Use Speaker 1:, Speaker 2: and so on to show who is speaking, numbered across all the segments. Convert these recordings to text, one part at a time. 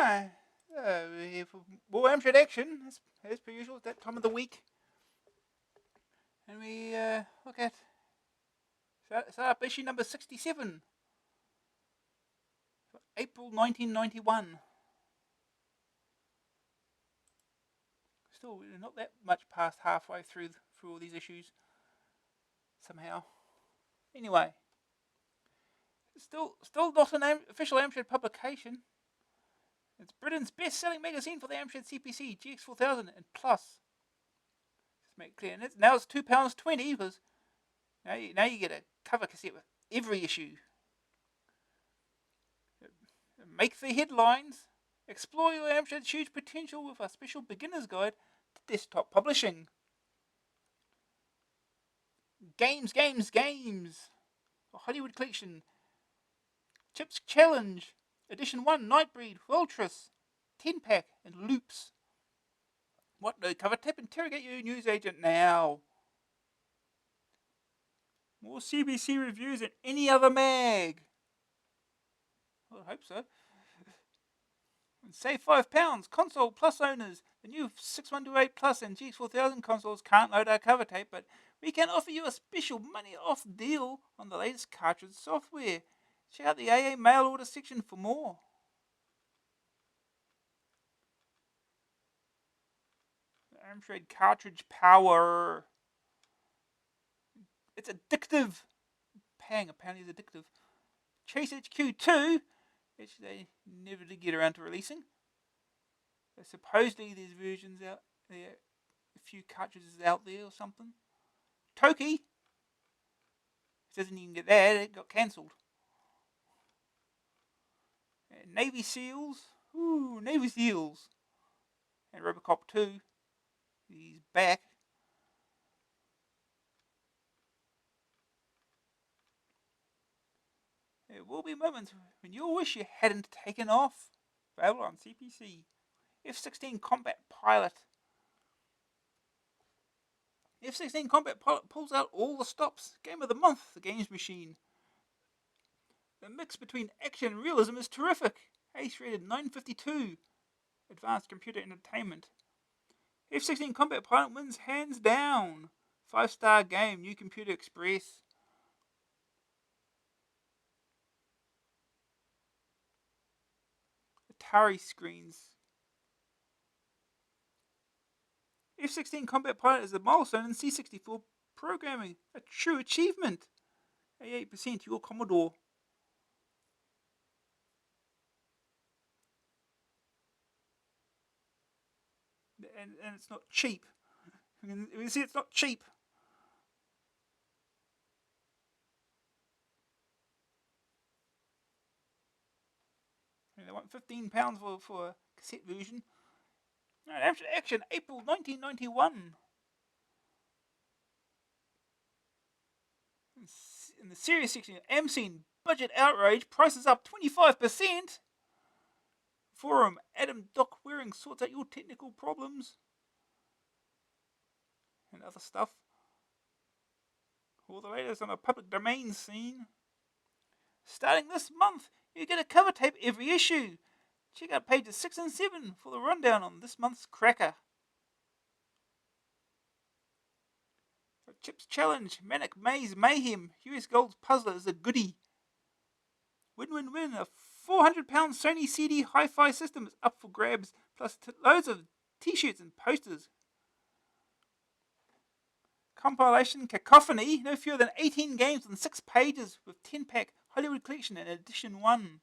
Speaker 1: Hi. We're here for more Amstrad Action, as per usual, at that time of the week. And we look at start up issue number 67 for April 1991. Still, we're not that much past halfway through all these issues, somehow. Anyway, still not an official Amstrad publication. It's Britain's best-selling magazine for the Amstrad CPC, GX4000 and Plus. Just make it clear. And now it's £2.20 because now you get a cover cassette with every issue. Make the headlines. Explore your Amstrad's huge potential with a special beginner's guide to desktop publishing. Games. A Hollywood collection. Chips Challenge. Edition 1, Nightbreed, Weltress, 10-pack, and Loops. What no cover tip? Interrogate your newsagent now. More CBC reviews than any other mag. Well, I hope so. And save £5. Console Plus owners. The new 6128 Plus and GX4000 consoles can't load our cover tape, but we can offer you a special money off deal on the latest cartridge software. Check out the AA mail order section for more. Amstrad cartridge power. It's addictive. Pang apparently is addictive. Chase HQ2, which they never did get around to releasing. So supposedly there's versions out there, a few cartridges out there or something. Toki. It doesn't even get that, it got cancelled. Navy Seals. Ooh, Navy Seals. And Robocop 2. He's back. There will be moments when you'll wish you hadn't taken off. Available on CPC. F-16 Combat Pilot. F-16 Combat Pilot pulls out all the stops. Game of the month, the games machine. The mix between action and realism is terrific. Ace rated 952. Advanced computer entertainment. F-16 Combat Pilot wins hands down. 5-star game, New Computer Express. Atari screens. F-16 Combat Pilot is a milestone in C64 programming. A true achievement. 88% your Commodore. And it's not cheap. You see, it's not cheap. And they want £15 for a cassette version. Amstrad Action, April 1991. In the series section, AmScene budget outrage, prices up 25%. Forum, Adam Doc Waring sorts out your technical problems. And other stuff. All the latest on a public domain scene. Starting this month, you get a cover tape every issue. Check out pages 6 and 7 for the rundown on this month's cracker. Chips Challenge, Manic Maze Mayhem, US Gold's Puzzler is a goodie. Win-win-win, a £400 Sony CD hi-fi system is up for grabs, plus loads of t-shirts and posters. Compilation Cacophony, no fewer than 18 games on 6 pages with 10-pack Hollywood Collection and Edition 1.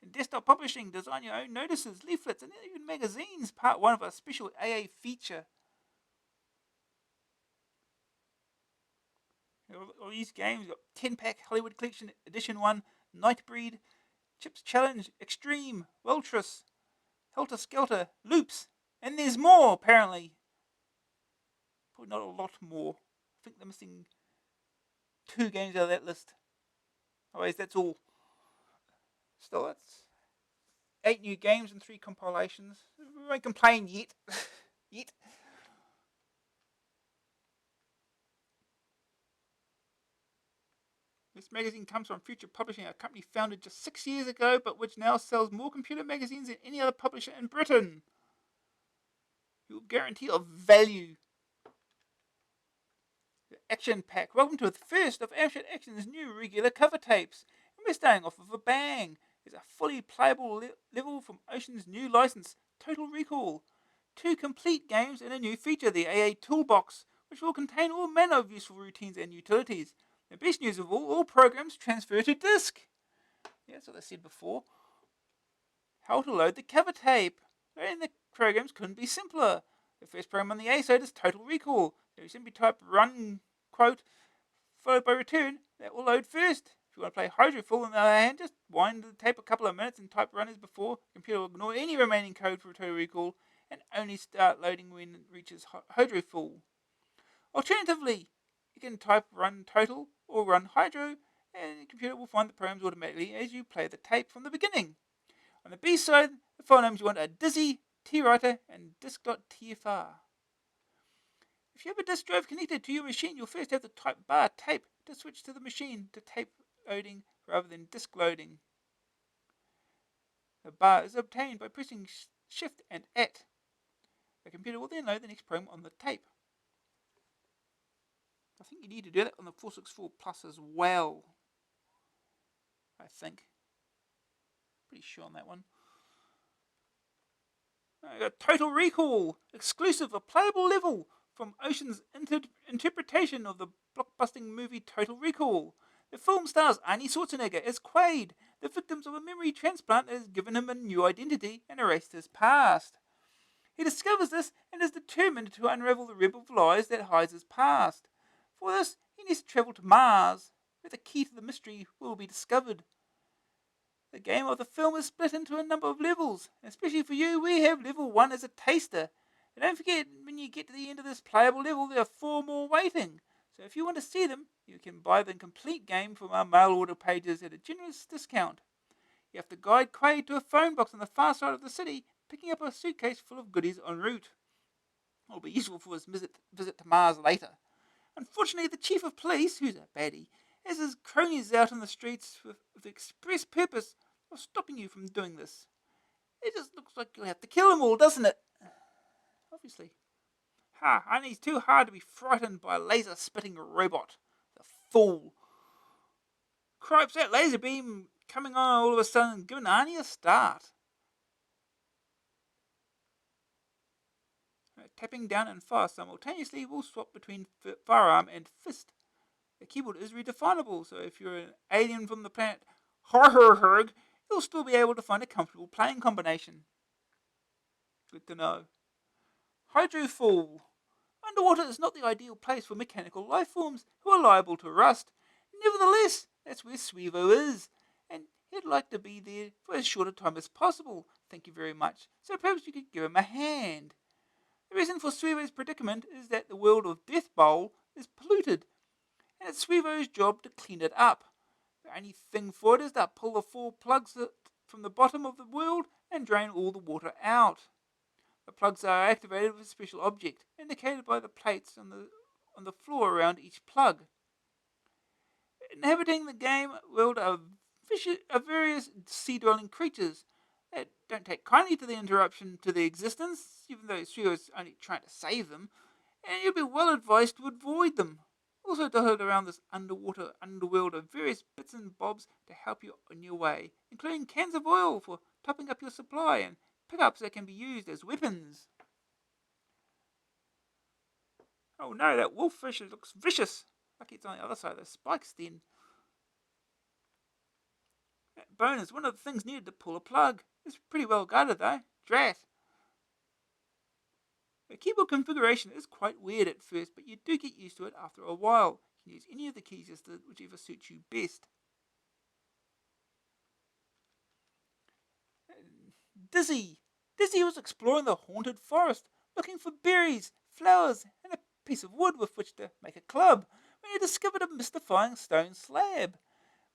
Speaker 1: In desktop publishing, design your own notices, leaflets, and even magazines, part 1 of a special AA feature. All these games got 10-pack Hollywood Collection Edition 1, Nightbreed, Chips Challenge, Extreme, Weltress, Helter Skelter, Loops, and there's more apparently. Probably not a lot more. I think they're missing 2 games out of that list. Otherwise, that's all. Still, that's 8 new games and 3 compilations. We won't complain yet. Yet. This magazine comes from Future Publishing, a company founded just 6 years ago, but which now sells more computer magazines than any other publisher in Britain. Your guarantee of value. The Action Pack. Welcome to the first of Amstrad Action's new regular cover tapes. And we're starting off with a bang. There's a fully playable level from Ocean's new license, Total Recall. 2 complete games and a new feature, the AA Toolbox, which will contain all manner of useful routines and utilities. The best news of all programs transfer to disk. Yeah, that's what I said before. How to load the cover tape. Loading the programs couldn't be simpler. The first program on the A side is Total Recall. So you simply type run, quote, followed by return. That will load first. If you want to play Hydrofull, on the other hand, just wind the tape a couple of minutes and type run as before. The computer will ignore any remaining code for Total Recall and only start loading when it reaches Hydrofull. Alternatively, you can type run total or run hydro, and the computer will find the programs automatically as you play the tape from the beginning. On the B side, the file names you want are Dizzy, TWriter, and disk.tfr. If you have a disk drive connected to your machine, you'll first have to type bar tape to switch to the machine to tape loading rather than disk loading. The bar is obtained by pressing Shift and At. The computer will then load the next program on the tape. I think you need to do that on the 464 Plus as well. I think. Pretty sure on that one. I got Total Recall, exclusive, a playable level from Ocean's interpretation of the blockbusting movie Total Recall. The film stars Arnie Schwarzenegger as Quaid, the victim of a memory transplant that has given him a new identity and erased his past. He discovers this and is determined to unravel the web of lies that hides his past. For this, he needs to travel to Mars, where the key to the mystery will be discovered. The game of the film is split into a number of levels, and especially for you, we have level 1 as a taster. And don't forget, when you get to the end of this playable level, there are 4 more waiting. So if you want to see them, you can buy the complete game from our mail order pages at a generous discount. You have to guide Quaid to a phone box on the far side of the city, picking up a suitcase full of goodies en route. It will be useful for his visit to Mars later. Unfortunately, the chief of police, who's a baddie, has his cronies out on the streets with the express purpose of stopping you from doing this. It just looks like you'll have to kill them all, doesn't it? Obviously. Arnie's too hard to be frightened by a laser-spitting robot. The fool. Cripes, that laser beam coming on all of a sudden, giving Arnie a start. Tapping down and fire simultaneously will swap between firearm and fist. The keyboard is redefinable, so if you're an alien from the planet Harherherg, you'll still be able to find a comfortable playing combination. Good to know. Hydrofull. Underwater is not the ideal place for mechanical life forms who are liable to rust. Nevertheless, that's where Swevo is, and he'd like to be there for as short a time as possible. Thank you very much. So perhaps you could give him a hand. The reason for Swevo's predicament is that the world of Death Bowl is polluted, and it's Swevo's job to clean it up. The only thing for it is to pull the 4 plugs from the bottom of the world and drain all the water out. The plugs are activated with a special object, indicated by the plates on the floor around each plug. Inhabiting the game world are various sea-dwelling creatures that don't take kindly to the interruption to their existence, even though Swevo is only trying to save them, and you'll be well advised to avoid them. Also dotted around this underwater underworld are various bits and bobs to help you on your way, including cans of oil for topping up your supply and pickups that can be used as weapons. Oh no, that wolffish looks vicious. Lucky it's on the other side of the spikes then. That bone is one of the things needed to pull a plug. It's pretty well guarded though. Drat. The keyboard configuration is quite weird at first, but you do get used to it after a while. You can use any of the keys just whichever suits you best. Dizzy. Dizzy was exploring the haunted forest, looking for berries, flowers, and a piece of wood with which to make a club, when he discovered a mystifying stone slab.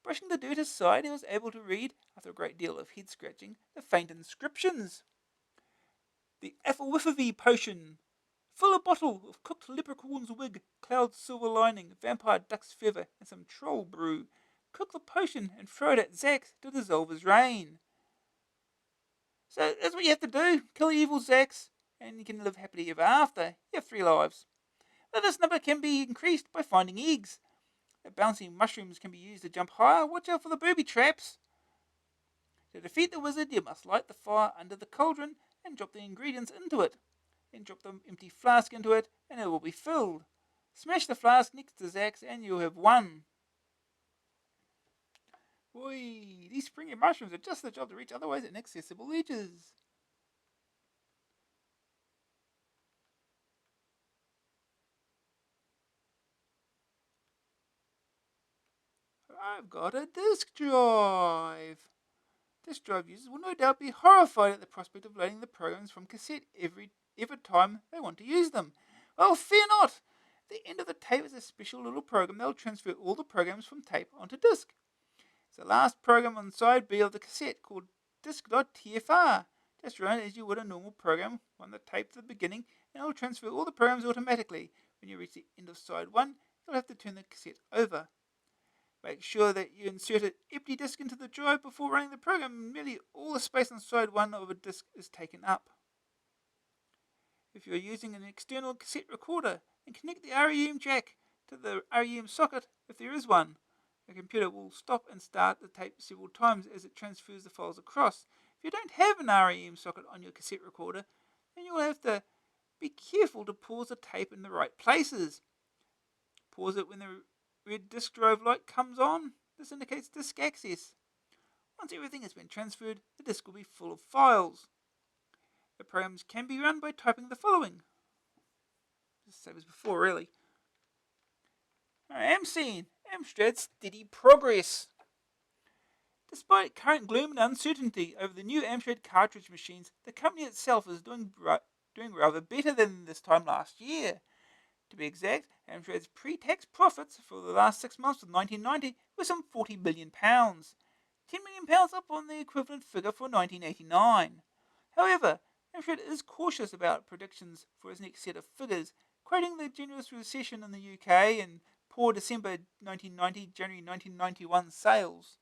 Speaker 1: Brushing the dirt aside, he was able to read, after a great deal of head scratching, the faint inscriptions. The Aphawiffavi potion. Fill a bottle of cooked leprechaun's wig, cloud silver lining, vampire duck's feather, and some troll brew. cook the potion and throw it at Zax to dissolve his reign. So that's what you have to do. Kill the evil Zax, and you can live happily ever after. You have 3 lives. But this number can be increased by finding eggs. The bouncing mushrooms can be used to jump higher. Watch out for the booby traps. To defeat the wizard, you must light the fire under the cauldron and drop the ingredients into it. Then drop the empty flask into it, and it will be filled. Smash the flask next to Zax, and you have won. Boy, these springy mushrooms are just the job to reach otherwise inaccessible edges. I've got a disk drive. Disk drive users will no doubt be horrified at the prospect of loading the programs from cassette every time they want to use them. Well, fear not! At the end of the tape is a special little program that will transfer all the programs from tape onto disk. It's the last program on side B of the cassette called disk.tfr. Just run it as you would a normal program on the tape at the beginning, and it will transfer all the programs automatically. When you reach the end of side 1, you'll have to turn the cassette over. Make sure that you insert an empty disk into the drive before running the program, and nearly all the space on side 1 of a disk is taken up. If you're using an external cassette recorder, then connect the REM jack to the REM socket if there is one. The computer will stop and start the tape several times as it transfers the files across. If you don't have an REM socket on your cassette recorder, then you'll have to be careful to pause the tape in the right places. Pause it when the red disk drive light comes on. This indicates disk access. Once everything has been transferred, the disk will be full of files. The programs can be run by typing the following. Just the same as before, really. I am seeing Amstrad's steady progress. Despite current gloom and uncertainty over the new Amstrad cartridge machines, the company itself is doing rather better than this time last year. To be exact, Amstrad's pre-tax profits for the last 6 months of 1990 were some £40 billion, £10 million up on the equivalent figure for 1989. However, Amstrad is cautious about predictions for its next set of figures, quoting the generous recession in the UK and poor December 1990, January 1991 sales.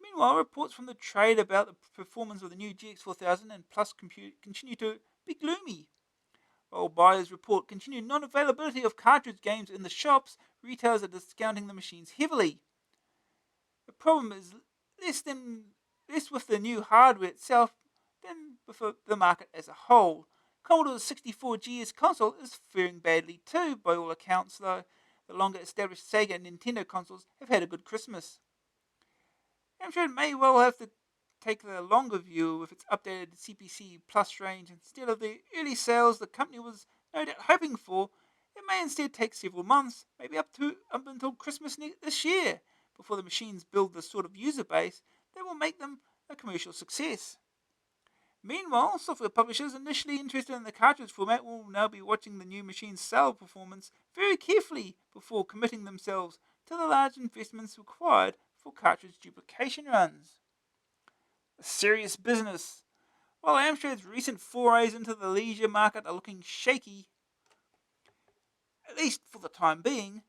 Speaker 1: Meanwhile, reports from the trade about the performance of the new GX4000 and Plus continue to be gloomy. While buyers report continued non-availability of cartridge games in the shops, retailers are discounting the machines heavily. The problem is less with the new hardware itself than with the market as a whole. Commodore's 64GS console is faring badly too, by all accounts, though the longer established Sega and Nintendo consoles have had a good Christmas. Amstrad may well have to take the longer view with its updated CPC Plus range. Instead of the early sales the company was no doubt hoping for, it may instead take several months, maybe up until Christmas this year, before the machines build the sort of user base that will make them a commercial success. Meanwhile, software publishers initially interested in the cartridge format will now be watching the new machine's sale performance very carefully before committing themselves to the large investments required for cartridge duplication runs. A serious business. While Amstrad's recent forays into the leisure market are looking shaky, at least for the time being,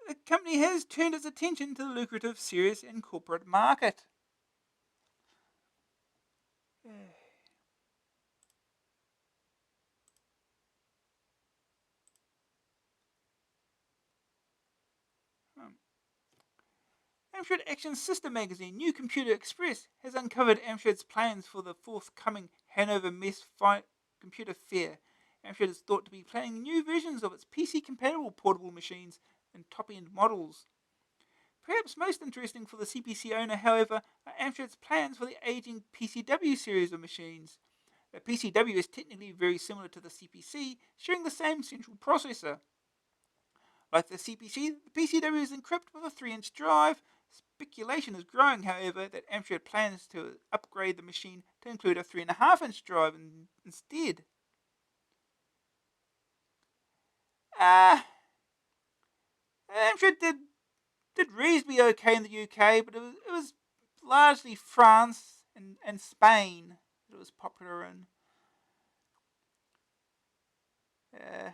Speaker 1: the company has turned its attention to the lucrative, serious and corporate market. Amstrad Action sister magazine, New Computer Express, has uncovered Amstrad's plans for the forthcoming Hanover Messe Computer Fair. Amstrad is thought to be planning new versions of its PC-compatible portable machines and top-end models. Perhaps most interesting for the CPC owner, however, are Amstrad's plans for the aging PCW series of machines. The PCW is technically very similar to the CPC, sharing the same central processor. Like the CPC, the PCW is encrypted with a 3-inch drive. Speculation is growing, however, that Amstrad plans to upgrade the machine to include a 3.5-inch drive instead. Amstrad did reasonably okay in the UK, but it was largely France and Spain that it was popular in. Yeah.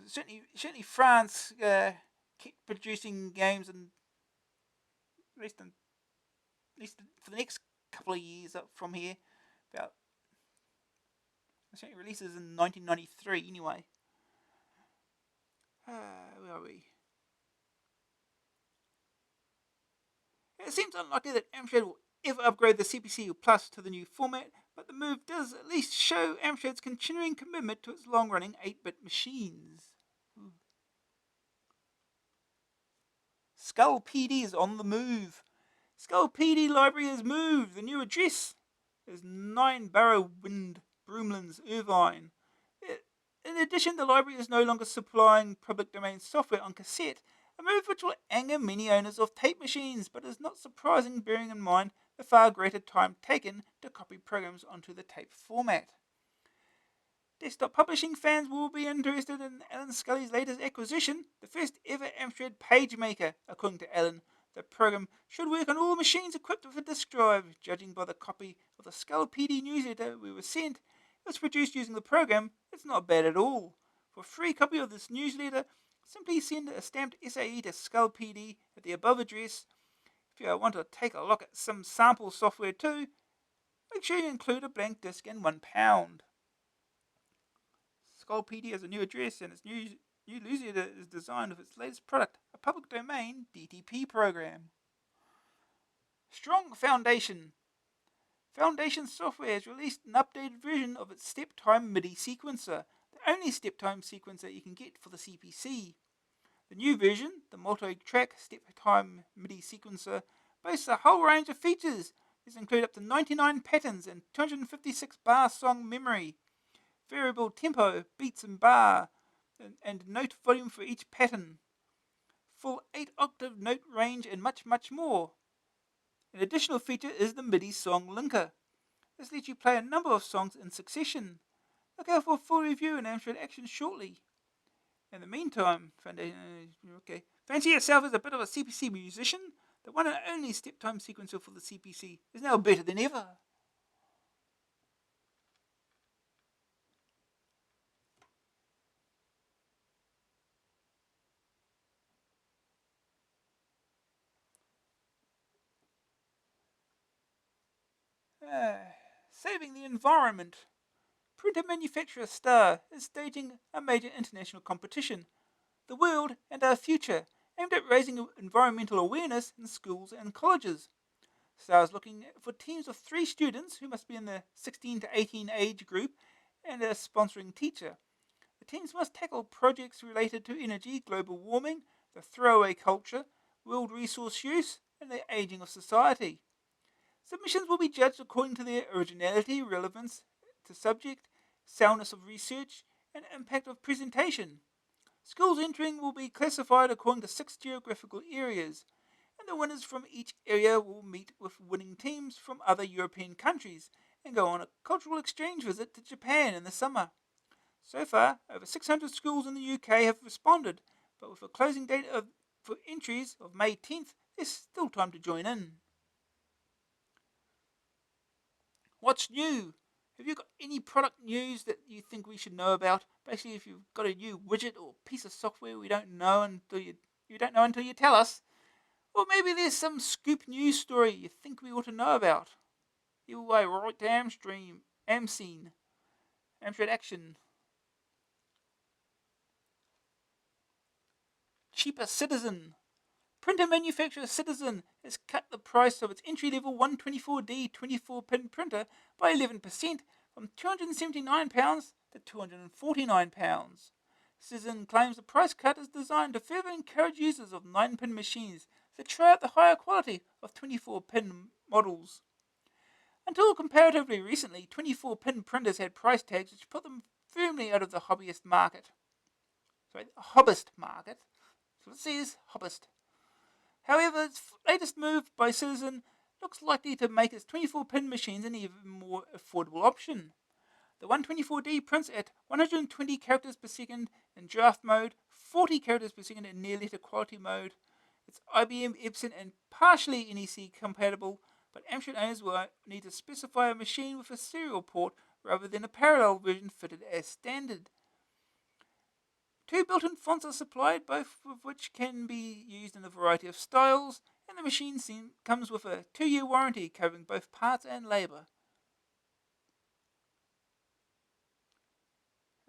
Speaker 1: Certainly France kept producing games, and at least for the next couple of years up from here, about certainly releases in 1993 anyway. Where are we? It seems unlikely that Amstrad will ever upgrade the CPC Plus to the new format, but the move does at least show Amstrad's continuing commitment to its long-running 8-bit machines. Skull PD is on the move. Skull PD library has moved. The new address is 9 Barrowwind, Broomlands, Irvine. In addition, the library is no longer supplying public domain software on cassette, a move which will anger many owners of tape machines, but is not surprising bearing in mind the far greater time taken to copy programs onto the tape format. Desktop publishing fans will be interested in Alan Scully's latest acquisition, the first ever Amstrad PageMaker. According to Alan, the program should work on all machines equipped with a disk drive. Judging by the copy of the Skull PD newsletter we were sent, it was produced using the program. It's not bad at all. For a free copy of this newsletter, simply send a stamped SAE to Skull PD at the above address. If you want to take a look at some sample software too, make sure you include a blank disk and £1. Skull PD has a new address, and its new newsletter is designed with its latest product, a public domain DTP program. Strong Foundation. Foundation Software has released an updated version of its step-time MIDI sequencer, the only step-time sequencer you can get for the CPC. The new version, the multi-track step-time MIDI sequencer, boasts a whole range of features. These include up to 99 patterns and 256 bar song memory, variable tempo, beats and bar, and note volume for each pattern, full 8-octave note range, and much, much more. An additional feature is the MIDI song linker. This lets you play a number of songs in succession. Look out for a full review in Amstrad Action shortly. In the meantime, fancy yourself as a bit of a CPC musician? The one and only step-time sequencer for the CPC is now better than ever. Saving the environment. Printer manufacturer Star is staging a major international competition, The World and Our Future, aimed at raising environmental awareness in schools and colleges. Star is looking for teams of 3 students who must be in the 16 to 18 age group and a sponsoring teacher. The teams must tackle projects related to energy, global warming, the throwaway culture, world resource use, and the aging of society. Submissions will be judged according to their originality, relevance to subject, soundness of research, and impact of presentation. Schools entering will be classified according to 6 geographical areas, and the winners from each area will meet with winning teams from other European countries and go on a cultural exchange visit to Japan in the summer. So far, over 600 schools in the UK have responded, but with a closing date for entries of May 10th, there's still time to join in. What's new? Have you got any product news that you think we should know about? Basically, if you've got a new widget or piece of software we don't know until you tell us, or maybe there's some scoop news story you think we ought to know about. Either way, right to Amstrad Action. Cheaper Citizen. Printer manufacturer Citizen has cut the price of its entry-level 124D 24-pin printer by 11% from £279 to £249. Citizen claims the price cut is designed to further encourage users of 9-pin machines to try out the higher quality of 24-pin models. Until comparatively recently, 24-pin printers had price tags which put them firmly out of the hobbyist market. Hobbyist market. So it says hobbyist. However, its latest move by Citizen looks likely to make its 24-pin machines an even more affordable option. The 124D prints at 120 characters per second in draft mode, 40 characters per second in near letter quality mode. It's IBM, Epson, and partially NEC compatible, but Amstrad owners will need to specify a machine with a serial port rather than a parallel version fitted as standard. 2 built-in fonts are supplied, both of which can be used in a variety of styles, and the machine comes with a 2-year warranty covering both parts and labour.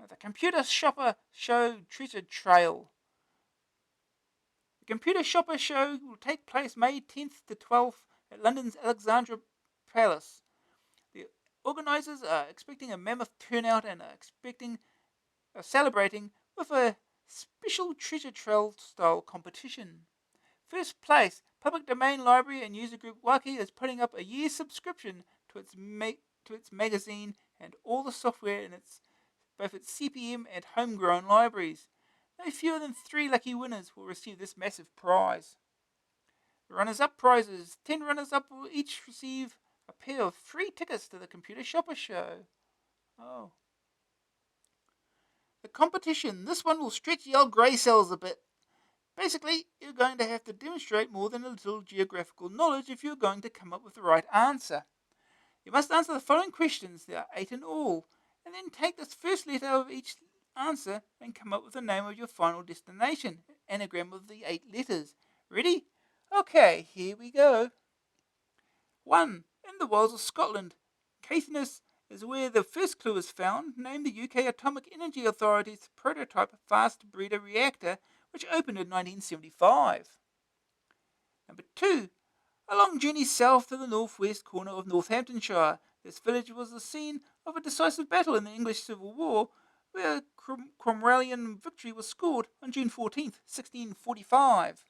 Speaker 1: The Computer Shopper Show Treasure Trail. The Computer Shopper Show will take place May 10th to 12th at London's Alexandra Palace. The organisers are expecting a mammoth turnout and are celebrating with a special treasure trail style competition. First place, Public Domain Library and user group Waki is putting up a year's subscription to its magazine and all the software in both its CPM and homegrown libraries. No fewer than 3 lucky winners will receive this massive prize. The runners-up prizes: 10 runners-up will each receive a pair of free tickets to the Computer Shopper Show. Oh. The competition. This one will stretch the old grey cells a bit. Basically, you're going to have to demonstrate more than a little geographical knowledge if you're going to come up with the right answer. You must answer the following questions, there are 8 in all, and then take the first letter of each answer and come up with the name of your final destination, an anagram of the 8 letters. Ready? Okay, here we go. 1. In the wilds of Scotland. Caithness is where the first clue is found. Name the UK Atomic Energy Authority's prototype fast breeder reactor, which opened in 1975. Number 2. A long journey south to the northwest corner of Northamptonshire. This village was the scene of a decisive battle in the English Civil War, where Cromwellian victory was scored on June 14th, 1645.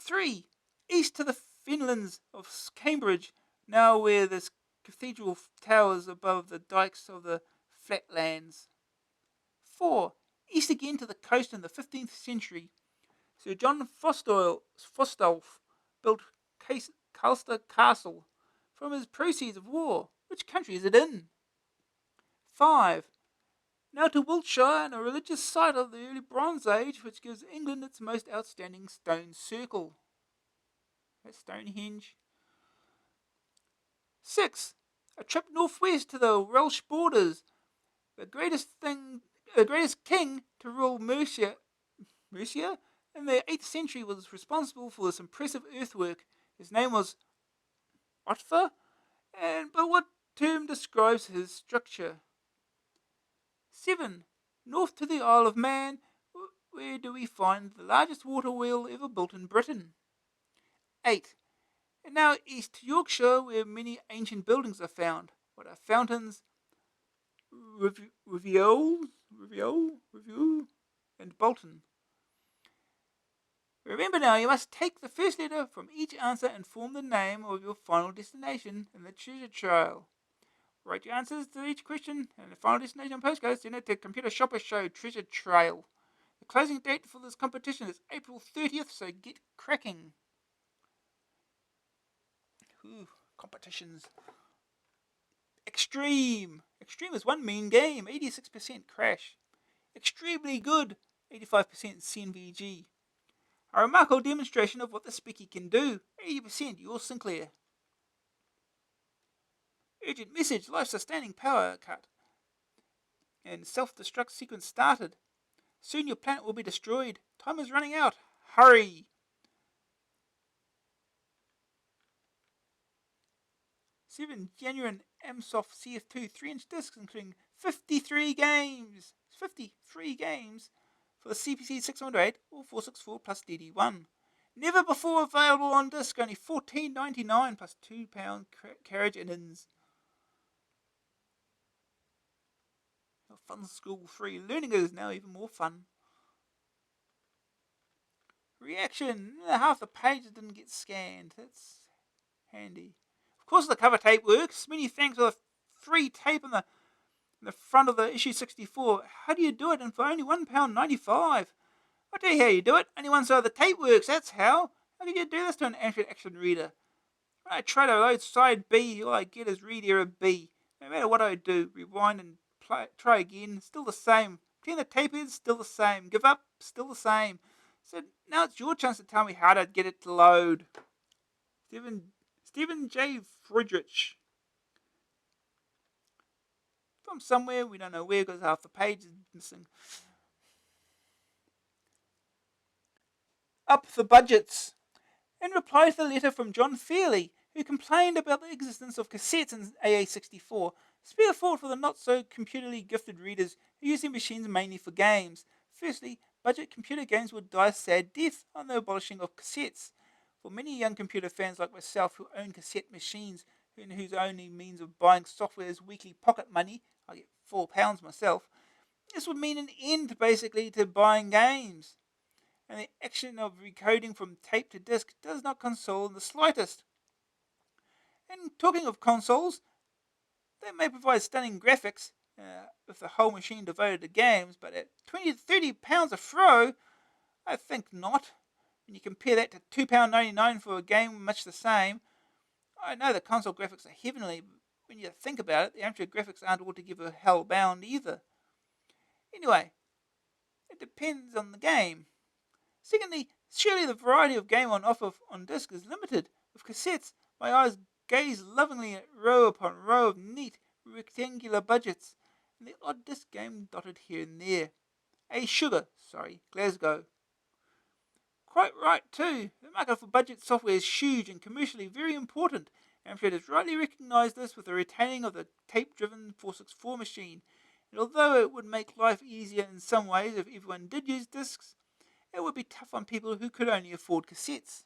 Speaker 1: 3. East to the fenlands of Cambridge, now where this cathedral towers above the dykes of the flatlands. 4. East again to the coast in the 15th century. Sir John Fostolf built Calster Castle from his proceeds of war. Which country is it in? 5. Now to Wiltshire, and a religious site of the early Bronze Age, which gives England its most outstanding stone circle. That's Stonehenge. 6. A trip northwest to the Welsh borders. The greatest king to rule Mercia in the 8th century was responsible for this impressive earthwork. His name was Otfa, but what term describes his structure? 7. North to the Isle of Man, where do we find the largest water wheel ever built in Britain? 8. And now east to Yorkshire, where many ancient buildings are found. What are fountains, Review, and Bolton? Remember now, you must take the first letter from each answer and form the name of your final destination in the treasure trail. Write your answers to each question and the final destination postcode. Send it to Computer Shopper Show Treasure Trail. The closing date for this competition is April 30th, so get cracking. Competitions. Extreme. Extreme is one mean game, 86% crash. Extremely good, 85% CNVG. A remarkable demonstration of what the Speaky can do, 80% yours Sinclair. Urgent message, life-sustaining power cut. And self-destruct sequence started. Soon your planet will be destroyed. Time is running out. Hurry! 7. Genuine Amsoft CF2 3-inch discs, including 53 games. 53 games for the CPC 608 or 464 plus DD1. Never before available on disc, only $14.99 plus £2 carriage in-ins. Fun School 3. Learning is now even more fun. Reaction. Half the pages didn't get scanned. That's handy. Of course the cover tape works. Many thanks for the free tape in the front of the issue 64. How do you do it? And for only £1.95. I'll tell you how you do it. Only one side of the tape works. That's how. How can you do this to an Amstrad Action reader? When I try to load side B, all I get is read error B. No matter what I do, rewind and try again, still the same. Clean the tape is still the same. Give up, still the same. So now it's your chance to tell me how to get it to load. Stephen J. Friedrich. from somewhere. We don't know where because half the page is missing. Up the budgets. In reply to the letter from John Fairley, who complained about the existence of cassettes in AA64, spare thought for the not-so-computerly gifted readers who use their machines mainly for games. Firstly, budget computer games would die a sad death on the abolishing of cassettes. For many young computer fans like myself who own cassette machines and whose only means of buying software is weekly pocket money, I get £4 myself, this would mean an end basically to buying games. And the action of recoding from tape to disc does not console in the slightest. And talking of consoles, they may provide stunning graphics with the whole machine devoted to games, but at £20 to £30 a throw, I think not. When you compare that to £2.99 for a game much the same, I know the console graphics are heavenly, but when you think about it, the Amstrad graphics aren't altogether hell-bound either. Anyway, it depends on the game. Secondly, surely the variety of game on offer on disc is limited. With cassettes, my eyes gaze lovingly at row upon row of neat, rectangular budgets, and the odd disc game dotted here and there. Glasgow. Quite right too. The market for budget software is huge and commercially very important. Amstrad has rightly recognised this with the retaining of the tape-driven 464 machine. And although it would make life easier in some ways if everyone did use discs, it would be tough on people who could only afford cassettes.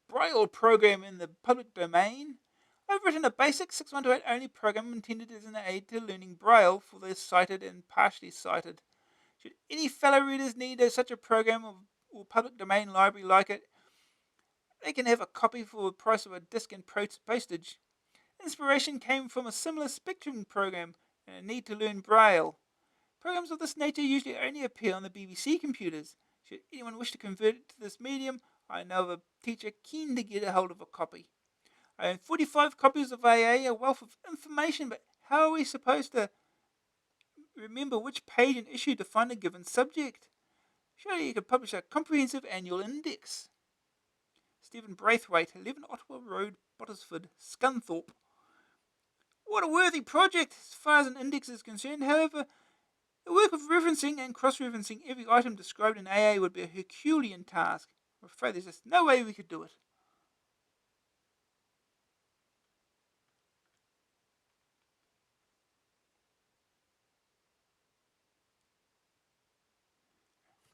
Speaker 1: Braille program in the public domain. I've written a basic 6128 only program intended as an aid to learning Braille for the sighted and partially sighted. Should any fellow readers need such a program or public domain library like it, they can have a copy for the price of a disc and postage. Inspiration came from a similar Spectrum program and a need to learn Braille. Programs of this nature usually only appear on the BBC computers. Should anyone wish to convert it to this medium, I know of a teacher keen to get a hold of a copy. I own 45 copies of AA, a wealth of information, but how are we supposed to remember which page and issue to find a given subject? Surely you could publish a comprehensive annual index. Stephen Braithwaite, 11 Ottawa Road, Bottisford, Scunthorpe. What a worthy project as far as an index is concerned. However, the work of referencing and cross-referencing every item described in AA would be a Herculean task. I'm afraid there's just no way we could do it.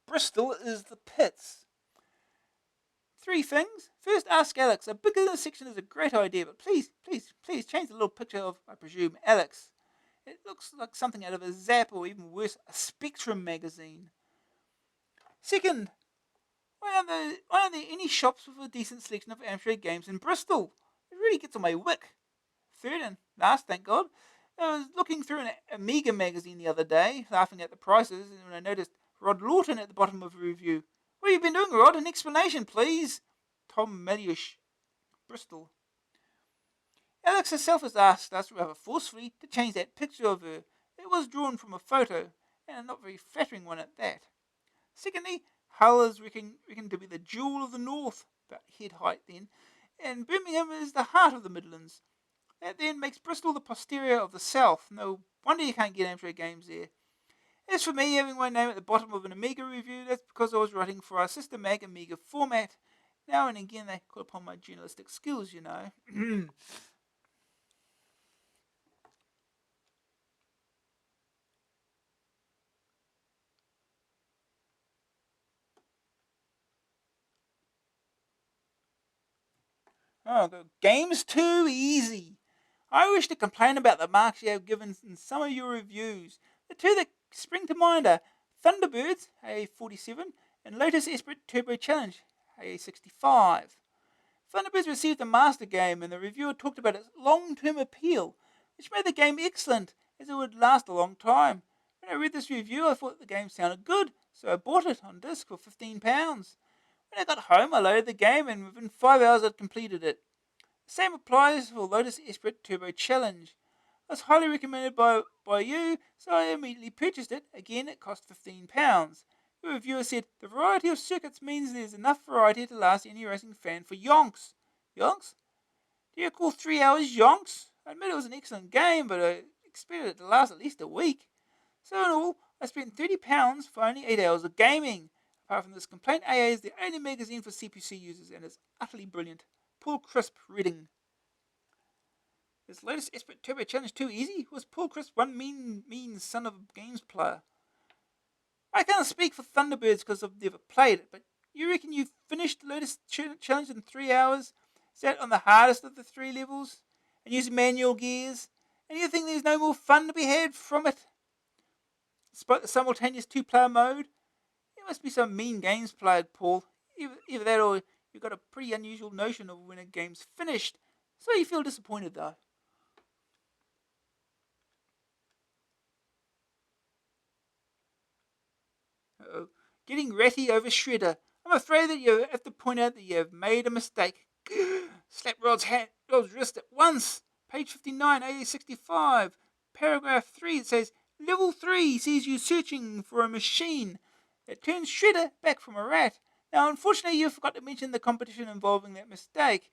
Speaker 1: Bristol is the pits. 3 things. First, ask Alex. A bigger section is a great idea, but please change the little picture of, I presume, Alex. It looks like something out of a Zap or even worse, a Spectrum magazine. Second, why aren't there any shops with a decent selection of Amstrad games in Bristol? It really gets on my wick. Third and last, thank God, I was looking through an Amiga magazine the other day, laughing at the prices, and when I noticed Rod Lawton at the bottom of the review. What have you been doing, Rod? An explanation, please. Tom Meliush, Bristol. Alex herself has asked us rather forcefully to change that picture of her. It was drawn from a photo, and a not very flattering one at that. Secondly, Hull is reckoned to be the jewel of the north, about head height then, and Birmingham is the heart of the Midlands. That then makes Bristol the posterior of the south. No wonder you can't get Amstrad games there. As for me having my name at the bottom of an Amiga review, that's because I was writing for our sister mag Amiga format. Now and again they call upon my journalistic skills, you know. Games too easy. I wish to complain about the marks you have given in some of your reviews. The two that spring to mind are Thunderbirds, AA47, and Lotus Esprit Turbo Challenge, AA65. Thunderbirds received a master game, and the reviewer talked about its long-term appeal, which made the game excellent, as it would last a long time. When I read this review, I thought the game sounded good, so I bought it on disc for £15. When I got home, I loaded the game, and within 5 hours I'd completed it. The same applies for Lotus Esprit Turbo Challenge. It was highly recommended by you, so I immediately purchased it. Again, it cost £15. The reviewer said, the variety of circuits means there's enough variety to last any racing fan for yonks. Yonks? Do you call 3 hours yonks? I admit it was an excellent game, but I expected it to last at least a week. So in all, I spent £30 for only 8 hours of gaming. Apart from this complaint, AA is the only magazine for CPC users and is utterly brilliant. Paul Crisp Reading. This latest Esprit Turbo Challenge too easy? Was Paul Crisp one mean son of a games player? I can't speak for Thunderbirds because I've never played it, but you reckon you finished the latest challenge in 3 hours? Sat on the hardest of the 3 levels? And used manual gears? And you think there's no more fun to be had from it? Despite the simultaneous 2-player mode? There must be some mean games played, Paul. Either that or you've got a pretty unusual notion of when a game's finished. So you feel disappointed though. Uh-oh. Getting ratty over Shredder. I'm afraid that you have to point out that you have made a mistake. Slap Rod's wrist at once. Page 59, A65. Paragraph 3, it says, Level 3 sees you searching for a machine that turns Shredder back from a rat. Now, unfortunately, you forgot to mention the competition involving that mistake.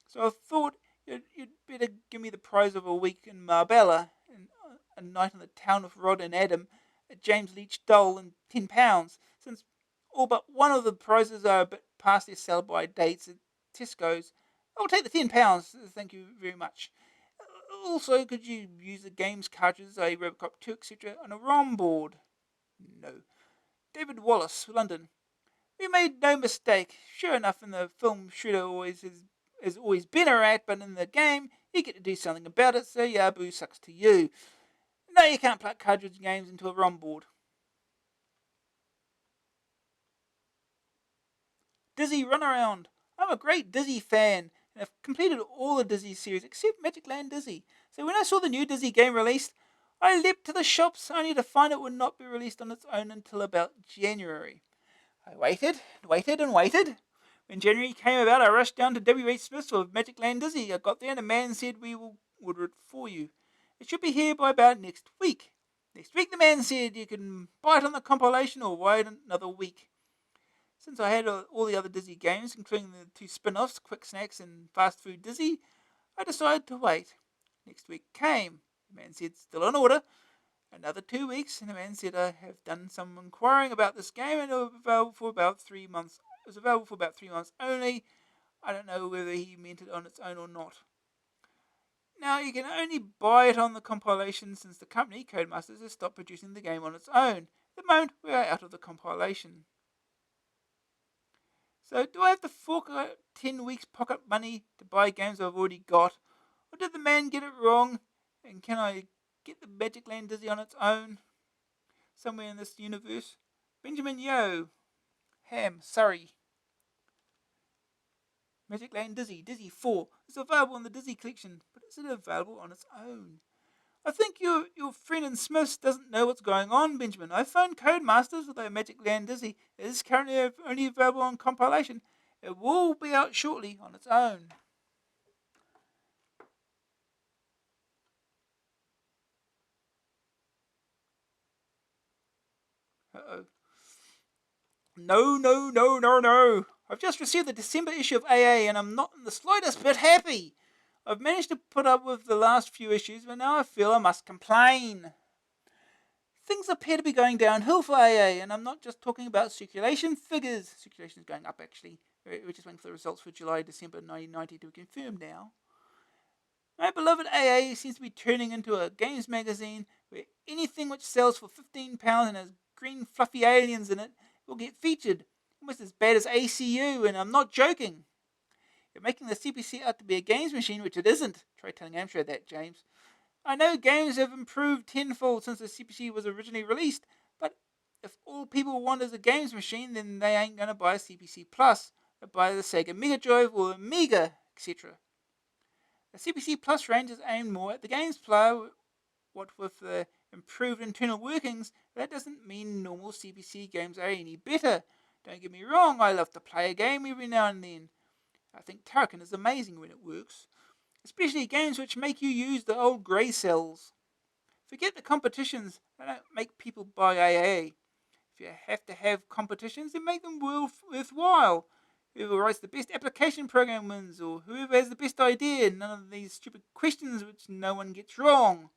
Speaker 1: So I thought you'd better give me the prize of a week in Marbella and a night in the town of Rod and Adam at James Leach Dole and £10, since all but one of the prizes are a bit past their sell-by dates at Tesco's. I'll take the £10, thank you very much. Also, could you use the games cartridges, a Robocop 2, etc., on a ROM board? No. David Wallace, London. We made no mistake. Sure enough, in the film, Shredder has always been a rat, but in the game, you get to do something about it, so Yabu sucks to you. No, you can't plug cartridge games into a ROM board. Dizzy Runaround. I'm a great Dizzy fan, and have completed all the Dizzy series except Magic Land Dizzy. So when I saw the new Dizzy game released, I leapt to the shops only to find it would not be released on its own until about January. I waited, and waited, and waited. When January came about, I rushed down to W.H. Smith's for Magic Land Dizzy. I got there and a man said, we will order it for you. It should be here by about next week. Next week, the man said, you can buy it on the compilation or wait another week. Since I had all the other Dizzy games, including the 2 spin-offs, Quick Snacks and Fast Food Dizzy, I decided to wait. Next week came. The man said, still on order. Another 2 weeks, and the man said, I have done some inquiring about this game and it was available for about 3 months. It was available for about 3 months only. I don't know whether he meant it on its own or not. Now, you can only buy it on the compilation since the company, Codemasters, has stopped producing the game on its own. At the moment, we are out of the compilation. So, do I have to fork out 10 weeks pocket money to buy games I've already got? Or did the man get it wrong? And can I get the Magic Land Dizzy on its own? Somewhere in this universe? Benjamin Yo, Ham, Surrey. Magic Land Dizzy, Dizzy 4. It's available in the Dizzy collection, but is it available on its own? I think your friend in Smiths doesn't know what's going on, Benjamin. I phoned Codemasters with their Magic Land Dizzy. It is currently only available on compilation. It will be out shortly on its own. Uh-oh. No, no, no, no, no. I've just received the December issue of AA and I'm not in the slightest bit happy. I've managed to put up with the last few issues, but now I feel I must complain. Things appear to be going downhill for AA, and I'm not just talking about circulation figures. Circulation is going up, actually. We're just waiting for the results for July, December 1990 to be confirmed now. My beloved AA seems to be turning into a games magazine where anything which sells for £15 and has green fluffy aliens in it will get featured. Almost as bad as ACU, and I'm not joking. You're making the CPC out to be a games machine, which it isn't. Try telling Amstrad that, James. I know games have improved tenfold since the CPC was originally released, but if all people want is a games machine, then they ain't going to buy a CPC Plus. They buy the Sega Mega Drive or Amiga, etc. The CPC Plus range is aimed more at the games player. What with the improved internal workings, that doesn't mean normal CPC games are any better. Don't get me wrong, I love to play a game every now and then. I think Turrican is amazing when it works. Especially games which make you use the old grey cells. Forget the competitions, they don't make people buy AA. If you have to have competitions, then make them worthwhile. Whoever writes the best application program wins, or whoever has the best idea. None of these stupid questions which no one gets wrong.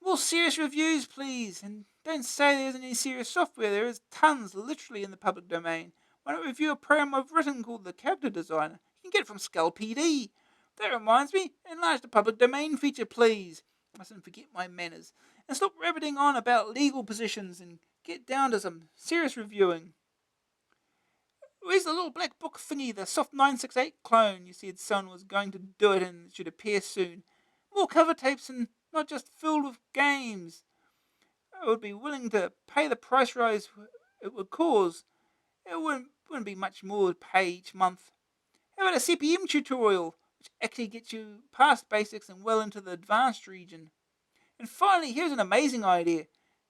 Speaker 1: More serious reviews, please, and don't say there isn't any serious software. There is tons, literally, in the public domain. Why not review a program I've written called The Character Designer? You can get it from Skull PD. That reminds me, enlarge the public domain feature, please. I mustn't forget my manners. And stop rabbiting on about legal positions and get down to some serious reviewing. Where's the little black book thingy, the Soft 968 clone? You said someone was going to do it and it should appear soon. More cover tapes and not just filled with games. I would be willing to pay the price rise it would cause. It wouldn't be much more to pay each month. How about a CPM tutorial, which actually gets you past basics and well into the advanced region? And finally, here's an amazing idea.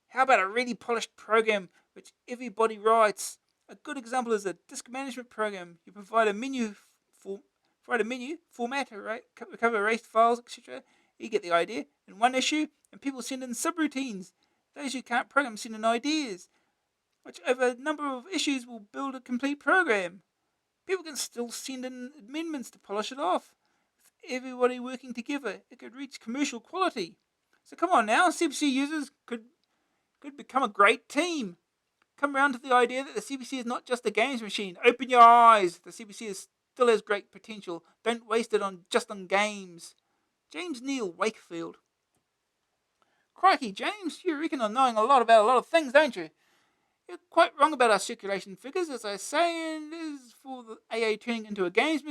Speaker 1: How about a really polished program which everybody writes? A good example is a disk management program. You provide a menu format, recover erased files, etc. You get the idea. In one issue, and people send in subroutines. Those who can't program send in ideas, which over a number of issues will build a complete program. People can still send in amendments to polish it off. With everybody working together, it could reach commercial quality. So come on now, CPC users could become a great team. Come round to the idea that the CPC is not just a games machine. Open your eyes. The CPC still has great potential. Don't waste it just on games. James Neal Wakefield. Crikey, James, you reckon on knowing a lot about a lot of things, don't you? You're quite wrong about our circulation figures, as I say, and as for the AA turning into a games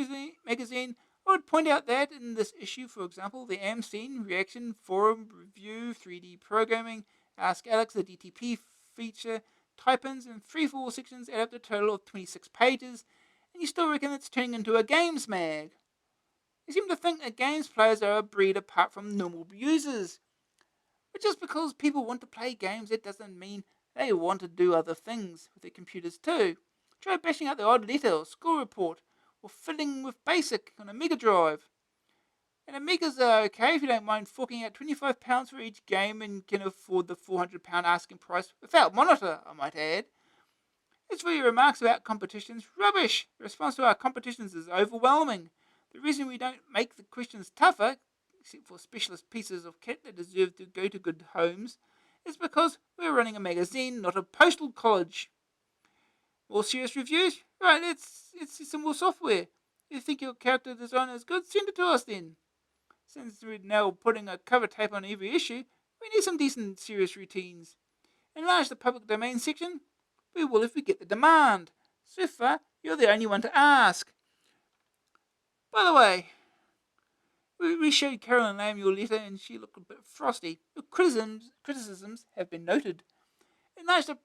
Speaker 1: magazine, I would point out that in this issue, for example, the Amstein, Reaction, Forum, Review, 3D Programming, Ask Alex, the DTP feature, type-ins, and 3-4 sections add up to a total of 26 pages, and you still reckon it's turning into a games mag. You seem to think that games players are a breed apart from normal users. But just because people want to play games, it doesn't mean they want to do other things with their computers too. Try bashing out the odd letter or school report, or fiddling with BASIC on a Mega Drive. And Amigas are okay if you don't mind forking out £25 for each game and can afford the £400 asking price without monitor, I might add. As for your remarks about competitions, rubbish! The response to our competitions is overwhelming. The reason we don't make the questions tougher, except for specialist pieces of kit that deserve to go to good homes, is because we're running a magazine, not a postal college. More serious reviews? Right, let's see some more software. If you think your character designer is good, send it to us then. Since we're now putting a cover tape on every issue, we need some decent serious routines. Enlarge the public domain section? We will if we get the demand. So far, you're the only one to ask. By the way, we showed Carolyn Lamb your letter and she looked a bit frosty. Your criticisms have been noted. Enlarge the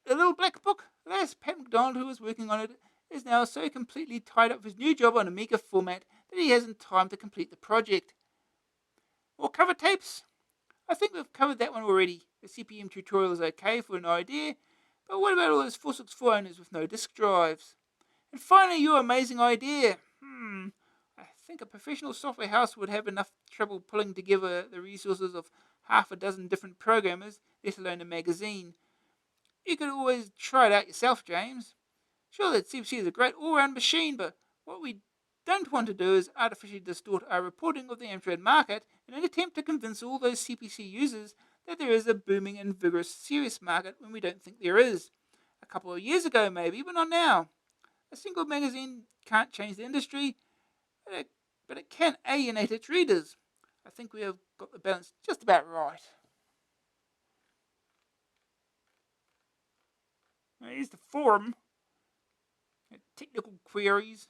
Speaker 1: little black book. Alas, Pat McDonald, who was working on it, is now so completely tied up with his new job on Amiga format that he hasn't time to complete the project. More cover tapes? I think we've covered that one already. The CPM tutorial is okay for an idea, but what about all those 464 owners with no disk drives? And finally, your amazing idea. I think a professional software house would have enough trouble pulling together the resources of half a dozen different programmers, let alone a magazine. You could always try it out yourself, James. Sure, that CPC is a great all-round machine, but what we don't want to do is artificially distort our reporting of the Amstrad market in an attempt to convince all those CPC users that there is a booming and vigorous serious market when we don't think there is. A couple of years ago maybe, but not now. A single magazine can't change the industry, but it can alienate its readers. I think we have got the balance just about right. Now, here's the forum. Technical queries.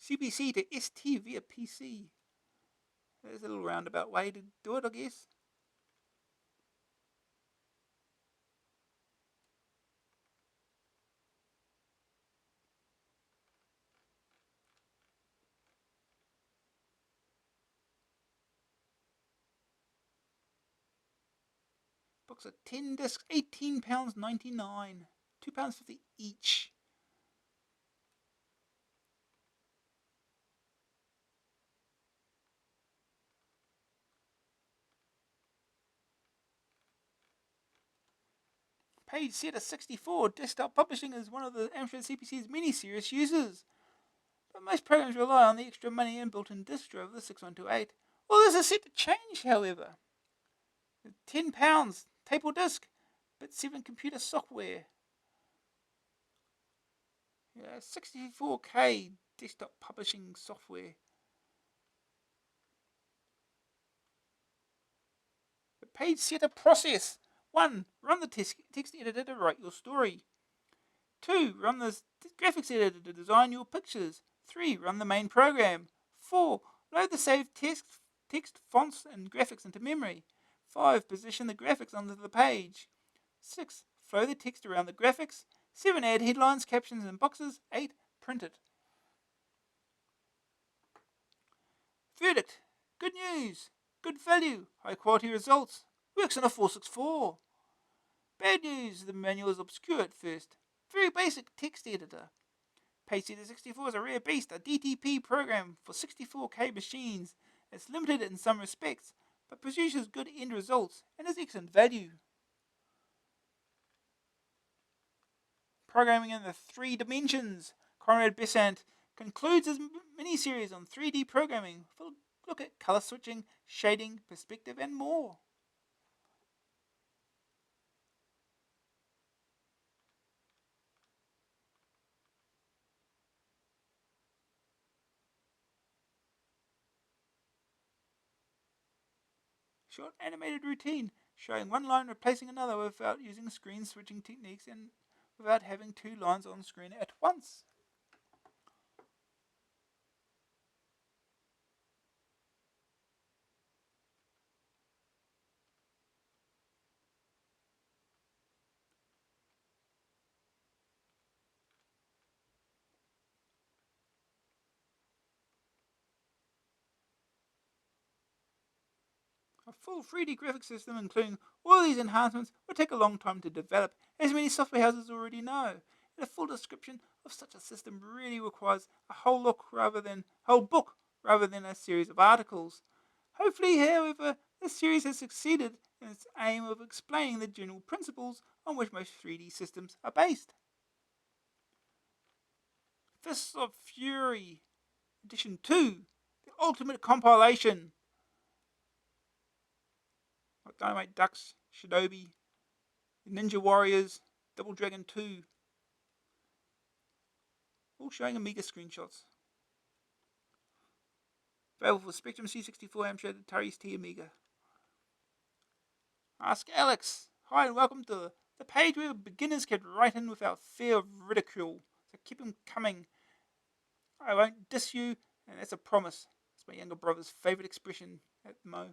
Speaker 1: CPC to ST via PC. There's a little roundabout way to do it, I guess. Books are 10 discs, £18.99. £2.50 each. Page Setter 64, desktop publishing is one of the Amstrad CPC's many serious uses. But most programs rely on the extra money and built-in disk drive of the 6128. Well, this is set to change, however. £10, tape or disk, but 7 computer software. 64K desktop publishing software. The page setter process. 1. Run the text editor to write your story. 2. Run the graphics editor to design your pictures. 3. Run the main program. 4. Load the saved text, fonts, and graphics into memory. 5. Position the graphics onto the page. 6. Flow the text around the graphics. 7. Add headlines, captions, and boxes. 8. Print it. Verdict. Good news. Good value. High quality results. Works on a 464. Bad news. The manual is obscure at first. Very basic text editor. PageSetter 64 is a rare beast, a DTP program for 64K machines. It's limited in some respects, but produces good end results and is excellent value. Programming in the 3 dimensions. Conrad Besant concludes his mini-series on 3D programming for a look at color switching, shading, perspective, and more. Short animated routine showing one line replacing another without using screen switching techniques and without having 2 lines on screen at once. A full 3D graphics system, including all these enhancements, would take a long time to develop, as many software houses already know. And a full description of such a system really requires a whole book rather than a series of articles. Hopefully, however, this series has succeeded in its aim of explaining the general principles on which most 3D systems are based. Fists of Fury, Edition 2, the ultimate compilation. Dynamite Ducks, Shinobi, Ninja Warriors, Double Dragon 2. All showing Amiga screenshots. Available for Spectrum C64, Amstrad, Atari ST, Amiga. Ask Alex. Hi and welcome to the page where beginners can write in without fear of ridicule. So keep them coming. I won't diss you, and that's a promise. It's my younger brother's favourite expression at the mo.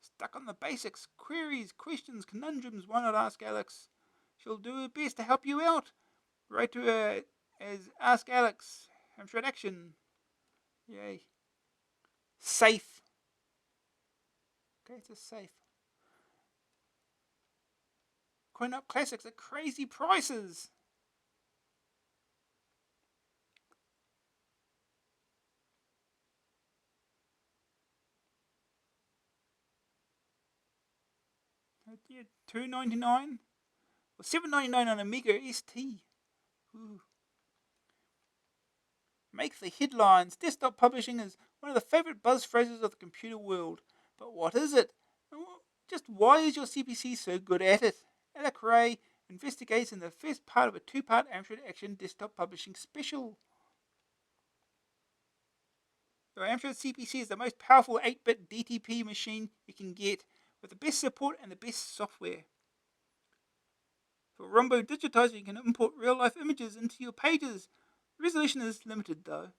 Speaker 1: Stuck on the basics, queries, questions, conundrums, why not ask Alex? She'll do her best to help you out. Write to her as Ask Alex, Amstrad Action. Yay. Safe. Okay, it's a safe. Coin up classics at crazy prices. Yeah, $2.99 or $7.99 on Amiga ST. Ooh. Make the headlines. Desktop publishing is one of the favourite buzz phrases of the computer world. But what is it? Just why is your CPC so good at it? Alec Ray investigates in the first part of a 2-part Amstrad Action desktop publishing special. Your Amstrad CPC is the most powerful 8-bit DTP machine you can get, with the best support and the best software. For Rumbo Digitizer, you can import real-life images into your pages. Resolution is limited though.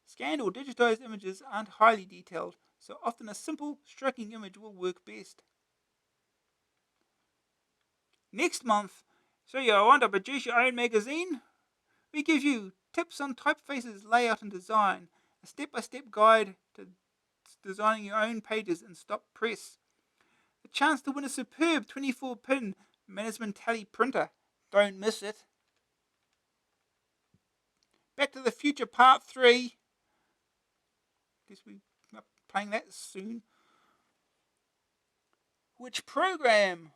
Speaker 1: Scanned or digitized images aren't highly detailed, so often a simple, striking image will work best. Next month, so you want to produce your own magazine? We give you tips on typefaces, layout and design, a step-by-step guide to designing your own pages in stop press, a chance to win a superb 24-pin management tally printer. Don't miss it. Back to the Future Part 3. Guess we're playing that soon. Which program?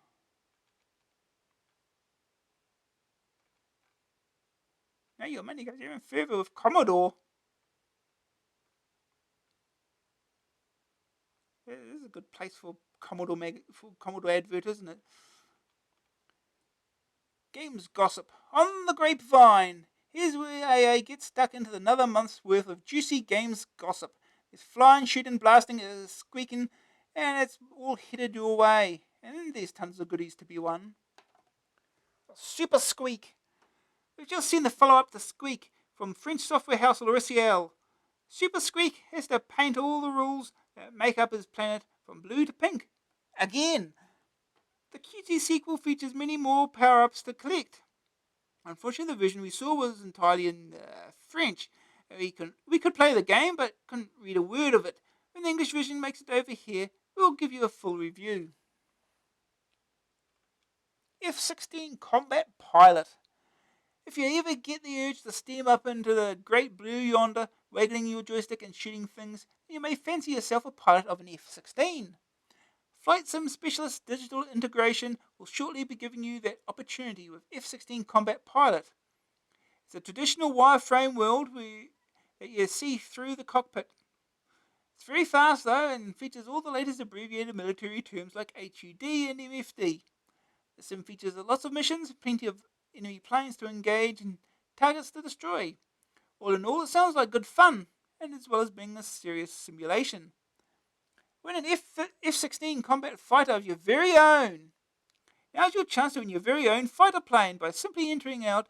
Speaker 1: Now your money goes even further with Commodore. Yeah, this is a good place for Commodore advert, isn't it? Games gossip on the grapevine. Here's where AA gets stuck into another month's worth of juicy games gossip. There's flying, shooting, blasting, squeaking, and it's all headed your way. And there's tons of goodies to be won. Super Squeak. We've just seen the follow-up to Squeak from French software house Loriciel. Super Squeak has to paint all the rules that make up his planet from blue to pink. Again, the QT sequel features many more power-ups to collect. Unfortunately, the version we saw was entirely in French. We could play the game, but couldn't read a word of it. When the English version makes it over here, we'll give you a full review. F-16 Combat Pilot. If you ever get the urge to steam up into the great blue yonder, waggling your joystick and shooting things, you may fancy yourself a pilot of an F-16. Flight Sim Specialist Digital Integration will shortly be giving you that opportunity with F-16 Combat Pilot. It's a traditional wireframe world that you see through the cockpit. It's very fast though and features all the latest abbreviated military terms like HUD and MFD. The sim features lots of missions, plenty of enemy planes to engage and targets to destroy. All in all, it sounds like good fun, and as well as being a serious simulation. Win an F-16 combat fighter of your very own. Now's your chance to win your very own fighter plane by simply entering out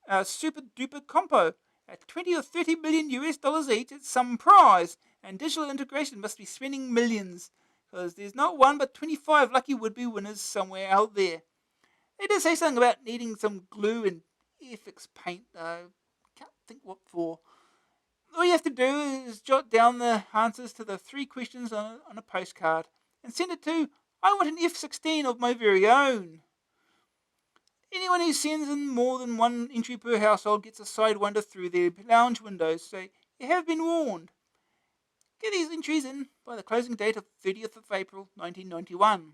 Speaker 1: a super duper compo. At 20 or 30 million US dollars each, it's some prize, and digital integration must be spending millions, because there's not one but 25 lucky would-be winners somewhere out there. They did say something about needing some glue and FX paint, though. Can't think what for. All you have to do is jot down the answers to the 3 questions on a postcard and send it to I want an F-16 of my very own. Anyone who sends in more than one entry per household gets a sidewinder through their lounge windows, so you have been warned. Get these entries in by the closing date of 30th of April 1991.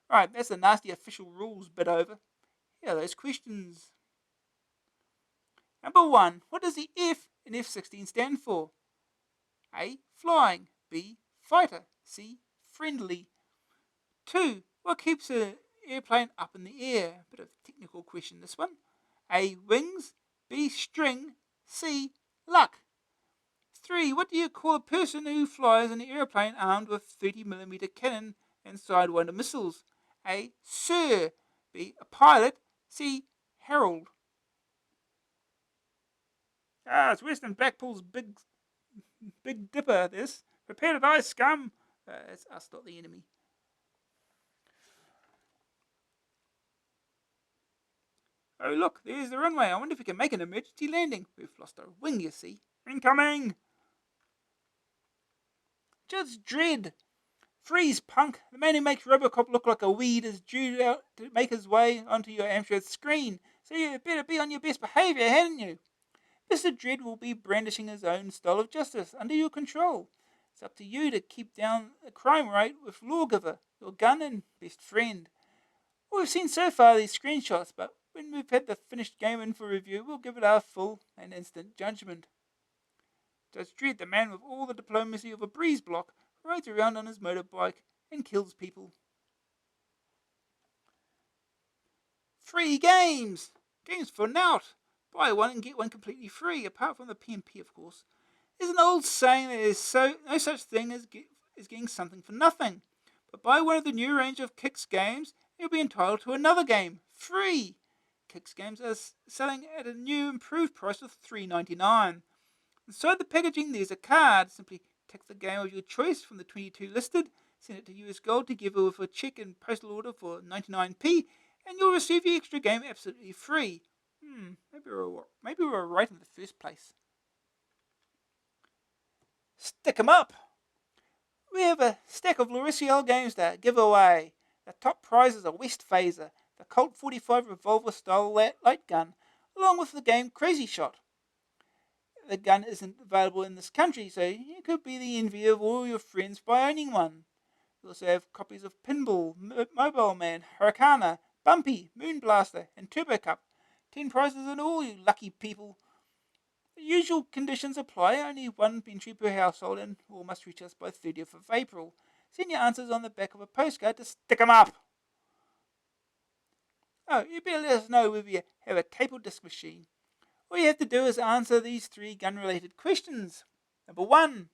Speaker 1: Right, that's the nasty official rules bit over. Here are those questions. Number 1. What does the F in F-16 stand for? A. Flying. B. Fighter. C. Friendly. 2. What keeps an airplane up in the air? Bit of a technical question, this one. A. Wings. B. String. C. Luck. 3. What do you call a person who flies an airplane armed with 30mm cannon and Sidewinder missiles? A. Sir. B. A pilot. C. Herald. It's Western Blackpool's Big Dipper, this. Prepare to die, scum. It's us, not the enemy. Oh, look, there's the runway. I wonder if we can make an emergency landing. We've lost our wing, you see. Incoming! Judge Dredd. Freeze, punk. The man who makes Robocop look like a weed is due out to make his way onto your Amstrad screen, so you better be on your best behaviour, hadn't you? Mr. Dredd will be brandishing his own style of justice under your control. It's up to you to keep down the crime rate with Lawgiver, your gun and best friend. Well, we've seen so far these screenshots, but when we've had the finished game in for review, we'll give it our full and instant judgment. Judge Dredd, the man with all the diplomacy of a breeze block, rides around on his motorbike and kills people. Free games! Games for nout! Buy one and get one completely free, apart from the PMP, of course. There's an old saying that there's no such thing as getting something for nothing. But buy one of the new range of Kicks games, and you'll be entitled to another game, free! Kicks games are selling at a new improved price of $3.99. Inside the packaging there's a card. Simply take the game of your choice from the 22 listed, send it to US Gold together with a check and postal order for 99p, and you'll receive the extra game absolutely free. Maybe we were right in the first place. Stick 'em up! We have a stack of Lauriciel games to give away. The top prize is a West Phaser, the Colt 45 revolver style light gun, along with the game Crazy Shot. The gun isn't available in this country, so you could be the envy of all your friends by owning one. We also have copies of Pinball, Mobile Man, Hurricane, Bumpy, Moon Blaster, and Turbo Cup. 10 prizes in all, you lucky people. The usual conditions apply, only one entry per household, and all must reach us by 30th of April. Send your answers on the back of a postcard to stick 'em up. Oh, you better let us know whether you have a tape or disc machine. All you have to do is answer these 3 gun-related questions. Number 1.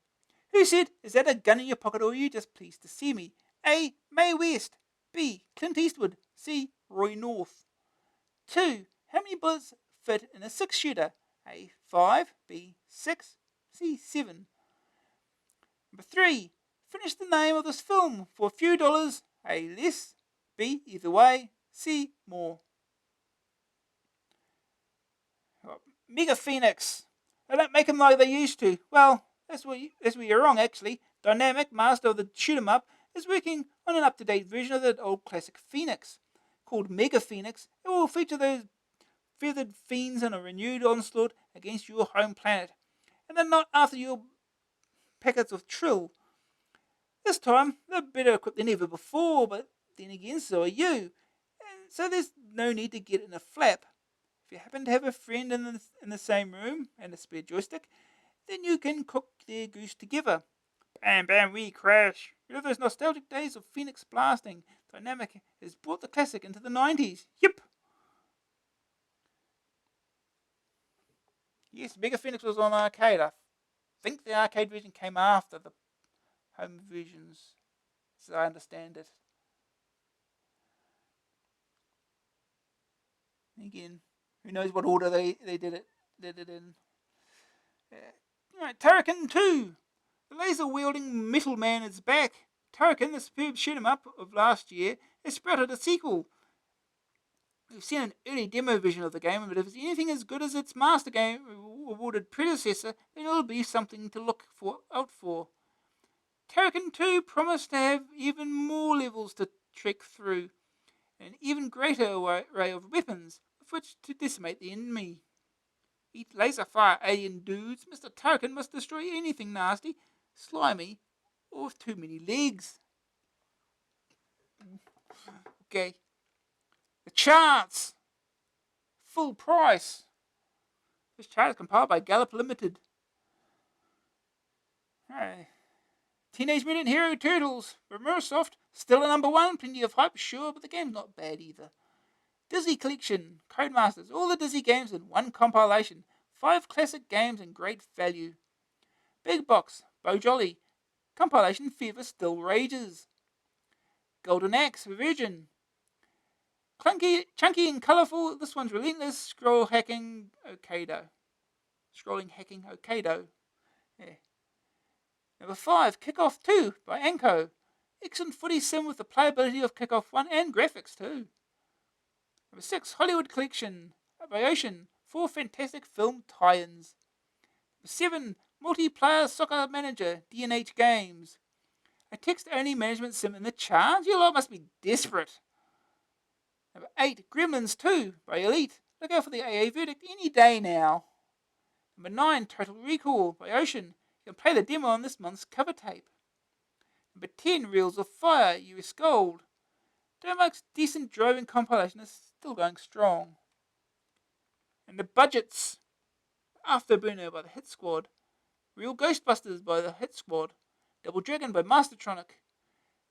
Speaker 1: Who said, is that a gun in your pocket or are you just pleased to see me? A. Mae West. B. Clint Eastwood. C. Roy North. 2. How many bullets fit in a 6-shooter? A. 5. B. 6. C. 7. Number 3. Finish the name of this film for a few dollars. A. Less. B. Either way. C. More. Mega Phoenix. They don't make them like they used to. Well, that's where you're wrong, actually. Dynamic, master of the shoot 'em up, is working on an up-to-date version of the old classic Phoenix, called Mega Phoenix. It will feature those feathered fiends in a renewed onslaught against your home planet, and they're not after your packets of Trill. This time, they're better equipped than ever before, but then again, so are you. And so there's no need to get in a flap. If you happen to have a friend in the same room and a spare joystick, then you can cook their goose together. Bam, bam, we crash. Relive those nostalgic days of Phoenix blasting. Dynamic has brought the classic into the 90s. Yep. Yes, Mega Phoenix was on arcade. I think the arcade version came after the home versions, as I understand it. Again, who knows what order they did it in. Right, Turrican 2. The laser-wielding metal man is back. Turrican, the superb shoot-'em-up of last year, has sprouted a sequel. We've seen an early demo version of the game, but if it's anything as good as its Master Game awarded predecessor, then it'll be something to look out for. Turrican 2 promised to have even more levels to trek through, and an even greater array of weapons with which to decimate the enemy. Eat laser fire, alien dudes. Mr. Turrican must destroy anything nasty, slimy, or with too many legs. Okay. The charts. Full price. This chart is compiled by Gallup Limited. Alright. Teenage Mutant Hero Turtles. Remersoft. Still a number 1. Plenty of hype, sure, but the game's not bad either. Disney Collection. Codemasters. All the Disney games in one compilation. 5 classic games and great value. Big Box. Bo Jolly. Compilation fever still rages. Golden Axe. Virgin. Clunky, chunky and colourful, this one's relentless. Scrolling hacking Okado. Yeah. Number 5, Kickoff 2 by Anko. Excellent footy sim with the playability of Kickoff 1 and graphics too. Number 6, Hollywood Collection by Ocean. 4 fantastic film tie-ins. Number 7, Multiplayer Soccer Manager, D&H Games. A text-only management sim in the charts? You lot must be desperate. Number 8, Gremlins 2 by Elite. Look out for the AA verdict any day now. Number 9, Total Recall by Ocean. You can play the demo on this month's cover tape. Number 10, Reels of Fire, US Gold. Dermark's decent driving compilation is still going strong. And the budgets. Afterburner by the Hit Squad. Real Ghostbusters by the Hit Squad. Double Dragon by Mastertronic.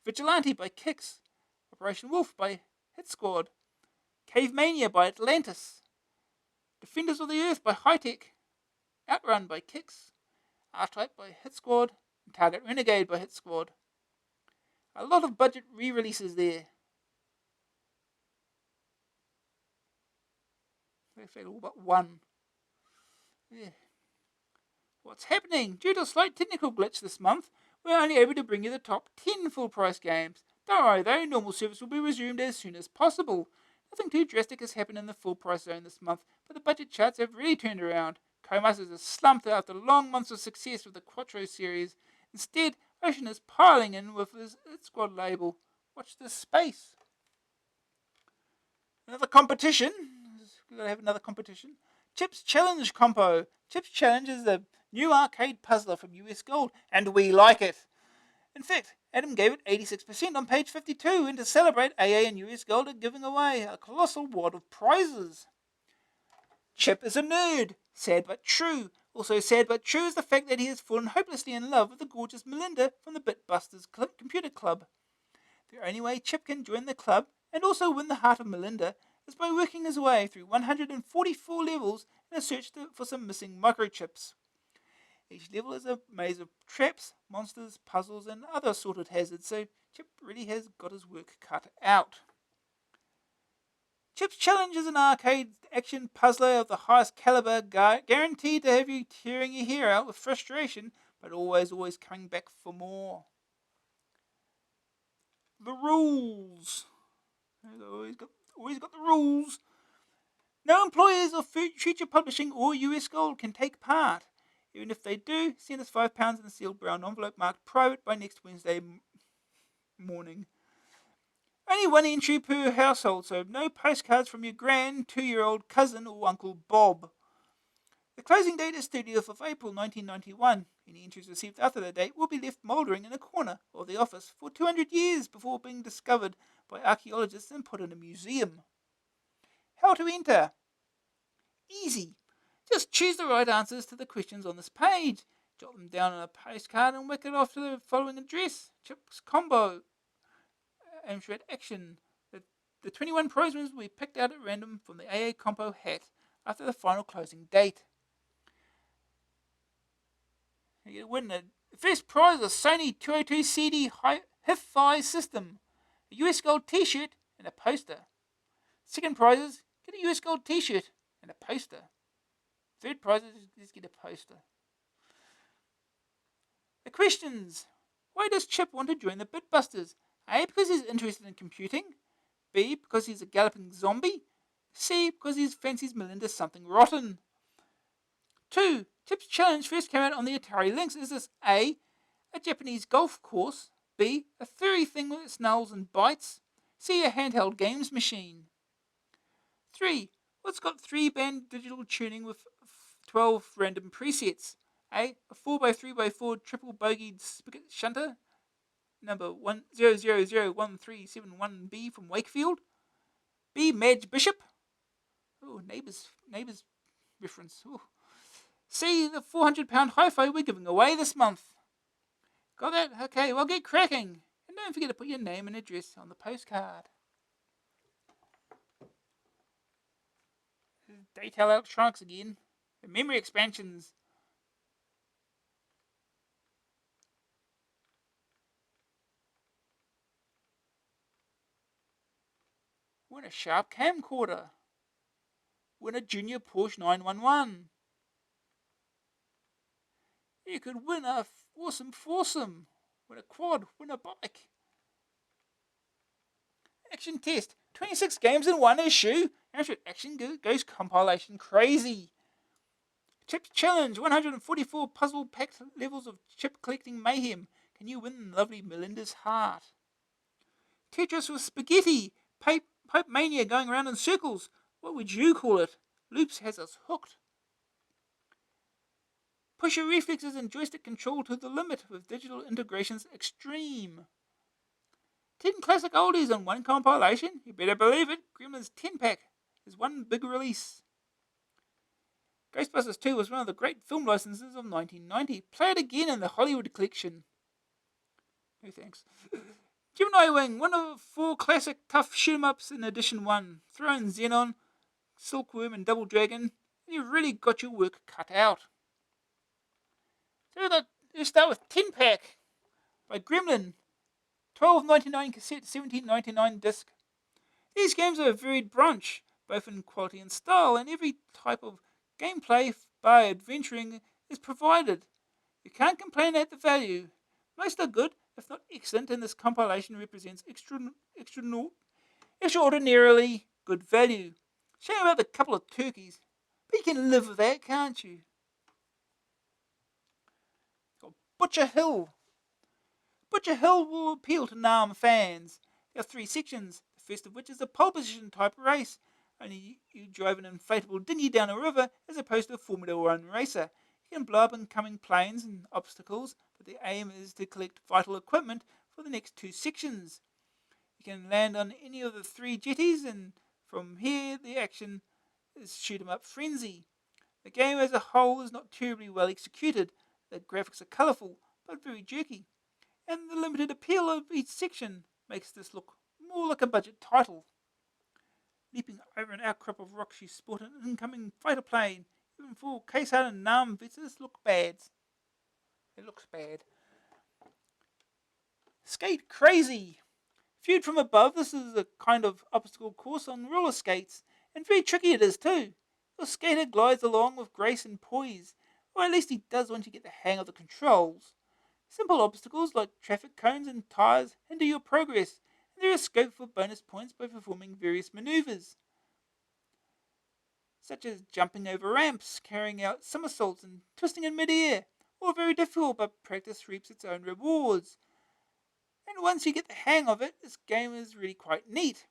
Speaker 1: Vigilante by Kix. Operation Wolf by Hit Squad. Cave Mania by Atlantis. Defenders of the Earth by Hightech. Outrun by Kix. R-Type by Hit Squad. And Target Renegade by Hit Squad. A lot of budget re-releases there. They've all but one. Yeah. What's happening? Due to a slight technical glitch this month, we're only able to bring you the top 10 full-price games. Don't worry though, normal service will be resumed as soon as possible. Nothing too drastic has happened in the full-price zone this month, but the budget charts have really turned around. Codemasters has slumped after long months of success with the Quattro series. Instead, Ocean is piling in with its squad label. Watch this space. Another competition. We've got to have another competition. Chips Challenge Compo. Chips Challenge is a new arcade puzzler from US Gold, and we like it. In fact, Adam gave it 86% on page 52, and to celebrate, AA and US Gold are giving away a colossal wad of prizes. Chip is a nerd. Sad but true. Also sad but true is the fact that he has fallen hopelessly in love with the gorgeous Melinda from the Bitbusters Computer Club. The only way Chip can join the club and also win the heart of Melinda is by working his way through 144 levels in a search for some missing microchips. Each level is a maze of traps, monsters, puzzles, and other assorted hazards, so Chip really has got his work cut out. Chip's Challenge is an arcade action puzzler of the highest caliber, guaranteed to have you tearing your hair out with frustration, but always coming back for more. The rules. Always got the rules. No employers of Future Publishing or US Gold can take part. Even if they do, send us £5 in a sealed brown envelope marked private by next Wednesday morning. Only one entry per household, so no postcards from your 2-year-old cousin or Uncle Bob. The closing date is 30th of April 1991. Any entries received after that date will be left mouldering in a corner of the office for 200 years before being discovered by archaeologists and put in a museum. How to enter? Easy. Just choose the right answers to the questions on this page. Jot them down on a postcard and whack it off to the following address. Chips Combo, Amstrad Action. The 21 prizes will be picked out at random from the AA Compo hat after the final closing date. You win the first prize is a Sony 202 CD Hi-Fi system, a US Gold t-shirt and a poster. Second prize is get a US Gold t-shirt and a poster. Third prize is just get a poster. The questions. Why does Chip want to join the Bitbusters? A, because he's interested in computing. B, because he's a galloping zombie. C, because he fancies Melinda something rotten. 2. Chip's Challenge first came out on the Atari Lynx. Is this A, a Japanese golf course? B, a furry thing that snarls and bites? C, a handheld games machine? 3. What's got 3-band digital tuning with 12 random presets? A 4x3x4 triple bogeyed spigot shunter, number 10001371B from Wakefield. B, Madge Bishop. Oh, neighbours reference. Ooh. C, the £400 hi-fi we're giving away this month. Got that? Okay, well, get cracking. And don't forget to put your name and address on the postcard. Daytel Electronics again. The memory expansions. Win a Sharp camcorder. Win a Junior Porsche 911. You could win a awesome foursome. Win a quad. Win a bike. Action test. 26 games in one issue. Amstrad Action goes compilation crazy. Chips Challenge. 144 puzzle-packed levels of chip collecting mayhem. Can you win lovely Melinda's heart? Tetris with spaghetti. Pipe mania going around in circles. What would you call it? Loops has us hooked. Push your reflexes and joystick control to the limit with digital integrations extreme. 10 classic oldies on one compilation? You better believe it. Gremlins 10-pack is one big release. Ghostbusters 2 was one of the great film licenses of 1990. Play it again in the Hollywood collection. No thanks. Gemini Wing, one of 4 classic tough shoot-em-ups in edition 1. Throw in Xenon, Silkworm and Double Dragon, and you've really got your work cut out. So let's start with 10-pack by Gremlin. $12.99 cassette, $17.99 disc. These games are a varied bunch, both in quality and style, and every type of gameplay by adventuring is provided. You can't complain at the value. Most are good, if not excellent, and this compilation represents extraordinarily good value. Shame about the couple of turkeys, but you can live with that, can't you? Butcher Hill. Butcher Hill will appeal to NARM fans. There are 3 sections, the first of which is a pole position type race. Only you drive an inflatable dinghy down a river as opposed to a Formula 1 racer. You can blow up incoming planes and obstacles, but the aim is to collect vital equipment for the next 2 sections. You can land on any of the 3 jetties, and from here the action is shoot 'em up frenzy. The game as a whole is not terribly well executed. The graphics are colourful, but very jerky, and the limited appeal of each section makes this look more like a budget title. Leaping over an outcrop of rocks, you spot an incoming fighter plane. Even for case-out and NARM vets, this looks bad. It looks bad. Skate Crazy. Viewed from above, this is a kind of obstacle course on roller skates, and very tricky it is too. Your skater glides along with grace and poise, or at least he does once you get the hang of the controls. Simple obstacles like traffic cones and tyres hinder your progress, and there is scope for bonus points by performing various manoeuvres, such as jumping over ramps, carrying out somersaults, and twisting in mid-air. All very difficult, but practice reaps its own rewards. And once you get the hang of it, this game is really quite neat.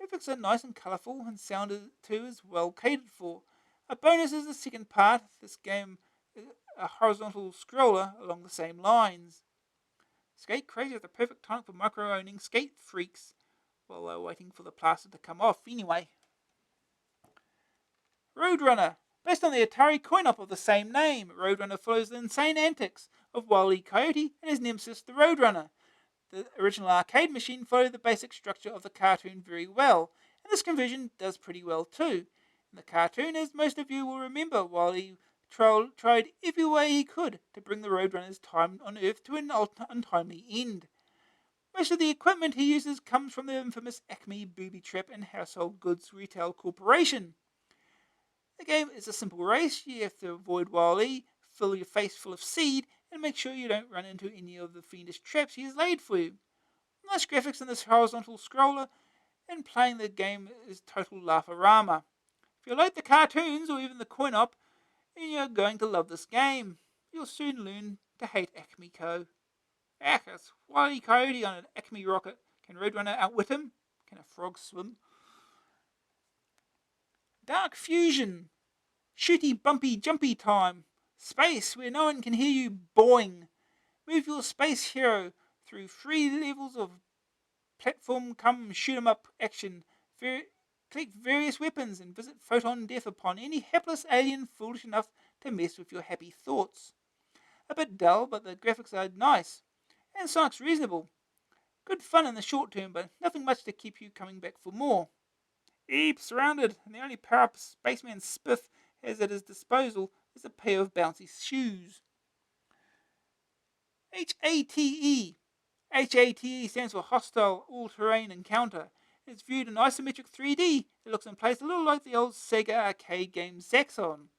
Speaker 1: Graphics are nice and colourful, and sound too is well catered for. A bonus is the second part. This game is a horizontal scroller along the same lines. Skate Crazy is the perfect time for micro-owning skate freaks, while they're waiting for the plaster to come off anyway. Roadrunner. Based on the Atari coin-op of the same name, Roadrunner follows the insane antics of Wile E. Coyote and his nemesis, the Roadrunner. The original arcade machine followed the basic structure of the cartoon very well, and this conversion does pretty well too. In the cartoon, as most of you will remember, Wile E. tried every way he could to bring the Roadrunner's time on Earth to an untimely end. Most of the equipment he uses comes from the infamous Acme Booby Trap and Household Goods Retail Corporation. The game is a simple race. You have to avoid Wile E., fill your face full of seed, and make sure you don't run into any of the fiendish traps he has laid for you. Nice graphics in this horizontal scroller, and playing the game is total laugh-a-rama. If you like the cartoons or even the coin-op, then you're going to love this game. You'll soon learn to hate Acme Co. It's Wile E. Coyote on an Acme rocket. Can Roadrunner outwit him? Can a frog swim? Dark Fusion. Shooty, bumpy, jumpy time. Space, where no one can hear you boing. Move your space hero through 3 levels of platform come shoot 'em up action. Collect various weapons and visit photon death upon any hapless alien foolish enough to mess with your happy thoughts. A bit dull, but the graphics are nice. And Sonic's reasonable. Good fun in the short term, but nothing much to keep you coming back for more. Eep, surrounded, and the only power-up Spaceman Spiff has at his disposal is a pair of bouncy shoes. HATE. HATE stands for Hostile All-Terrain Encounter. It's viewed in isometric 3D. It looks and plays a little like the old Sega arcade game Zaxxon.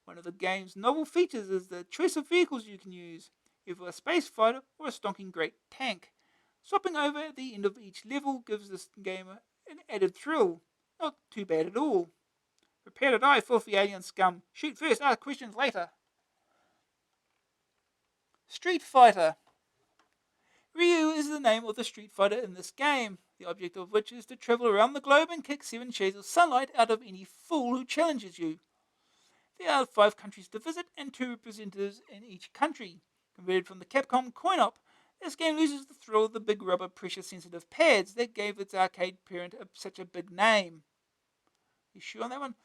Speaker 1: One of the game's novel features is the choice of vehicles you can use, either a space fighter or a stonking great tank. Swapping over at the end of each level gives this game an added thrill. Not too bad at all. Prepare to die, filthy alien scum. Shoot first, ask questions later. Street Fighter. Ryu is the name of the Street Fighter in this game, the object of which is to travel around the globe and kick 7 shades of sunlight out of any fool who challenges you. There are 5 countries to visit and 2 representatives in each country. Converted from the Capcom coin-op, this game loses the thrill of the big rubber pressure-sensitive pads that gave its arcade parent such a big name. You sure on that one?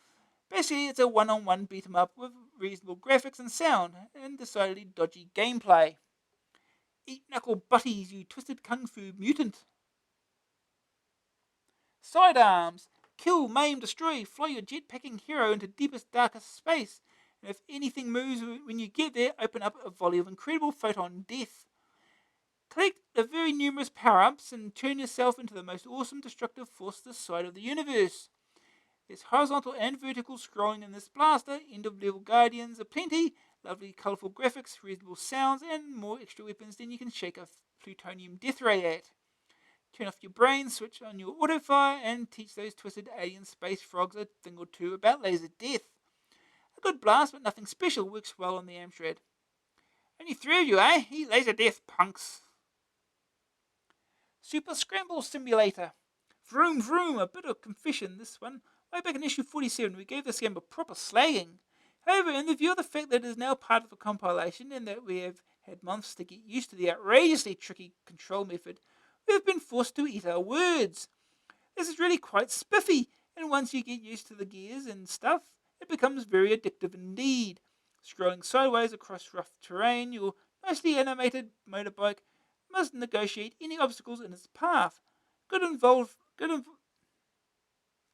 Speaker 1: Basically, it's a one-on-one beat-em-up with reasonable graphics and sound, and decidedly dodgy gameplay. Eat knuckle butties, you twisted kung fu mutant. Sidearms. Kill, maim, destroy, fly your jetpacking hero into deepest, darkest space. And if anything moves when you get there, open up a volley of incredible photon death. Collect the very numerous power-ups and turn yourself into the most awesome destructive force this side of the universe. There's horizontal and vertical scrolling in this blaster, end-of-level guardians aplenty, lovely colourful graphics, reasonable sounds, and more extra weapons than you can shake a plutonium death ray at. Turn off your brain, switch on your autofire, and teach those twisted alien space frogs a thing or two about laser death. A good blast, but nothing special, works well on the Amstrad. Only 3 of you, eh? He laser death, punks. Super Scramble Simulator. Vroom vroom, a bit of confession this one. Way back in issue 47 we gave this game a proper slagging. However, in the view of the fact that it is now part of a compilation and that we have had months to get used to the outrageously tricky control method, we have been forced to eat our words. This is really quite spiffy, and once you get used to the gears and stuff, it becomes very addictive indeed. Scrolling sideways across rough terrain, your nicely animated motorbike must negotiate any obstacles in its path. Good involved, good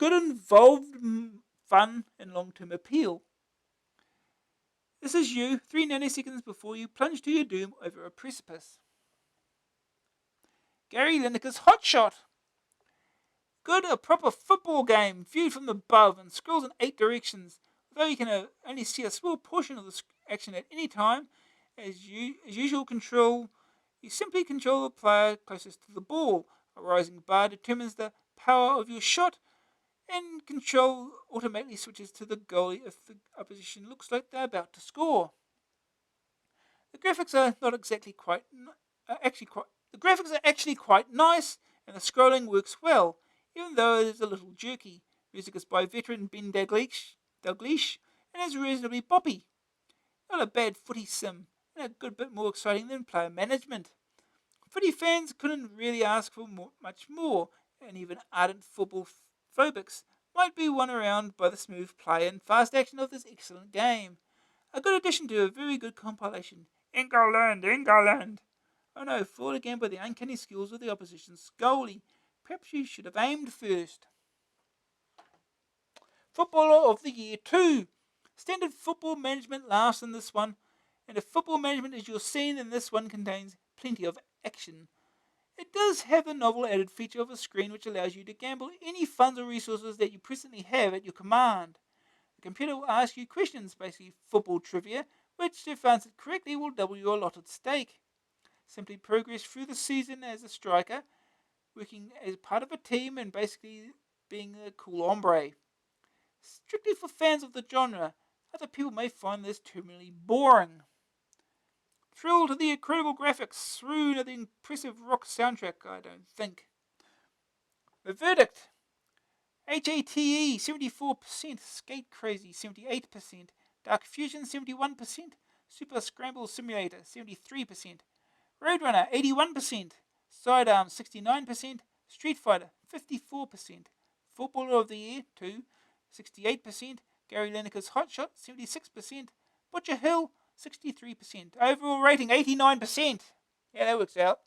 Speaker 1: involved fun and long-term appeal. This is you, 3 nanoseconds before you plunge to your doom over a precipice. Gary Lineker's Hot Shot. Good, a proper football game, viewed from above and scrolls in 8 directions. Although you can only see a small portion of the action at any time, as usual you simply control the player closest to the ball. A rising bar determines the power of your shot, and control automatically switches to the goalie if the opposition looks like they're about to score. The graphics are not exactly quite, the graphics are actually quite nice, and the scrolling works well, even though it is a little jerky. Music is by veteran Ben Dalglish, and is reasonably boppy. Not a bad footy sim, and a good bit more exciting than player management. Footy fans couldn't really ask for much more, and even ardent football phobics might be won around by the smooth play and fast action of this excellent game. A good addition to a very good compilation. England! Oh no, fooled again by the uncanny skills of the opposition's goalie. Perhaps you should have aimed first. Footballer of the Year 2. Standard football management laughs in this one, and if football management is your scene, then this one contains plenty of action. It does have the novel added feature of a screen which allows you to gamble any funds or resources that you presently have at your command. The computer will ask you questions, basically football trivia, which, if answered correctly, will double your allotted stake. Simply progress through the season as a striker, working as part of a team and basically being a cool hombre. Strictly for fans of the genre, other people may find this terminally boring. Thrill to the incredible graphics, swoon at the impressive rock soundtrack, I don't think. The verdict. HATE 74%, Skate Crazy 78%, Dark Fusion 71%, Super Scramble Simulator 73%, Roadrunner 81%, Sidearm 69%, Street Fighter 54%, Footballer of the Year 2 68%, Gary Lineker's Hot Shot 76%, Butcher Hill 63%, overall rating 89%. Yeah, that works out.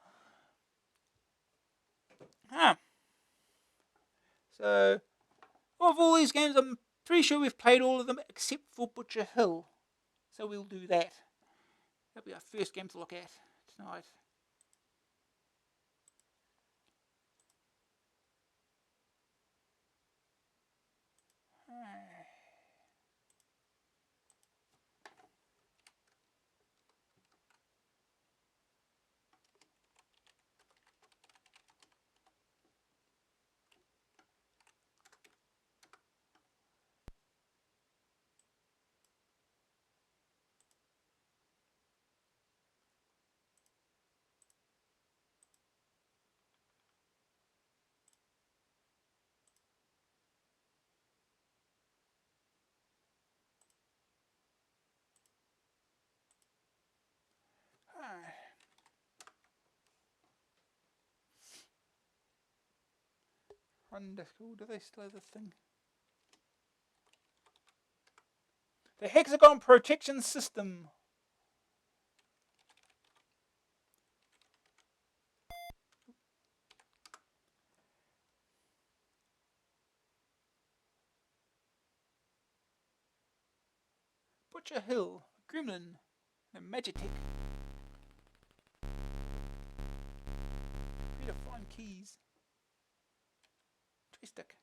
Speaker 1: So, of all these games, I'm pretty sure we've played all of them except for Butcher Hill. So we'll do that. That'll be our first game to look at tonight. Wonderful. Do they still have the thing? The Hexagon Protection System. Butcher Hill, Gremlin, and Magitech. Redefine keys. Joystick.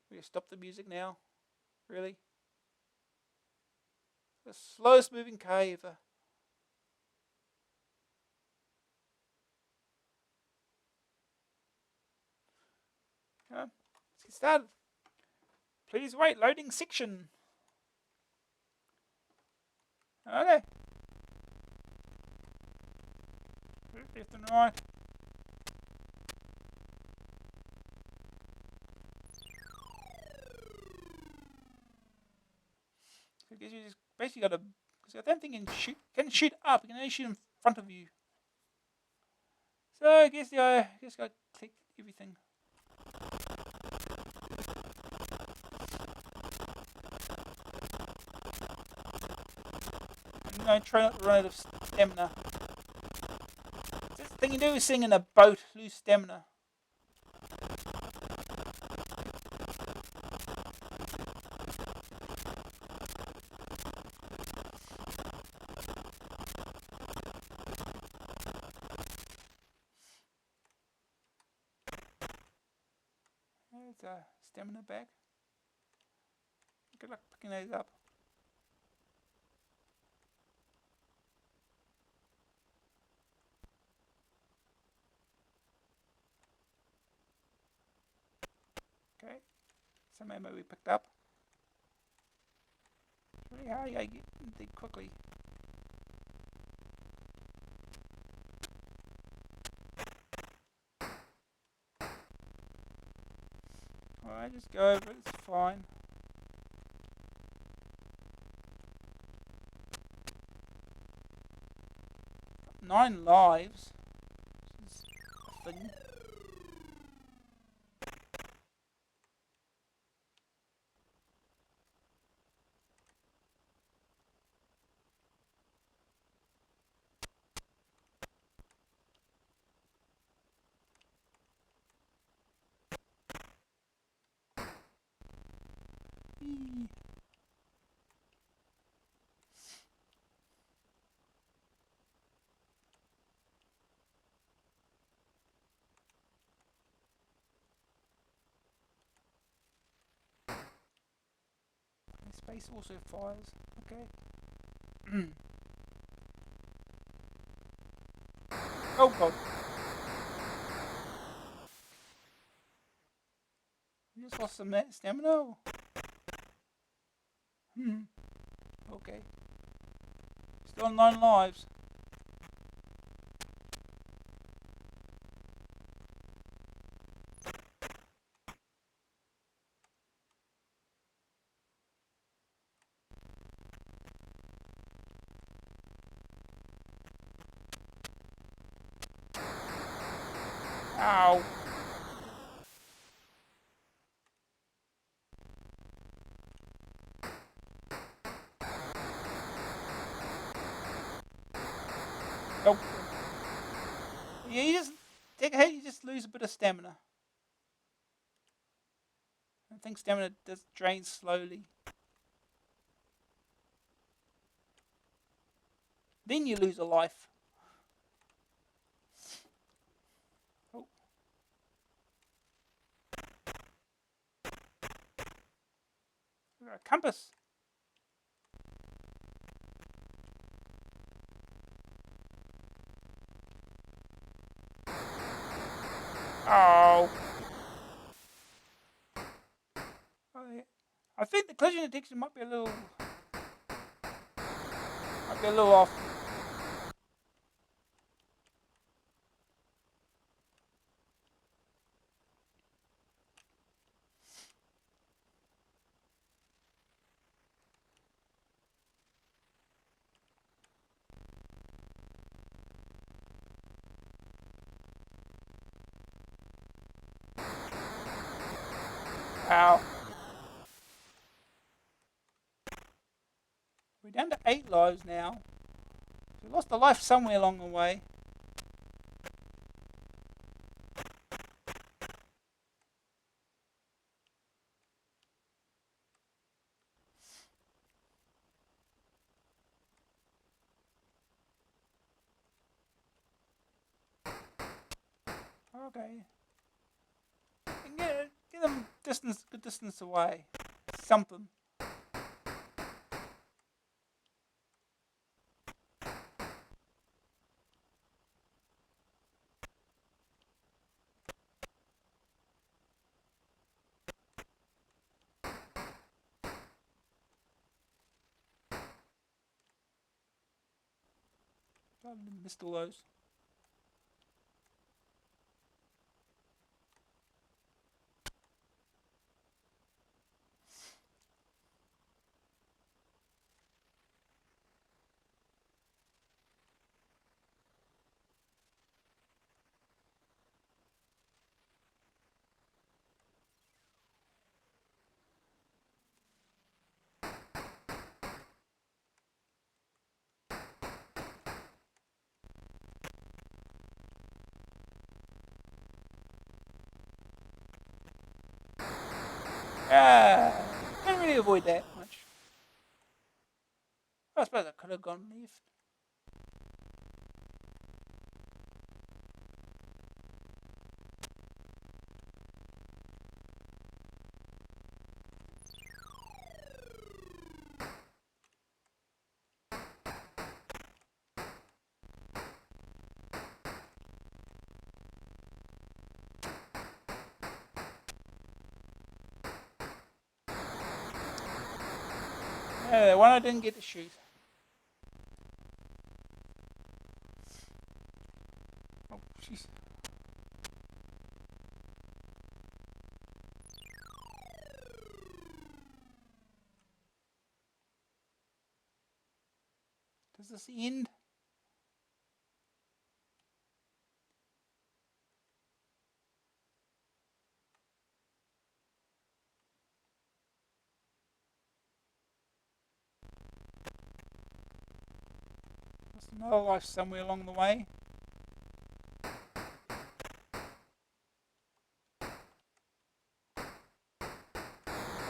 Speaker 1: We just stop the music now. Really? The slowest moving car ever. Let's get started. Please wait, loading section. Okay. Left and right. So I guess you just basically got to, because I don't think you can shoot up. You can only shoot in front of you. So I guess got to click everything. And try not to run out of stamina. That's the thing you do is sing in a boat, lose stamina. There's a stamina back. Good luck picking those up. Okay, some ammo we picked up. It's really hard to get there quickly. Alright, just go over it, it's fine. Got 9 lives. This is a thing. Eee. Space also fires. Okay. Oh god. You just lost some stamina? Okay. Still on 9 lives. Ow. Nope. Yeah, you just take a hit, you just lose a bit of stamina. I think stamina does drain slowly. Then you lose a life. Oh. We've got a compass. Oh. Oh yeah. I think the collision detection might be a little off. Ow. We're down to 8 lives now. So we lost a life somewhere along the way. Okay. And get them good distance away. Something. I missed all those. Can't really avoid that much. I suppose I could have gone left. Yeah, the one I didn't get to shoot. Oh, jeez. Does this end? There's another life somewhere along the way.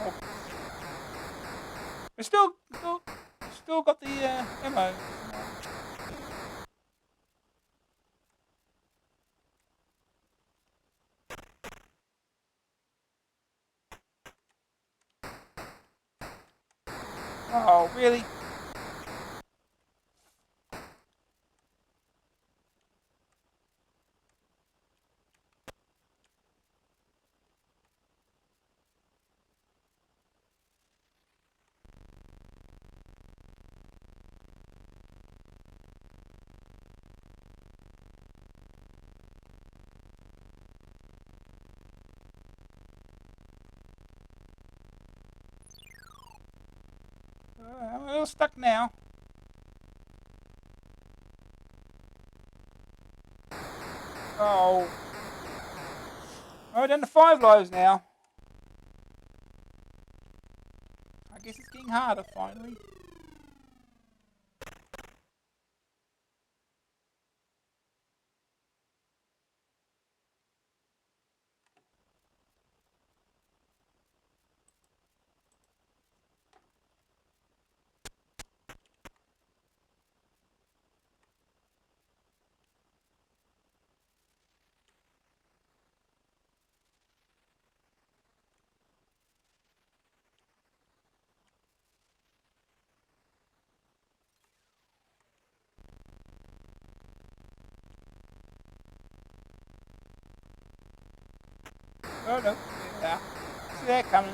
Speaker 1: Oh. We still got the ammo. Oh, really? I'm a little stuck now. Oh. We're down to 5 lives now. I guess it's getting harder finally. Oh no. Yeah. See that coming.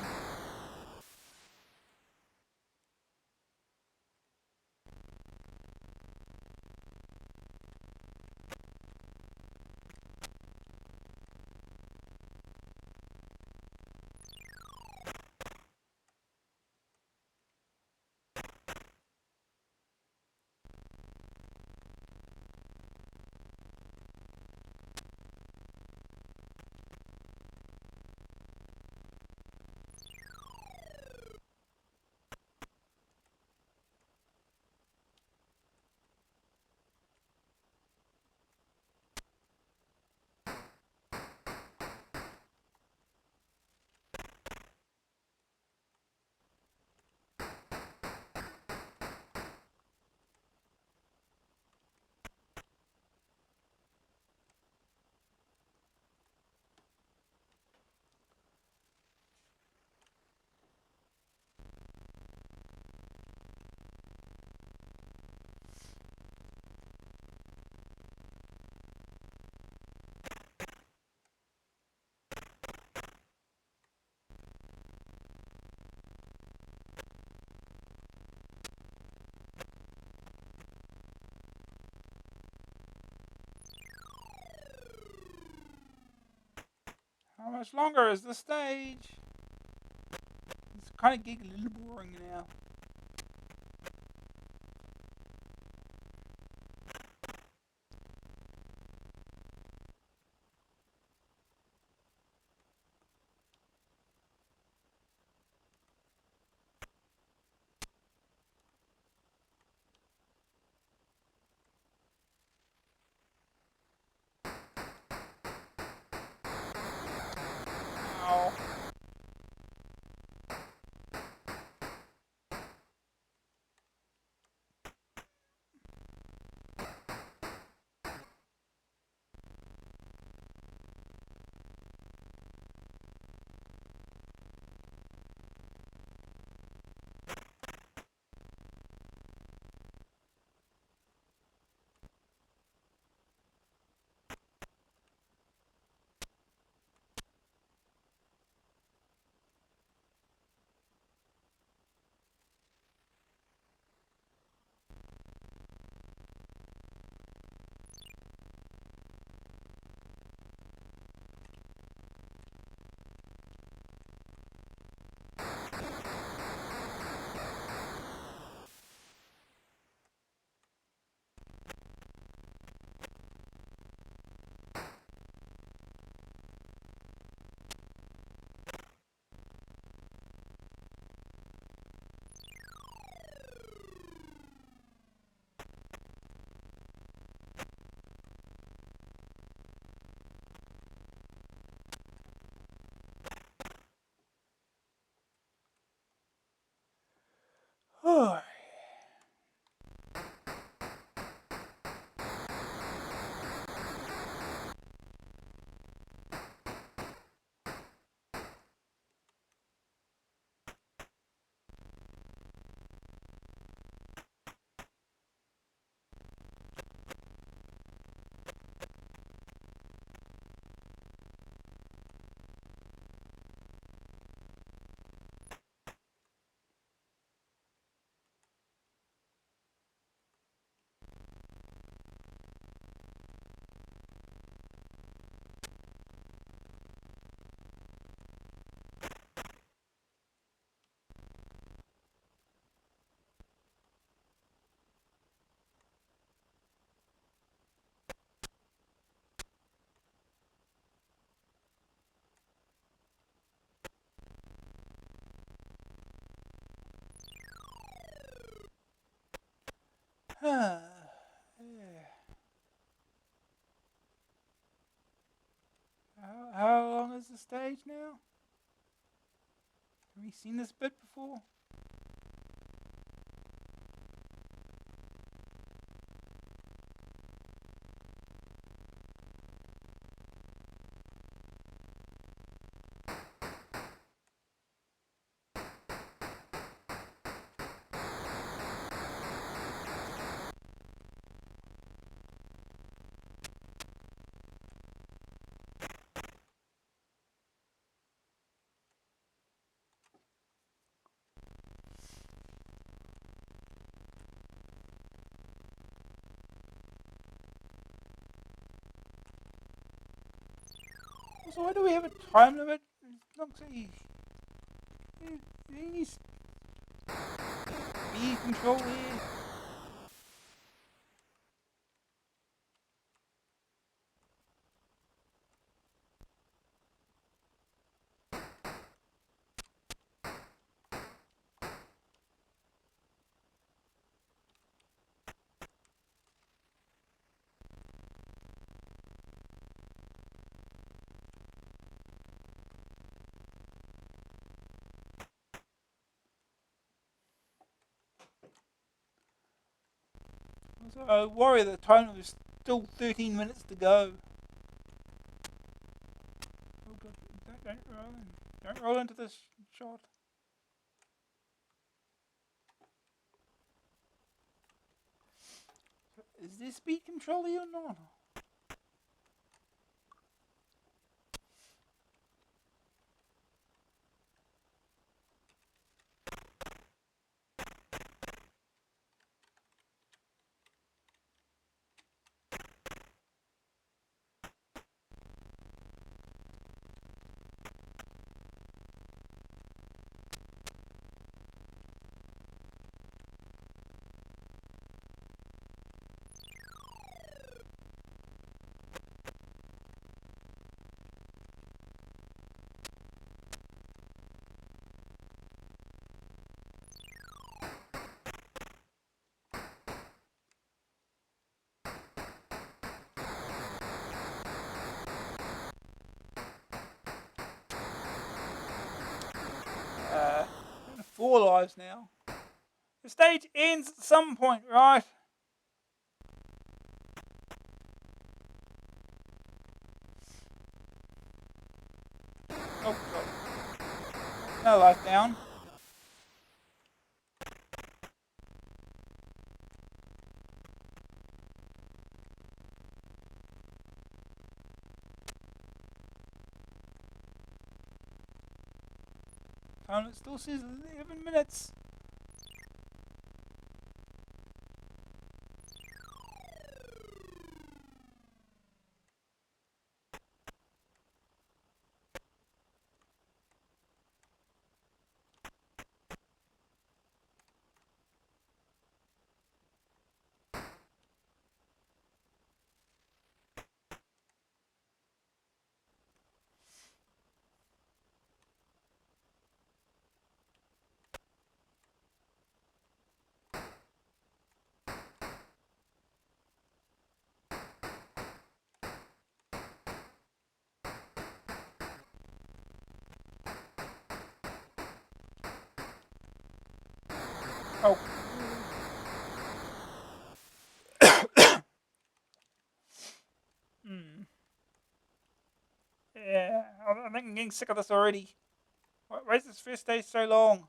Speaker 1: How much longer is the stage? It's kind of getting a little boring now. Ow. Yeah. How long is the stage now? Have we seen this bit before? So why do we have a time limit? It's not say any speed control here. So I worry that the time limit is still 13 minutes to go. Oh God! Don't roll in. Don't roll into this shot. Is there speed control here or not? 4 lives now. The stage ends at some point, right? Oh, God. Another life down. Time still says 11 minutes. Oh. Yeah, I think I'm getting sick of this already. Why is this first stage so long?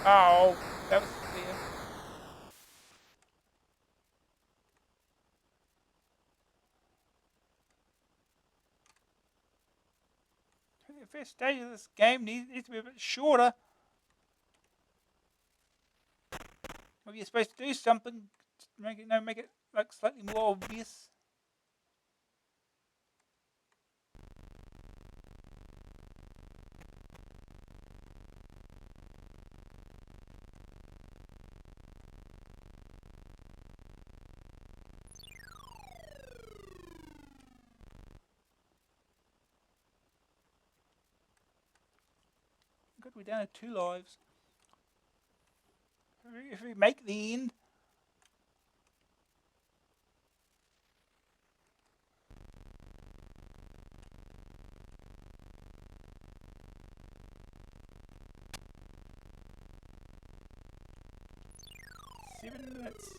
Speaker 1: Oh, that was clear. The first stage of this game needs to be a bit shorter. Maybe you're supposed to do something to make it like slightly more obvious. Good, we're down to 2 lives. If we make the end, 7 minutes.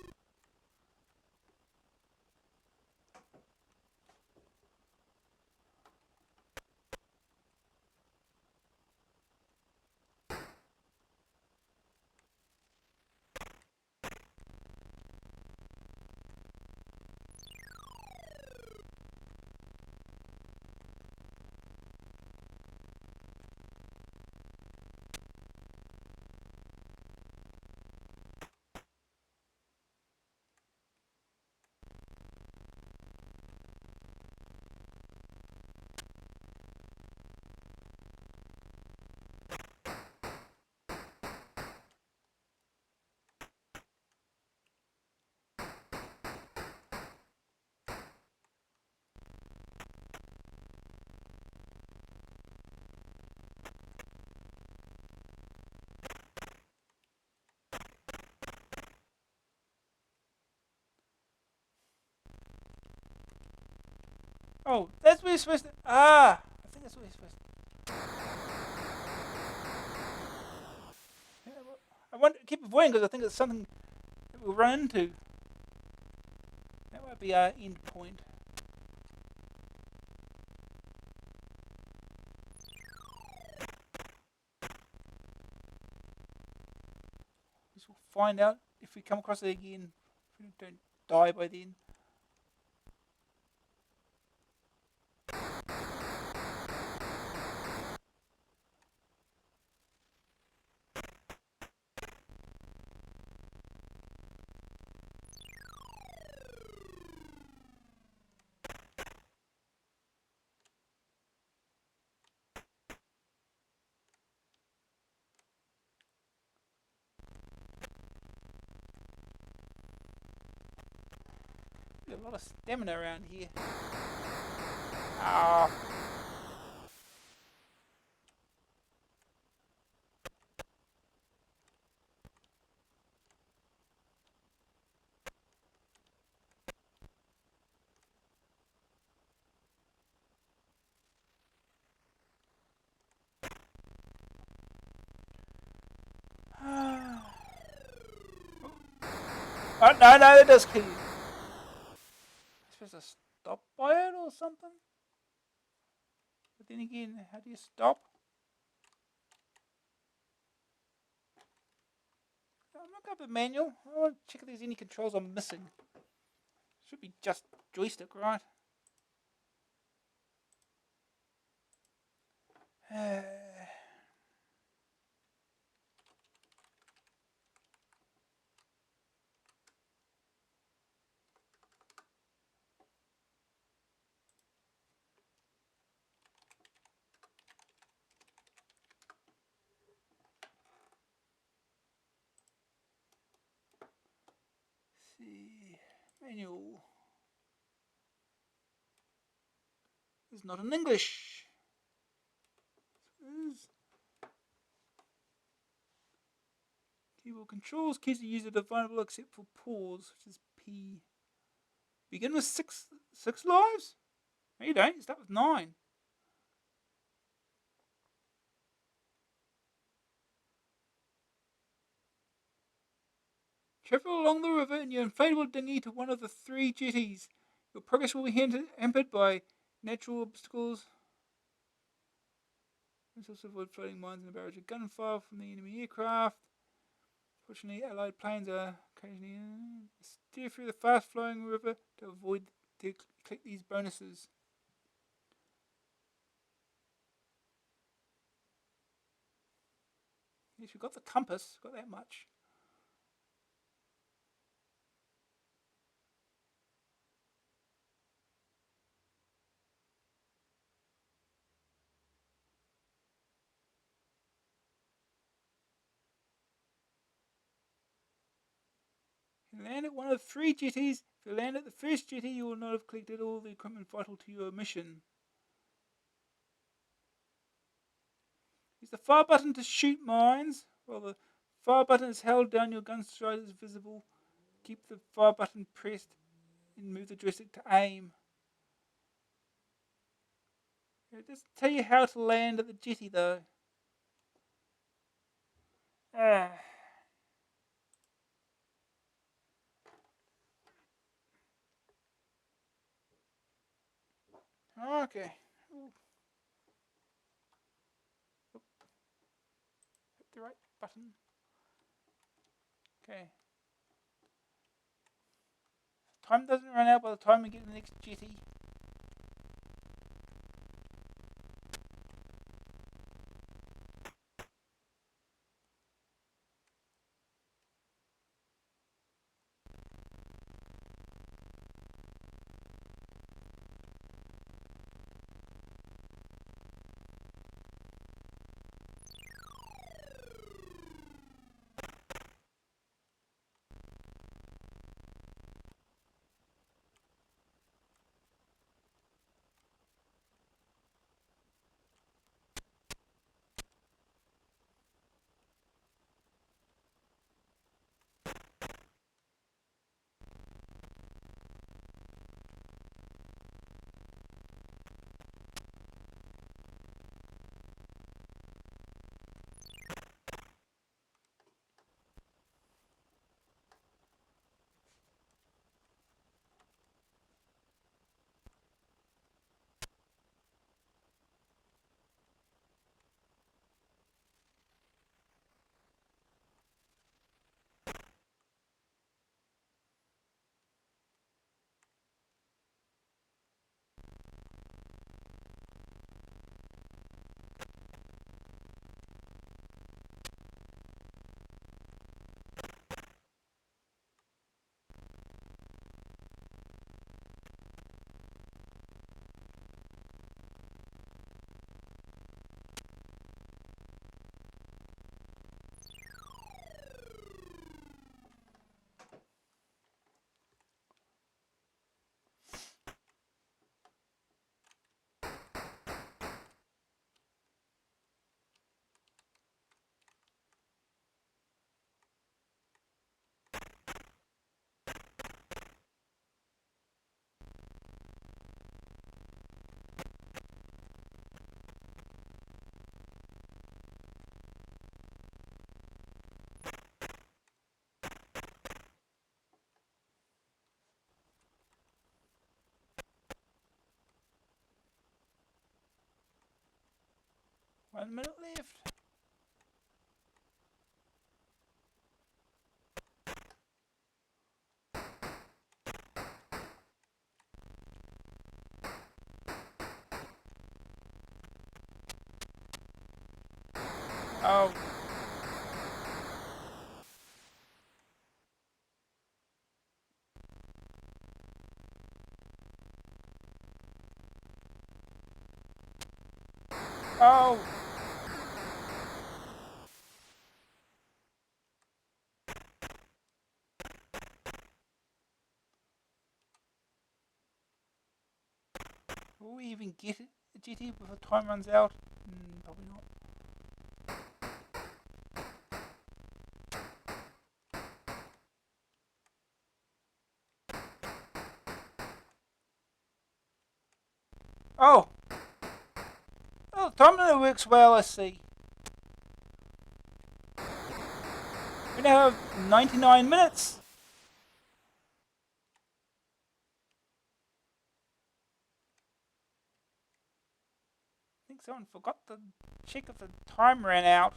Speaker 1: Oh, that's where you're supposed to. I think that's where you're supposed to. Yeah, I want to keep avoiding because I think it's something that we'll run into. be our end point. We'll find out if we come across it again. If we don't die by then. There's a lot of stamina around here. Ah. Oh, no, it does kill you. I'm supposed to stop by it or something? But then again, how do you stop? I'm not going to the manual. I want to check if there's any controls I'm missing. Should be just joystick, right? See, manual. It's not in English. It is. Keyboard controls. Keys to use are definable except for pause, which is P. Begin with six lives? No, you don't. You start with 9. Travel along the river in your inflatable dinghy to one of the 3 jetties. Your progress will be hampered by natural obstacles. Also avoid floating mines and a barrage of gunfire from the enemy aircraft. Fortunately, Allied planes are occasionally steer through the fast-flowing river to avoid to collect these bonuses. Yes, we've got the compass. Got that much. You land at one of 3 jetties. If you land at the first jetty, you will not have collected all the equipment vital to your mission. Use the fire button to shoot mines. While the fire button is held down, your gun sight is visible. Keep the fire button pressed and move the joystick to aim. It doesn't tell you how to land at the jetty though. Okay. Hit the right button. Okay. Time doesn't run out by the time we get to the next jetty. 1 minute left. Oh. Oh. Will we even get it, the GT before time runs out? Probably not. Oh! Oh, the time limit works well, I see. We now have 99 minutes. I think someone forgot to check if the time ran out.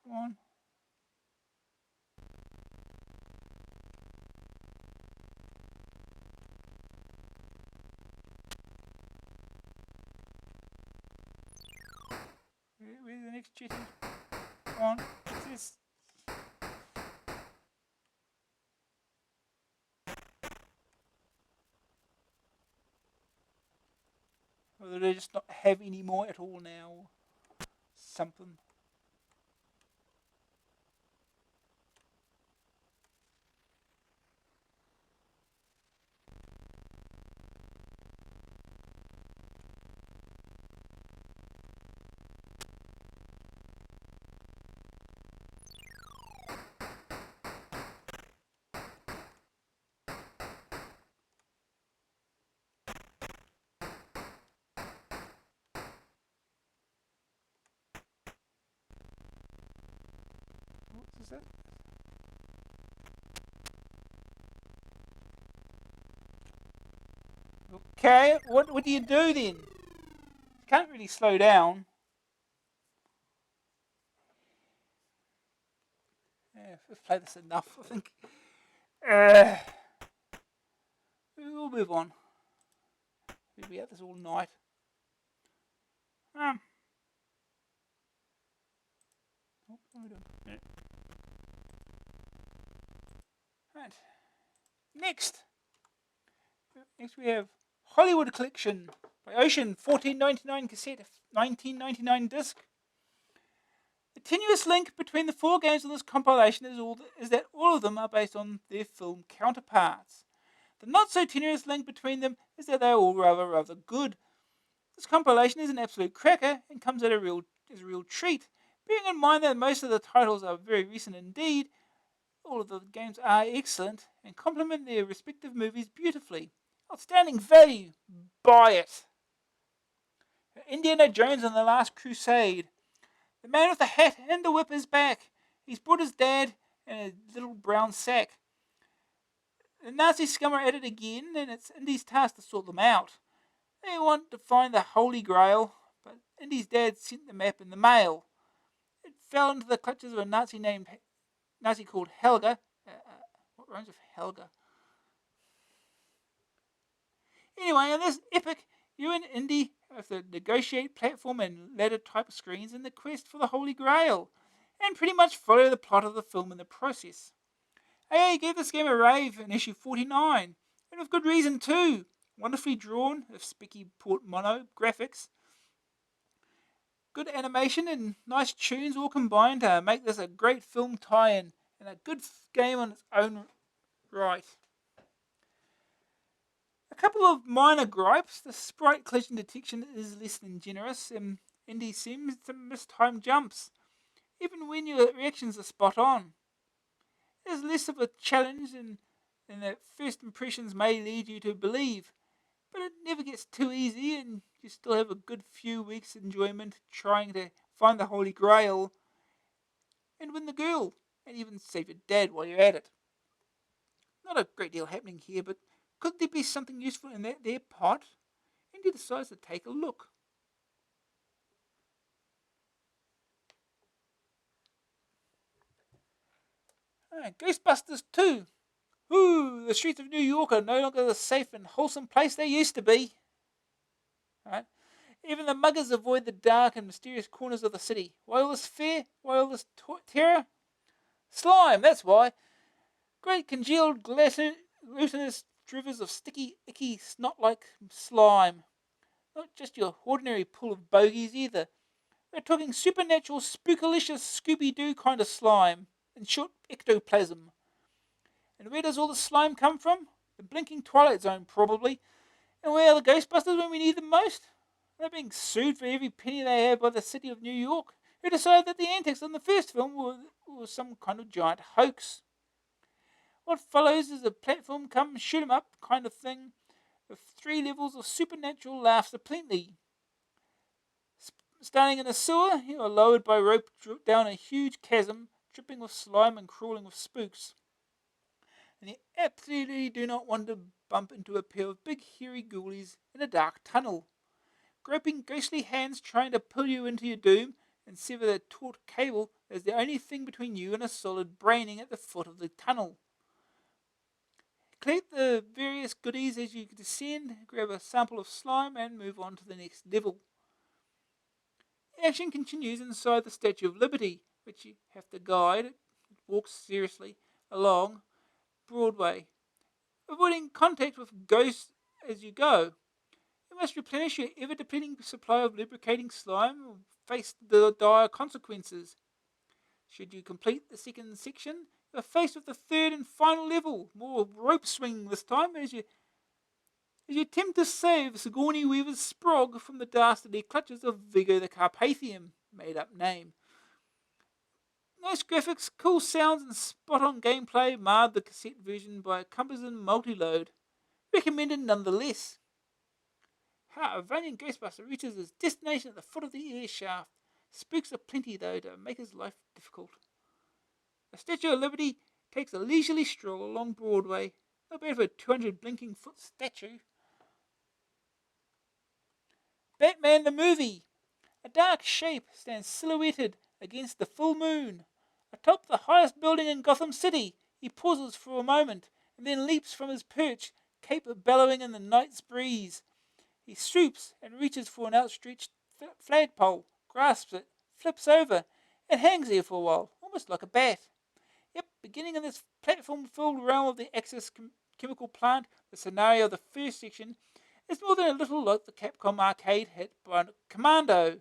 Speaker 1: Come on. Where's the next GT? Come on. What's this? Or do they just not have any more at all now? Something. What is that? Okay, what do you do then? You can't really slow down. Yeah, we've played this enough, I think. We'll move on. We'll be at this all night. What are we doing? Yeah. Right. Next we have Hollywood Collection by Ocean, $14.99 cassette, $19.99 disc. The tenuous link between the 4 games on this compilation is that all of them are based on their film counterparts. The not so tenuous link between them is that they are all rather good. This compilation is an absolute cracker and comes as a real treat. Bearing in mind that most of the titles are very recent indeed, all of the games are excellent and complement their respective movies beautifully. Outstanding value. Buy it. Indiana Jones and the Last Crusade. The man with the hat and the whip is back. He's brought his dad and a little brown sack. The Nazi scum are at it again, and it's Indy's task to sort them out. They want to find the Holy Grail, but Indy's dad sent the map in the mail. It fell into the clutches of a Nazi called Helga. What rhymes with Helga? Anyway, in this epic, you and Indy have to negotiate platform and ladder type screens in the quest for the Holy Grail, and pretty much follow the plot of the film in the process. AA gave this game a rave in issue 49, and with good reason too. Wonderfully drawn, if spicky port mono graphics, good animation, and nice tunes all combined to make this a great film tie-in and a good game on its own right. A couple of minor gripes. The sprite collision detection is less than generous, and Indy seems to miss time jumps, even when your reactions are spot on. It is less of a challenge than that first impressions may lead you to believe, but it never gets too easy, and you still have a good few weeks' enjoyment trying to find the Holy Grail and win the girl, and even save your dad while you're at it. Not a great deal happening here, but could there be something useful in that there pot? And he decides to take a look. Ghostbusters 2. Ooh, the streets of New York are no longer the safe and wholesome place they used to be. Right? Even the muggers avoid the dark and mysterious corners of the city. Why all this fear? Why all this terror? Slime, that's why. Great congealed glutinous drivers of sticky, icky, snot-like slime. Not just your ordinary pool of bogies either. We're talking supernatural, spookalicious, Scooby-Doo kind of slime. In short, ectoplasm. And where does all the slime come from? The blinking Twilight Zone, probably. And where are the Ghostbusters when we need them most? They're being sued for every penny they have by the city of New York, who decided that the antics in the first film were some kind of giant hoax. What follows is a platform come shoot 'em up kind of thing, with 3 levels of supernatural laughs aplenty. Starting in a sewer, you are lowered by rope down a huge chasm, dripping with slime and crawling with spooks. And you absolutely do not want to bump into a pair of big hairy ghoulies in a dark tunnel. Groping ghostly hands trying to pull you into your doom and sever the taut cable is the only thing between you and a solid braining at the foot of the tunnel. Collect the various goodies as you descend, grab a sample of slime, and move on to the next level. The action continues inside the Statue of Liberty, which you have to guide. It walks seriously along Broadway, avoiding contact with ghosts as you go. You must replenish your ever-depleting supply of lubricating slime or face the dire consequences. Should you complete the second section, you are faced with the third and final level. More rope swinging this time as you attempt to save Sigourney Weaver's Sprog from the dastardly clutches of Vigo the Carpathian, made-up name. Nice graphics, cool sounds, and spot-on gameplay marred the cassette version by a cumbersome multi-load. Recommended nonetheless. A valiant Ghostbuster reaches his destination at the foot of the air shaft. Spooks are plenty, though, to make his life difficult. The Statue of Liberty takes a leisurely stroll along Broadway. Not bad for a 200 blinking foot statue. Batman the Movie. A dark shape stands silhouetted against the full moon. Atop the highest building in Gotham City, he pauses for a moment and then leaps from his perch, cape bellowing in the night's breeze. He stoops and reaches for an outstretched flagpole, grasps it, flips over, and hangs there for a while, almost like a bat. Yep, beginning in this platform-filled realm of the Axis chemical plant, the scenario of the first section is more than a little like the Capcom arcade hit by Commando.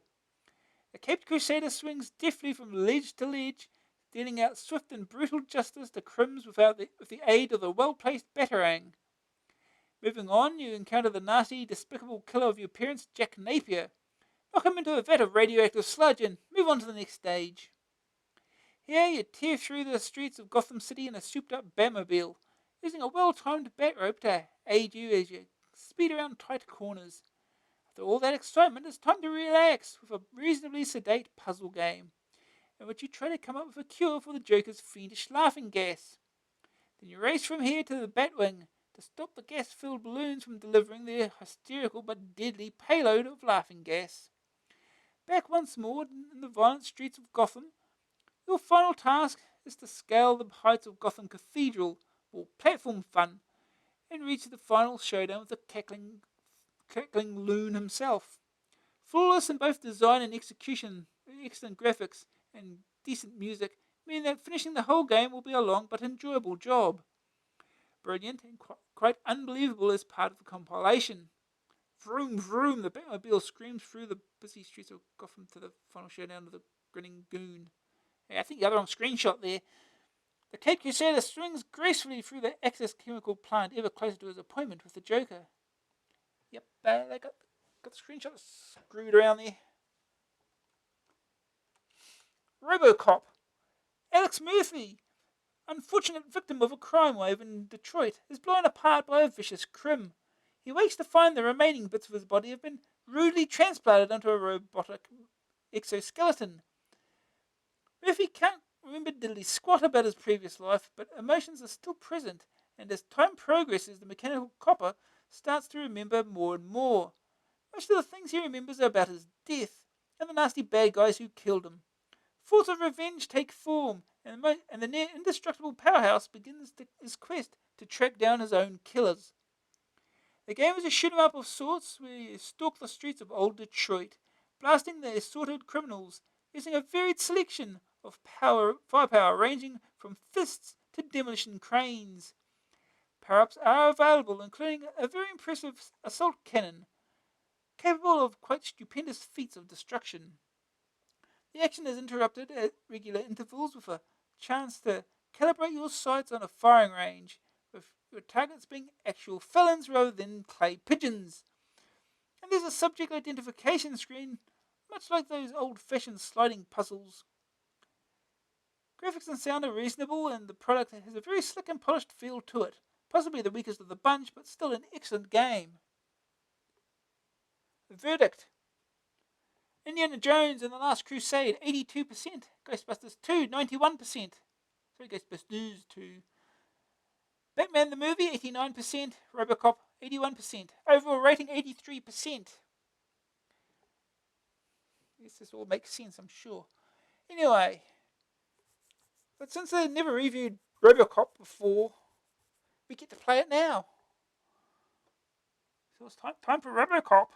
Speaker 1: The Caped Crusader swings deftly from ledge to ledge, dealing out swift and brutal justice to crims with the aid of a well-placed batarang. Moving on, you encounter the nasty, despicable killer of your parents, Jack Napier. Knock him into a vat of radioactive sludge and move on to the next stage. Here, you tear through the streets of Gotham City in a souped-up Batmobile, using a well-timed bat rope to aid you as you speed around tight corners. After all that excitement, it's time to relax with a reasonably sedate puzzle game, in which you try to come up with a cure for the Joker's fiendish laughing gas. Then you race from here to the Batwing to stop the gas-filled balloons from delivering their hysterical but deadly payload of laughing gas. Back once more in the violent streets of Gotham, your final task is to scale the heights of Gotham Cathedral, or platform fun, and reach the final showdown with the cackling loon himself. Flawless in both design and execution, excellent graphics, and decent music mean that finishing the whole game will be a long but enjoyable job. Brilliant and quite unbelievable as part of the compilation. Vroom vroom, the Batmobile screams through the busy streets of Gotham to the final showdown of the grinning goon. Yeah, I think the other on screenshot there. The Cape Crusader swings gracefully through the Axis chemical plant, ever closer to his appointment with the Joker. Yep, they got the screenshot screwed around there. Robocop. Alex Murphy, unfortunate victim of a crime wave in Detroit, is blown apart by a vicious crim. He wakes to find the remaining bits of his body have been rudely transplanted onto a robotic exoskeleton. Murphy can't remember diddly squat about his previous life, but emotions are still present, and as time progresses, the mechanical copper starts to remember more and more. Most of the things he remembers are about his death, and the nasty bad guys who killed him. Thoughts of revenge take form, and the near indestructible powerhouse begins his quest to track down his own killers. The game is a shoot 'em up of sorts where you stalk the streets of old Detroit, blasting the assorted criminals, using a varied selection of firepower ranging from fists to demolition cranes. Power-ups are available, including a very impressive assault cannon, capable of quite stupendous feats of destruction. The action is interrupted at regular intervals with a chance to calibrate your sights on a firing range, with your targets being actual felons rather than clay pigeons. And there's a subject identification screen, much like those old-fashioned sliding puzzles. Graphics and sound are reasonable, and the product has a very slick and polished feel to it. Possibly the weakest of the bunch, but still an excellent game. Verdict. Indiana Jones and the Last Crusade, 82%. Ghostbusters 2, 91%. Sorry, Ghostbusters 2. Batman the movie, 89%. Robocop, 81%. Overall rating, 83%. Yes, this all makes sense, I'm sure. Anyway, but since I never reviewed Robocop before, we get to play it now. So it's time for Robocop.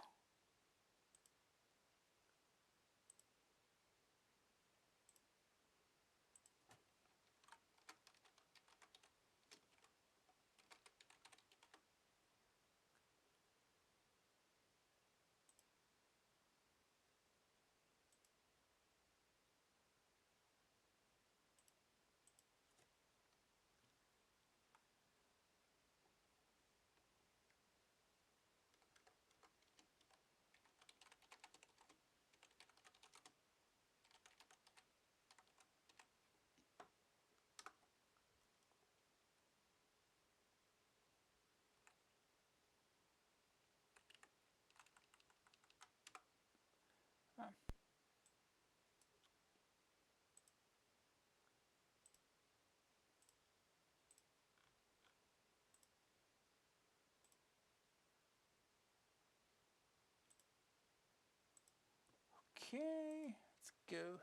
Speaker 1: Okay, let's go.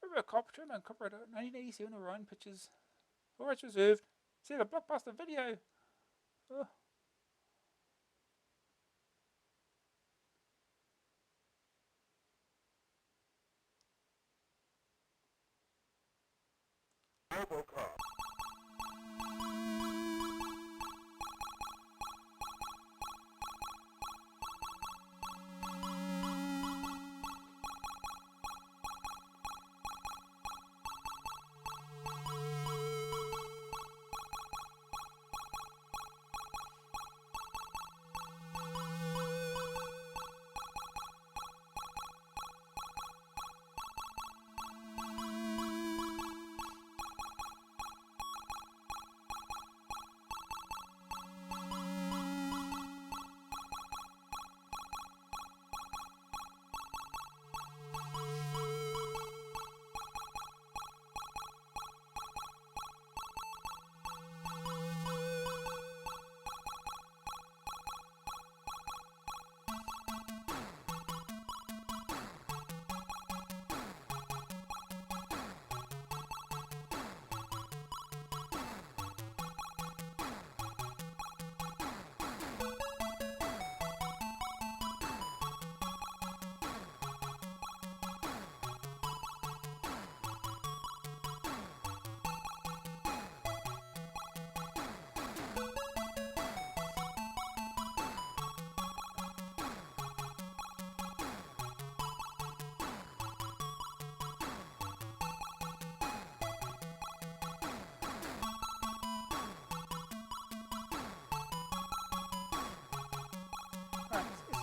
Speaker 1: Robocop, trademark copyright 1987 Orion Pictures. All rights reserved. See the blockbuster video. Oh.
Speaker 2: Robocop.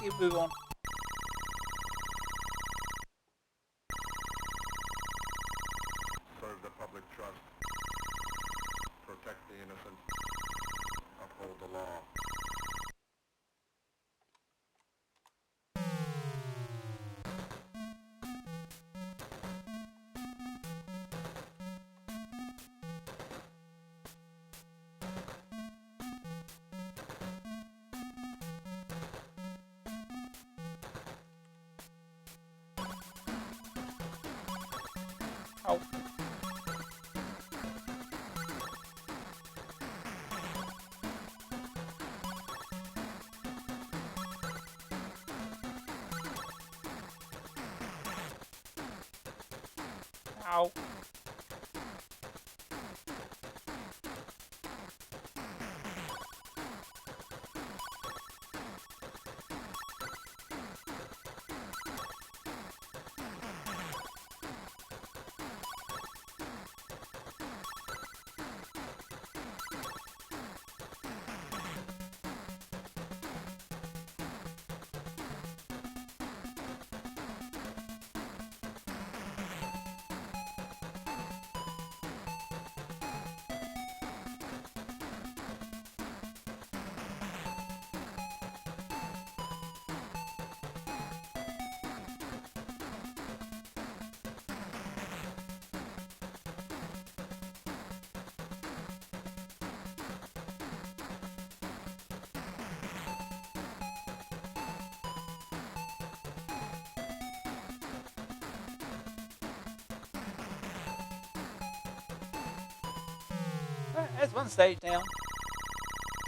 Speaker 1: you move on.
Speaker 2: Serve the public trust. Protect the innocent. Uphold the law.
Speaker 1: Oh. Ow. There's one stage down.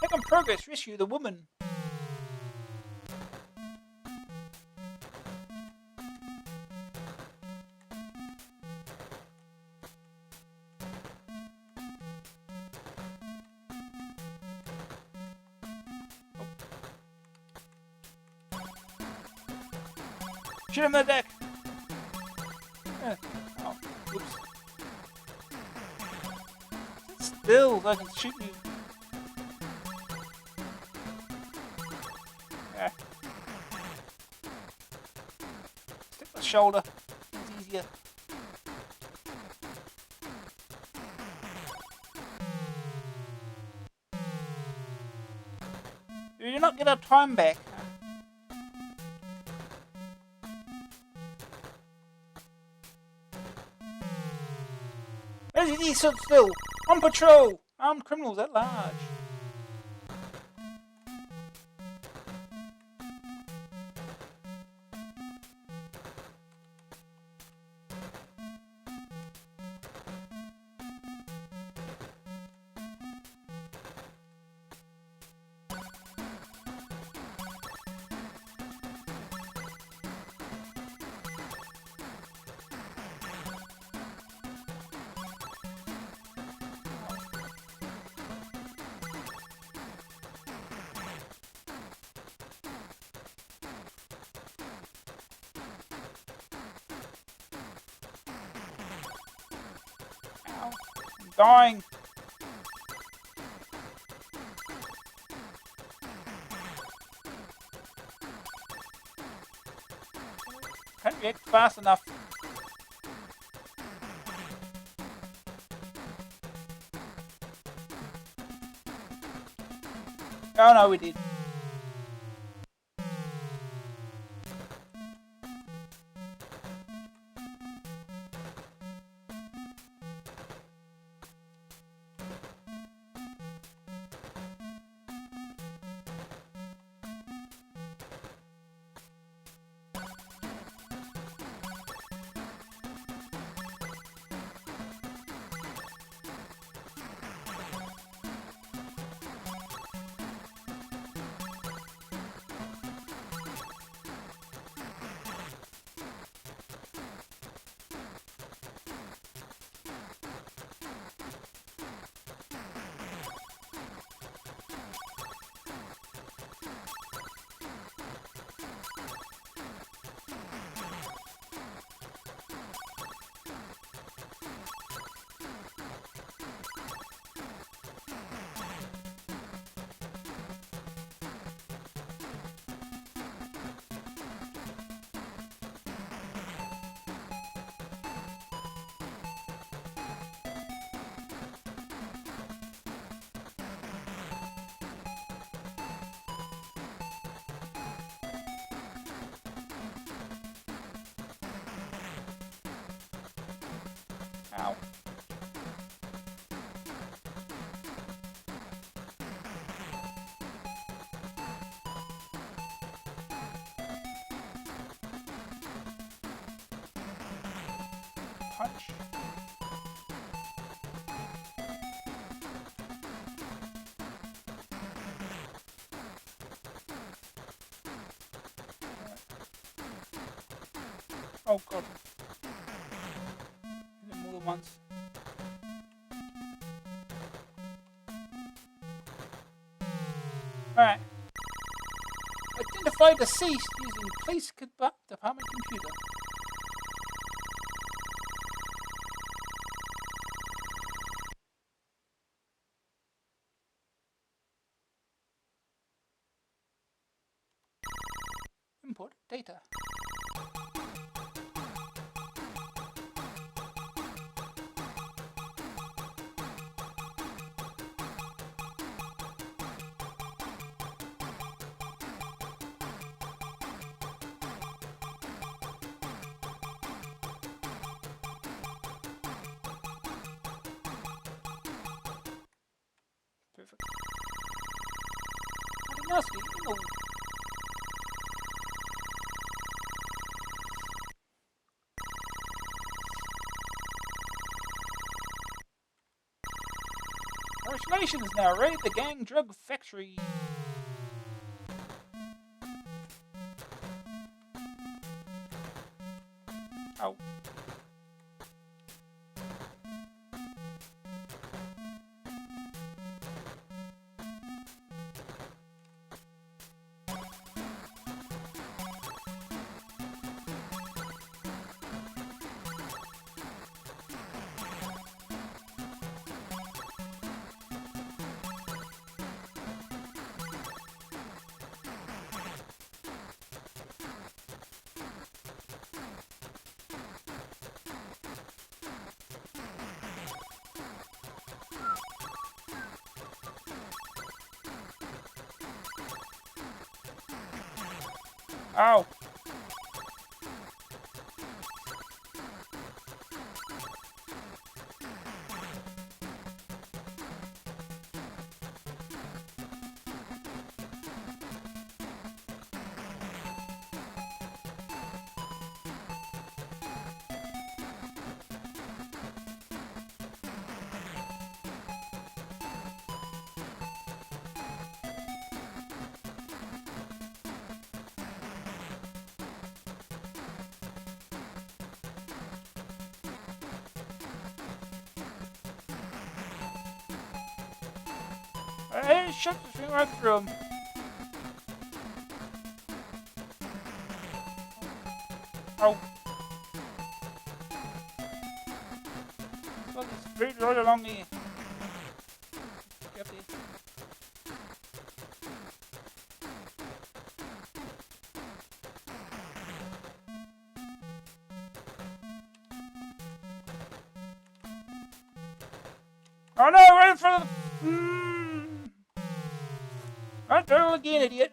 Speaker 1: Check on progress. Rescue the woman. Shoot him in the deck. Oh, oops. Sit still so I can shoot you. Yeah. Stick the shoulder. It's easier. Do you not get our time back? Where is he stood still? On patrol! Armed criminals at large. Ow. I'm dying. Can't react fast enough. Oh no, we did. Ow. Punch. Oh god. Is it more than once? Alright. Identify deceased using police department computer. Import data. Perfect. Nasty. Oh. Congratulations now, raid the gang drug factory. Ow. Ow. Hey, shut the thing right through him. Oh. Look, it's straight right along me. Get this. Oh no, right in front of the... Right there again, idiot.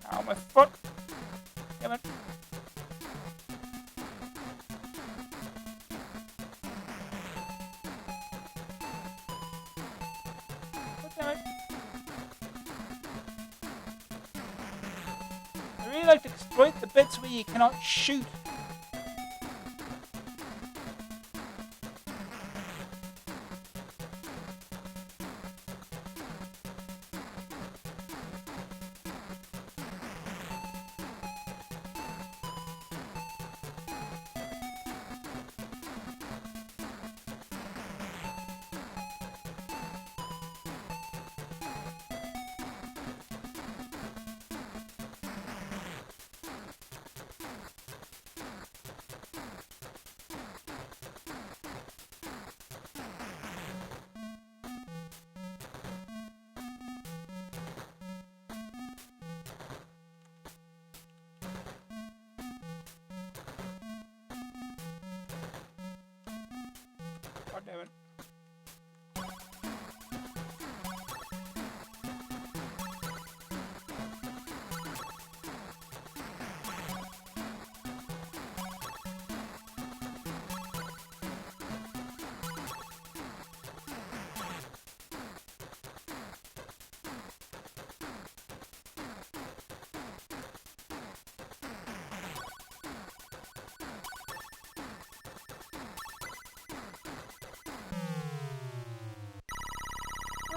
Speaker 1: Ow, my foot. Damn it. God damn it. I really like to exploit the bits where you cannot shoot.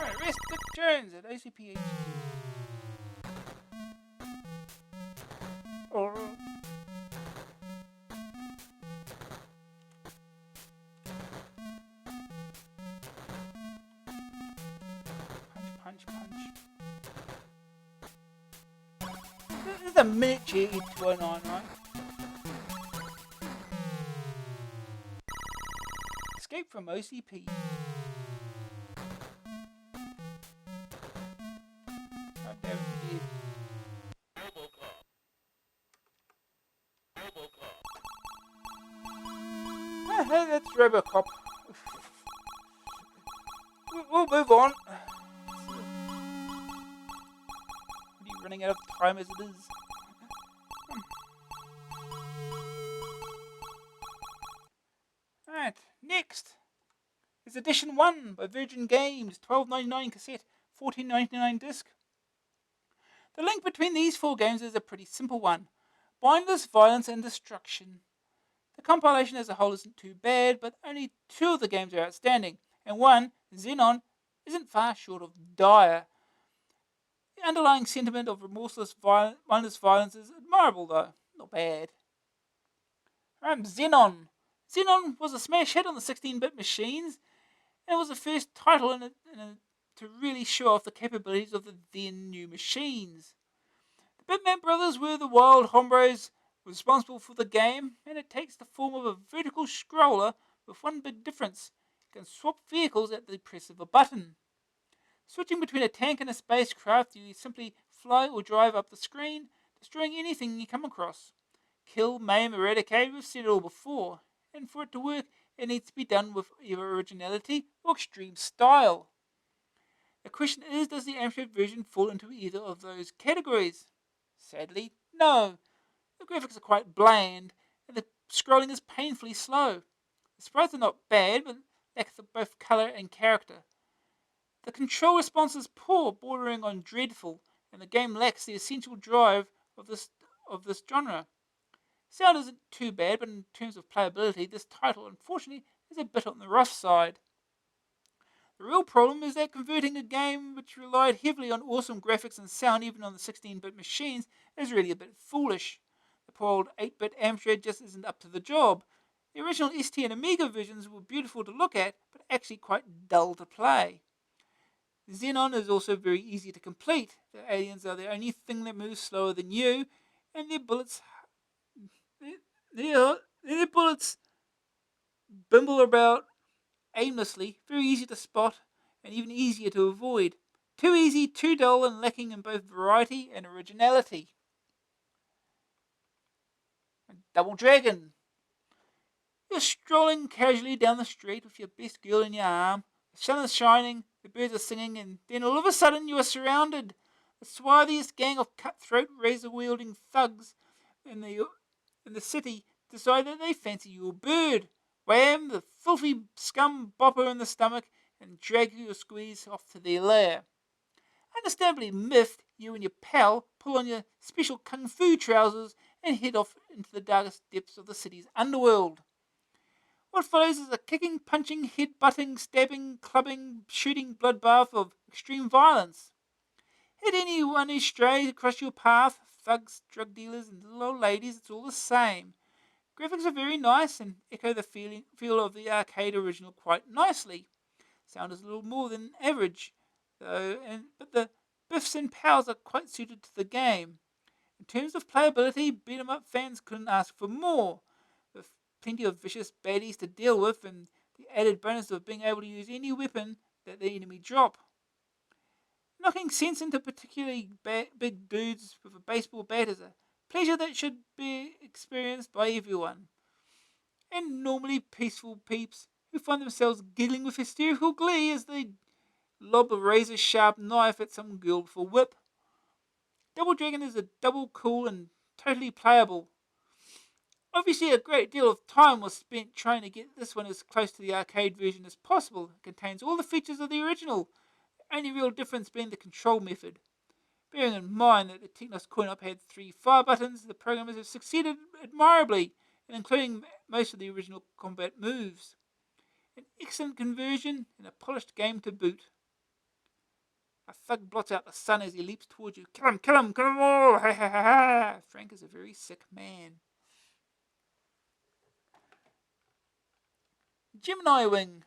Speaker 1: Alright, rest Dick Jones at ACPH. Or punch. This is a miniature 209, right? Escape from OCP. God damn it, we did. Hey, that's Robocop. We'll move on. Already running out of time as it is. Alright, next is Edition 1 by Virgin Games, $12.99 cassette, $14.99 disc. The link between these four games is a pretty simple one. Mindless violence and destruction. The compilation as a whole isn't too bad, but only two of the games are outstanding, and one, Xenon, isn't far short of dire. The underlying sentiment of remorseless mindless violence is admirable though, not bad. Xenon. Xenon was a smash hit on the 16-bit machines, and it was the first title to really show off the capabilities of the then new machines. The Bitmap brothers were the wild hombres responsible for the game, and it takes the form of a vertical scroller with one big difference. You can swap vehicles at the press of a button. Switching between a tank and a spacecraft, you simply fly or drive up the screen, destroying anything you come across. Kill, maim, eradicate, we've said it all before, and for it to work, it needs to be done with either originality or extreme style. The question is, does the Amstrad version fall into either of those categories? Sadly, no. The graphics are quite bland, and the scrolling is painfully slow. The sprites are not bad, but lack both colour and character. The control response is poor, bordering on dreadful, and the game lacks the essential drive of this genre. Sound isn't too bad, but in terms of playability, this title, unfortunately, is a bit on the rough side. The real problem is that converting a game which relied heavily on awesome graphics and sound, even on the 16-bit machines, is really a bit foolish. The poor old 8-bit Amstrad just isn't up to the job. The original ST and Amiga versions were beautiful to look at, but actually quite dull to play. Xenon is also very easy to complete. The aliens are the only thing that moves slower than you, and their bullets bimble about aimlessly, very easy to spot, and even easier to avoid. Too easy, too dull, and lacking in both variety and originality. Double Dragon. You're strolling casually down the street with your best girl in your arm. The sun is shining, the birds are singing, and then all of a sudden you are surrounded. The swarthiest gang of cutthroat, razor-wielding thugs in the city decide that they fancy your bird. Wham! The filthy scum bop her in the stomach and drag your squeeze off to their lair. Understandably miffed, you and your pal pull on your special kung fu trousers and head off into the darkest depths of the city's underworld. What follows is a kicking, punching, head-butting, stabbing, clubbing, shooting bloodbath of extreme violence. Hit anyone who strays across your path, thugs, drug dealers, and little old ladies, it's all the same. Graphics are very nice and echo the feel of the arcade original quite nicely. Sound is a little more than average, though, but the biffs and pows are quite suited to the game. In terms of playability, beat-em-up fans couldn't ask for more, with plenty of vicious baddies to deal with and the added bonus of being able to use any weapon that the enemy drop. Knocking sense into particularly big dudes with a baseball bat is a pleasure that should be experienced by everyone. And normally peaceful peeps who find themselves giggling with hysterical glee as they lob a razor-sharp knife at some girl with a whip. Double Dragon is a double cool and totally playable. Obviously, a great deal of time was spent trying to get this one as close to the arcade version as possible. It contains all the features of the original, the only real difference being the control method. Bearing in mind that the Technos coin-op had 3 fire buttons, the programmers have succeeded admirably in including most of the original combat moves. An excellent conversion and a polished game to boot. A thug blots out the sun as he leaps towards you. Kill him, kill him, kill him all! Ha ha ha ha! Frank is a very sick man. Gemini Wing.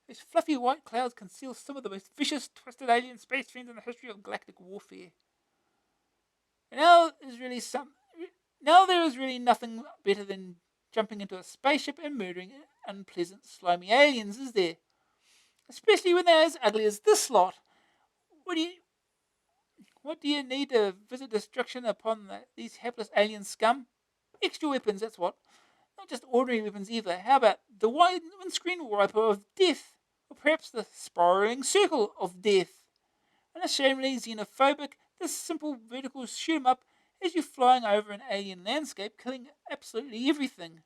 Speaker 1: Those fluffy white clouds conceal some of the most vicious, twisted alien space fiends in the history of galactic warfare. And now there is really nothing better than jumping into a spaceship and murdering unpleasant, slimy aliens, is there? Especially when they're as ugly as this lot. What do you need to visit destruction upon these hapless alien scum? Extra weapons, that's what. Not just ordinary weapons either. How about the windscreen wiper of death? Or perhaps the spiraling circle of death? Unashamedly xenophobic, this simple vertical shoot 'em up has you flying over an alien landscape, killing absolutely everything.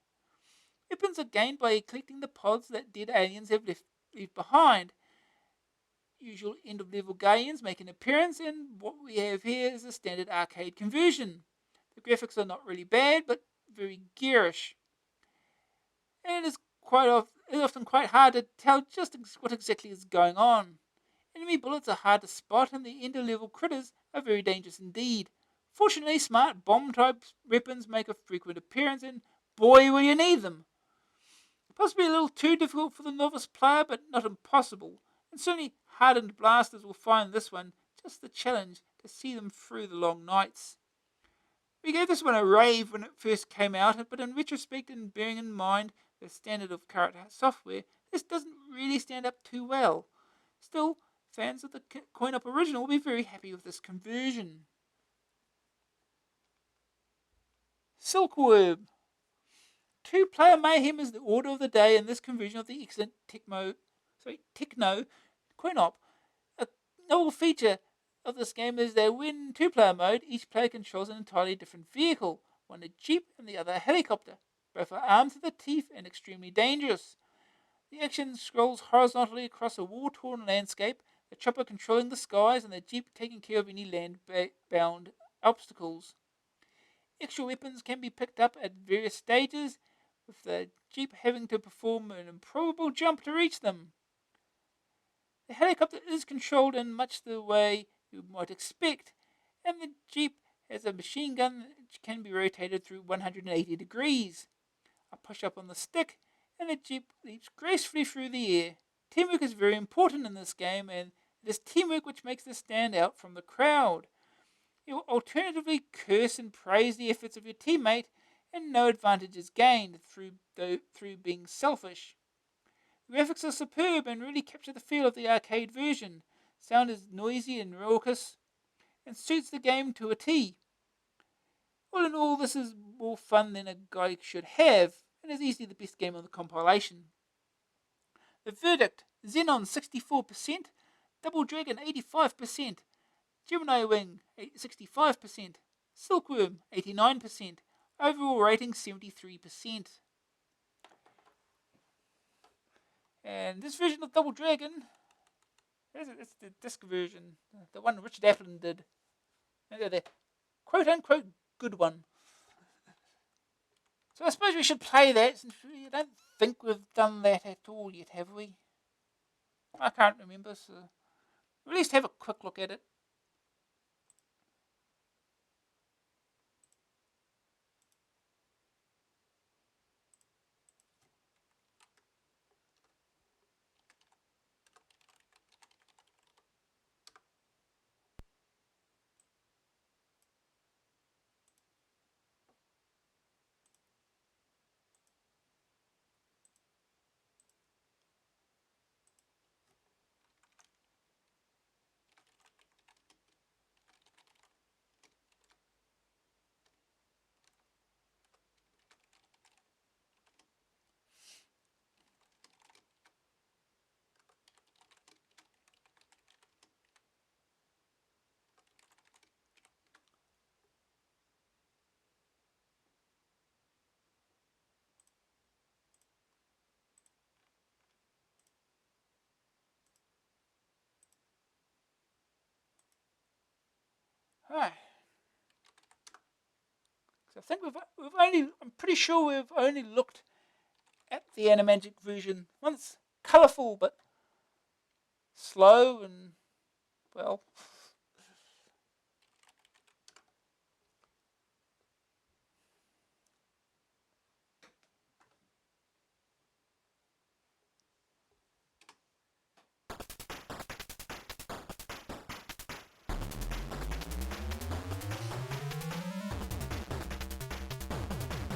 Speaker 1: Weapons are gained by collecting the pods that dead aliens have left behind. Usual end-of-level guardians make an appearance, and what we have here is a standard arcade conversion. The graphics are not really bad, but very garish. And it is often quite hard to tell just what exactly is going on. Enemy bullets are hard to spot, and the end-of-level critters are very dangerous indeed. Fortunately, smart bomb-type weapons make a frequent appearance, and boy will you need them. Possibly a little too difficult for the novice player, but not impossible. And certainly hardened blasters will find this one just the challenge to see them through the long nights. We gave this one a rave when it first came out, but in retrospect and bearing in mind the standard of current software, this doesn't really stand up too well. Still, fans of the coin-op original will be very happy with this conversion. Silkworm. Two-player mayhem is the order of the day in this conversion of the excellent Techno coin-op. A novel feature of this game is that when two-player mode, each player controls an entirely different vehicle, one a jeep and the other a helicopter. Both are armed to the teeth and extremely dangerous. The action scrolls horizontally across a war-torn landscape, the chopper controlling the skies and the jeep taking care of any land-bound obstacles. Extra weapons can be picked up at various stages, with the jeep having to perform an improbable jump to reach them. The helicopter is controlled in much the way you might expect, and the jeep has a machine gun that can be rotated through 180 degrees. A push up on the stick, and the jeep leaps gracefully through the air. Teamwork is very important in this game, and it is teamwork which makes this stand out from the crowd. You will alternatively curse and praise the efforts of your teammate, and no advantage is gained through being selfish. The graphics are superb and really capture the feel of the arcade version. Sound is noisy and raucous, and suits the game to a T. All in all, this is more fun than a guy should have, and is easily the best game on the compilation. The verdict: Xenon 64%, Double Dragon 85%, Gemini Wing 65%, Silkworm 89%, overall rating 73%. And this version of Double Dragon, that's the disc version, the one Richard Aplin did. The quote-unquote good one. So I suppose we should play that, since we don't think we've done that at all yet, have we? I can't remember, so we'll at least have a quick look at it. Right. So I think I'm pretty sure we've only looked at the Animagic version. One that's colourful but slow and Well.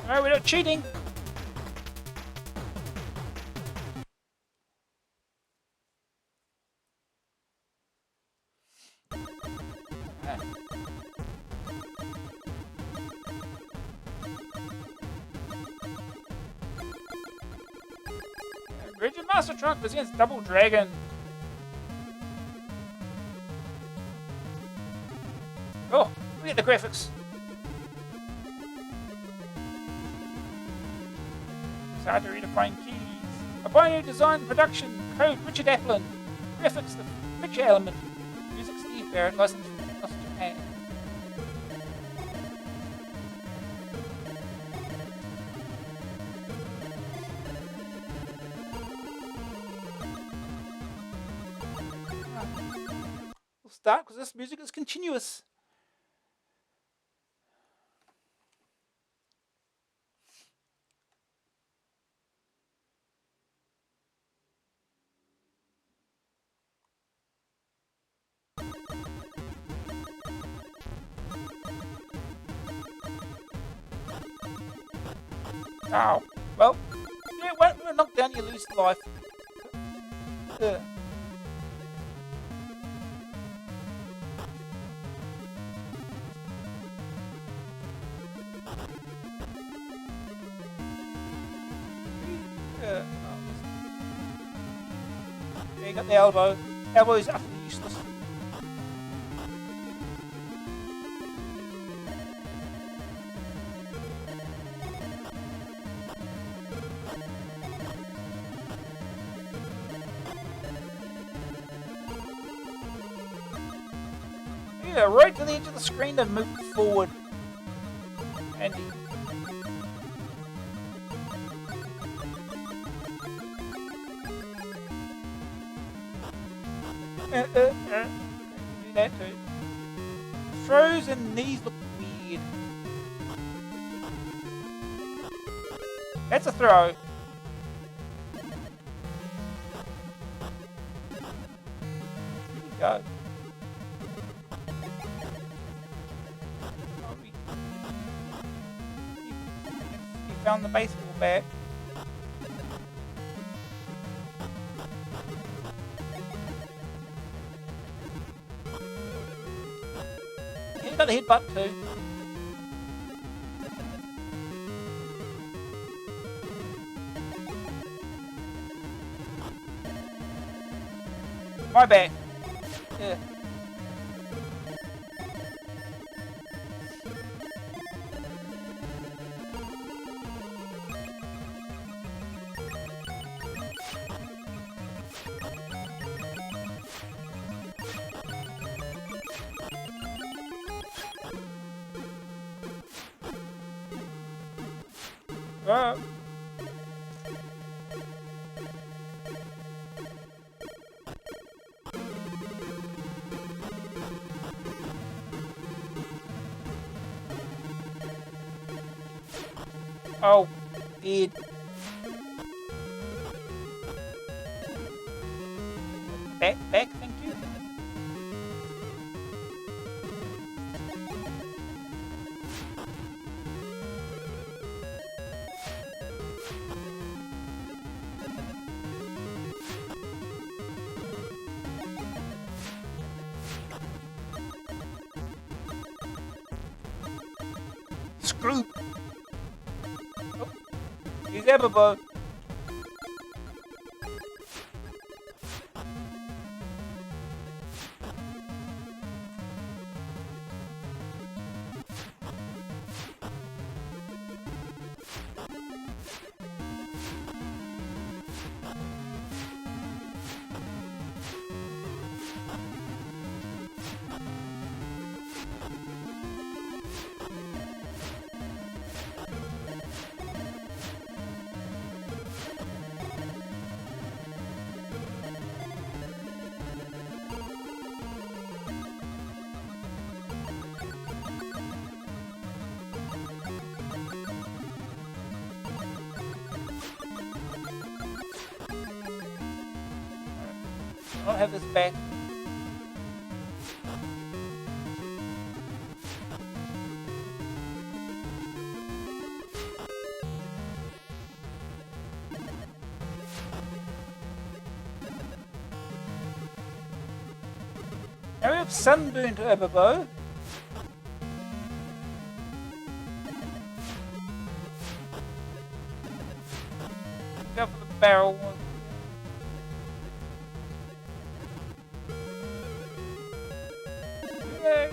Speaker 1: No, we're not cheating. Rigid Master Truck presents Double Dragon. Oh, look at the graphics. It's hard to read the fine keys. A binary design production. Code Richard Aplin. Graphics the picture element. Music Steve Barrett. Licensed from Japan. We'll start because this music is continuous. Oh, well, yeah, when we're knocked down, you lose life. Yeah, you got the elbow. Elbow is utterly useless. Yeah, right to the edge of the screen to move forward. Andy. Do that too. Throws and knees look weird. That's a throw. Here we go. He found the baseball bat. He got a headbutt too. My bad. Yeah. Oh, dear. Back, thank you. Screw. Oh, he's everable. I'll have this back. Now we have sunburnt Aberbo. Go for the barrel one. Yay.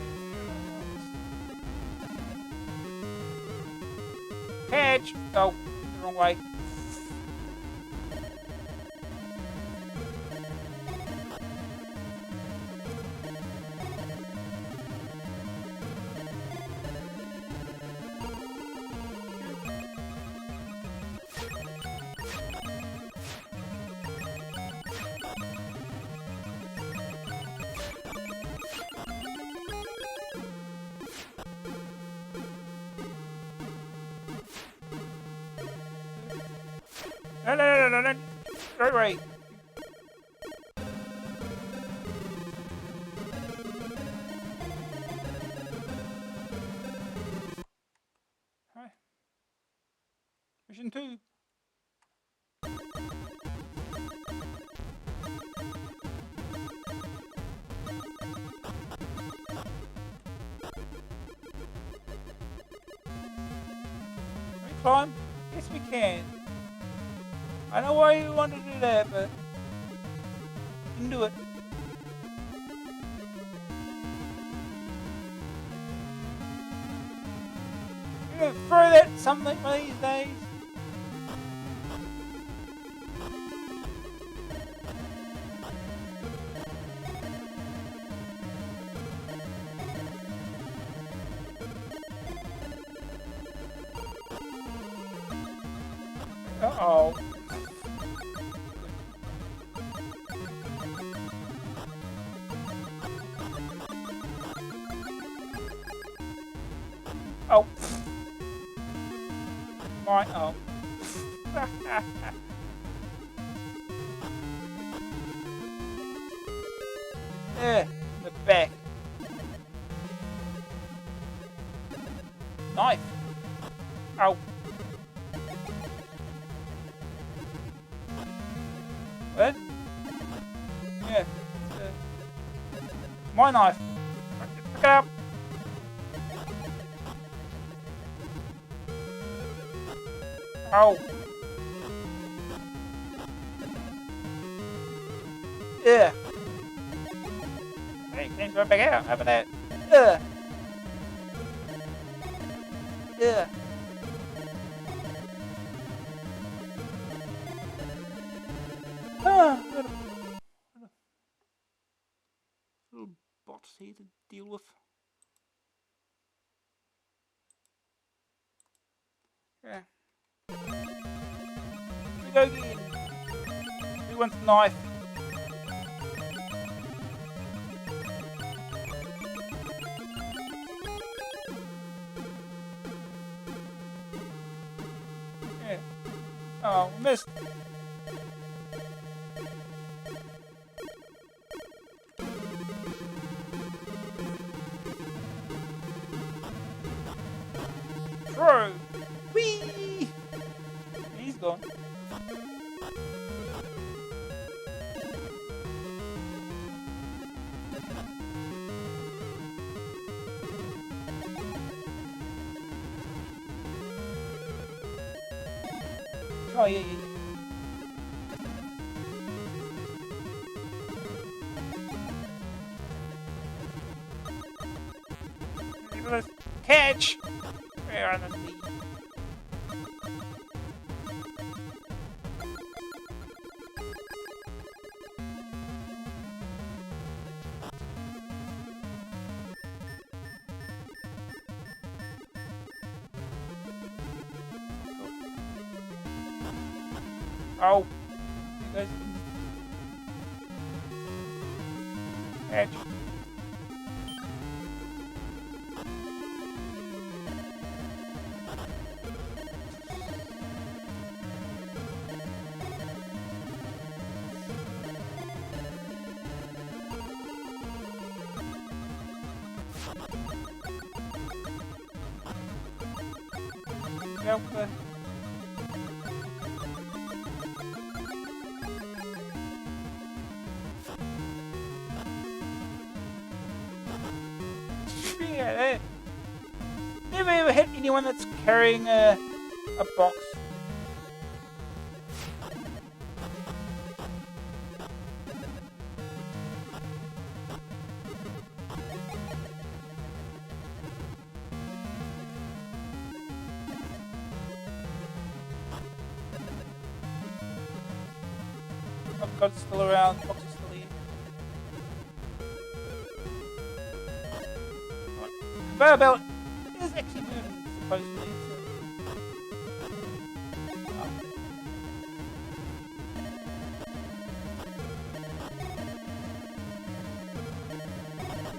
Speaker 1: Catch! Oh, the wrong way. No. Right. Hi. Mission 2. Can we climb? Yes, we can. I know why you want to do that, but you can do it. You're gonna throw that something one of these days. Uh-oh. Oh. Mine. Oh. There. The back. Knife. Ow. What? Yeah. My knife. Pick it up. Ow. Yeah. Hey, can't go back out. How about that? Yeah. Yeah. Little bots here to deal with. Yeah. Here we go again. Who wants a knife? Yeah. Oh, we missed. Throw! Whee! He's gone. Oh, yeah. Let's catch! Where are the leaves? Oh, you guys catch. Alpha. Yeah, never ever hit anyone that's carrying a box. Oh god, it's still around. The box is still here. Right. Conveyor belt is actually moving, supposedly. So.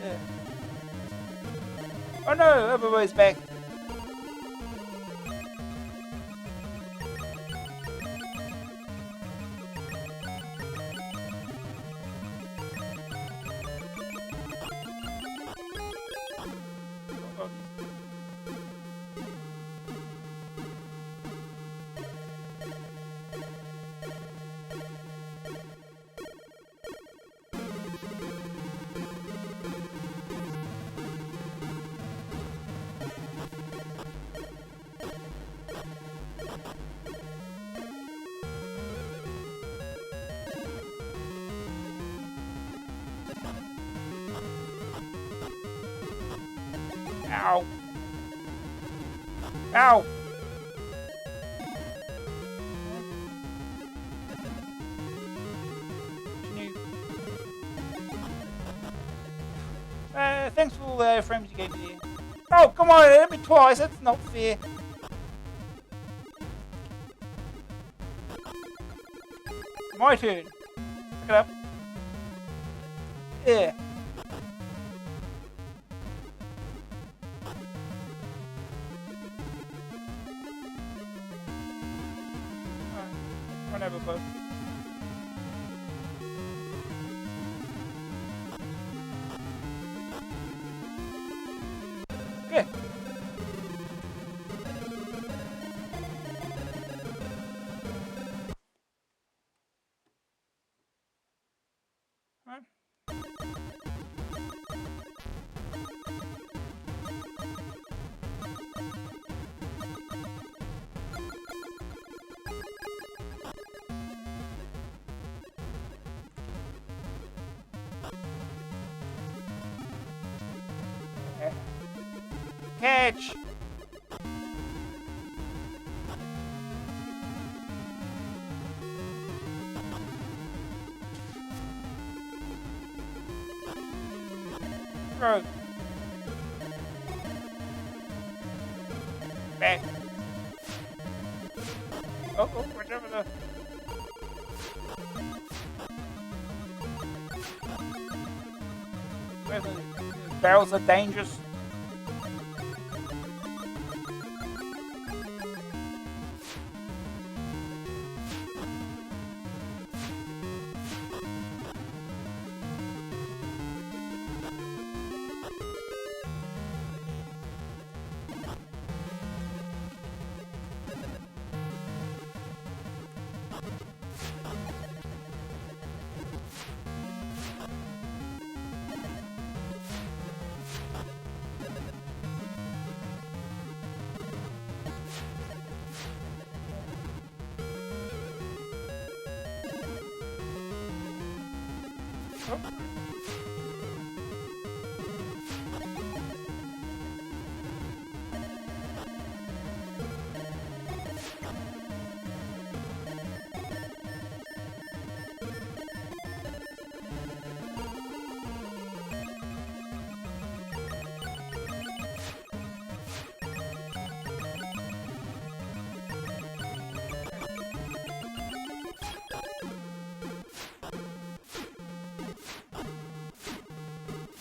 Speaker 1: Yeah. Oh no, everybody's back. Ow. Ow. Thanks for all the frames you gave me there. Oh, come on, it hit me twice. That's not fair. My turn. Pick it up. Yeah. Run over both. Yeah. Right. Catch! Throw! Back! Oh, watch over the... The barrels are dangerous. Oh.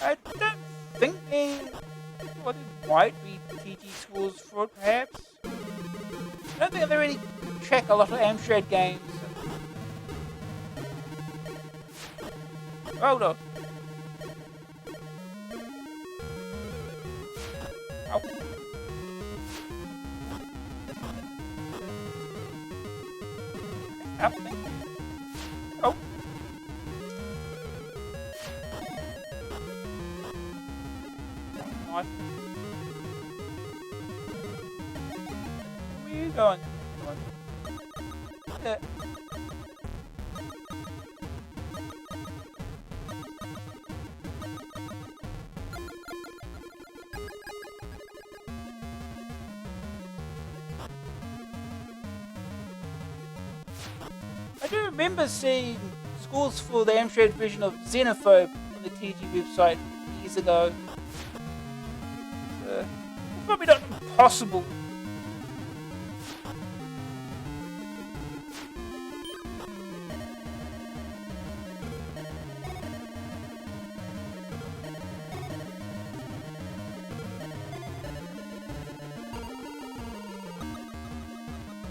Speaker 1: I don't think they wanted white BTG schools for it, perhaps. I don't think they really track a lot of Amstrad games. Hold on. Ow. Up, thank you. Oh. Knife. Where are you going? Come on. Yeah. I do remember seeing scores for the Amstrad version of Xenophobe on the TG website years ago. It's probably not impossible.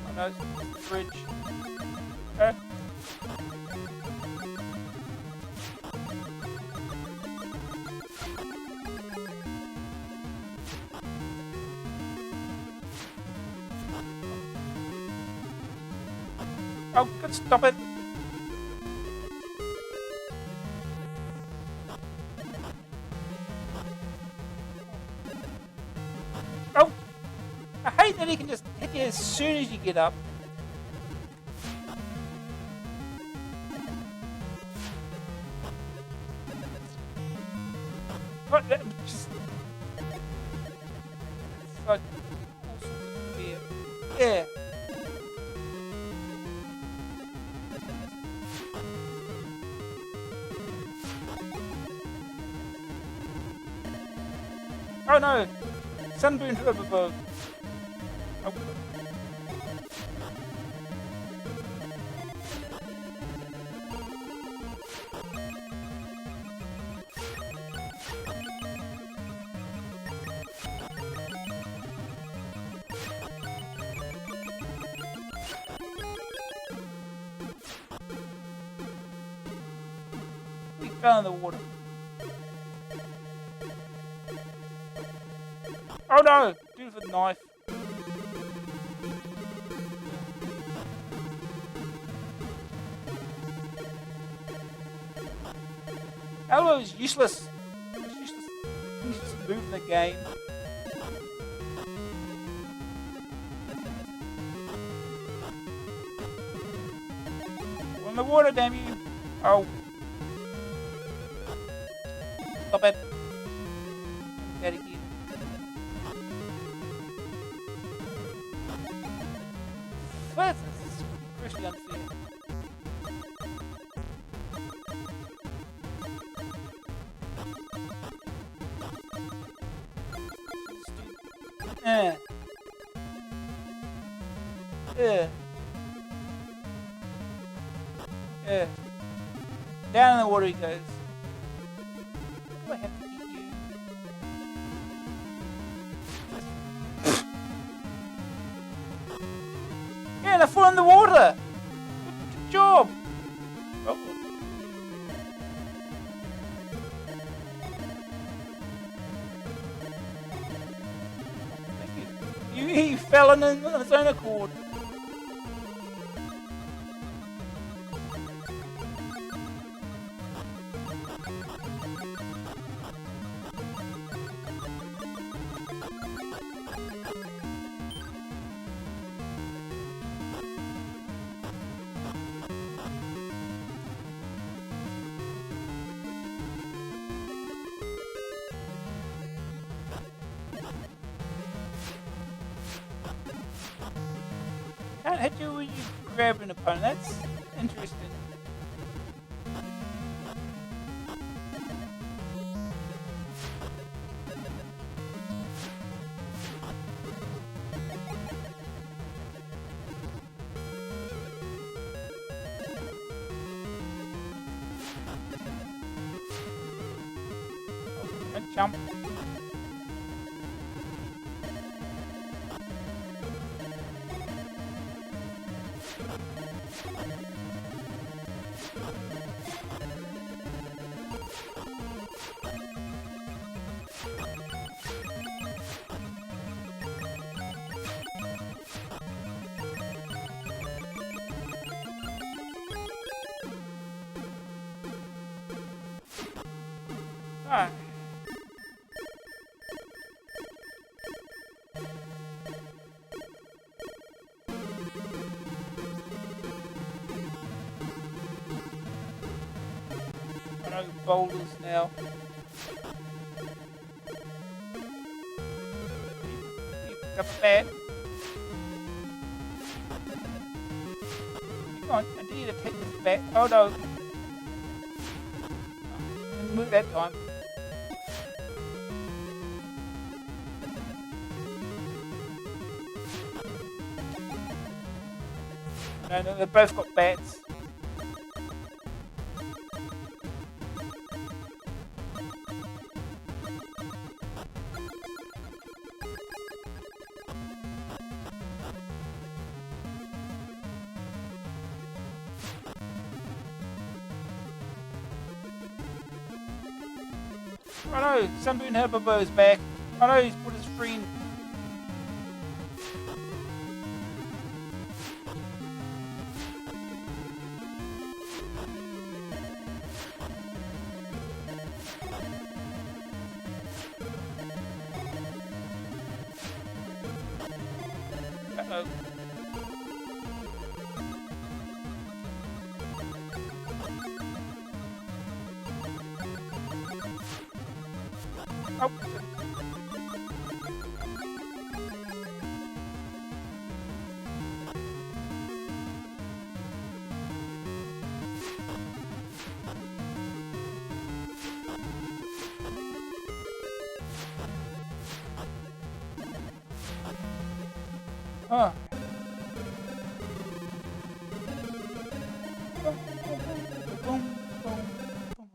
Speaker 1: Oh no, it's the fridge. Okay. Oh, good, stop it. Oh, I hate that he can just hit you as soon as you get up. What? Just... It's like all sorts of fear. Yeah. Oh no! Sunburned from above. Oh. We fell in the water. Oh no! Do it with a knife. Hello is useless. It's useless. Useless move in the game. We're in the water, damn you! Oh. Stop it. That again. What? This is pretty unfair. Yeah. Yeah. Yeah. Down in the water he goes. Do I have to get you? Yeah, and I fall in the water! Good job! Oh. Thank you. He fell in on his own accord. Can't hit you when you grab an opponent. That's interesting. Don't jump. Alright. I know boulders now. Pick up a bat. Come on, I need to take this bat. Oh no. Didn't move that time. No, they both got bats. Oh no, Sunboon Herbibo's back. Oh no, he's put his friend. Uh-oh. Oh. Huh. Boom, boom, boom, boom, boom.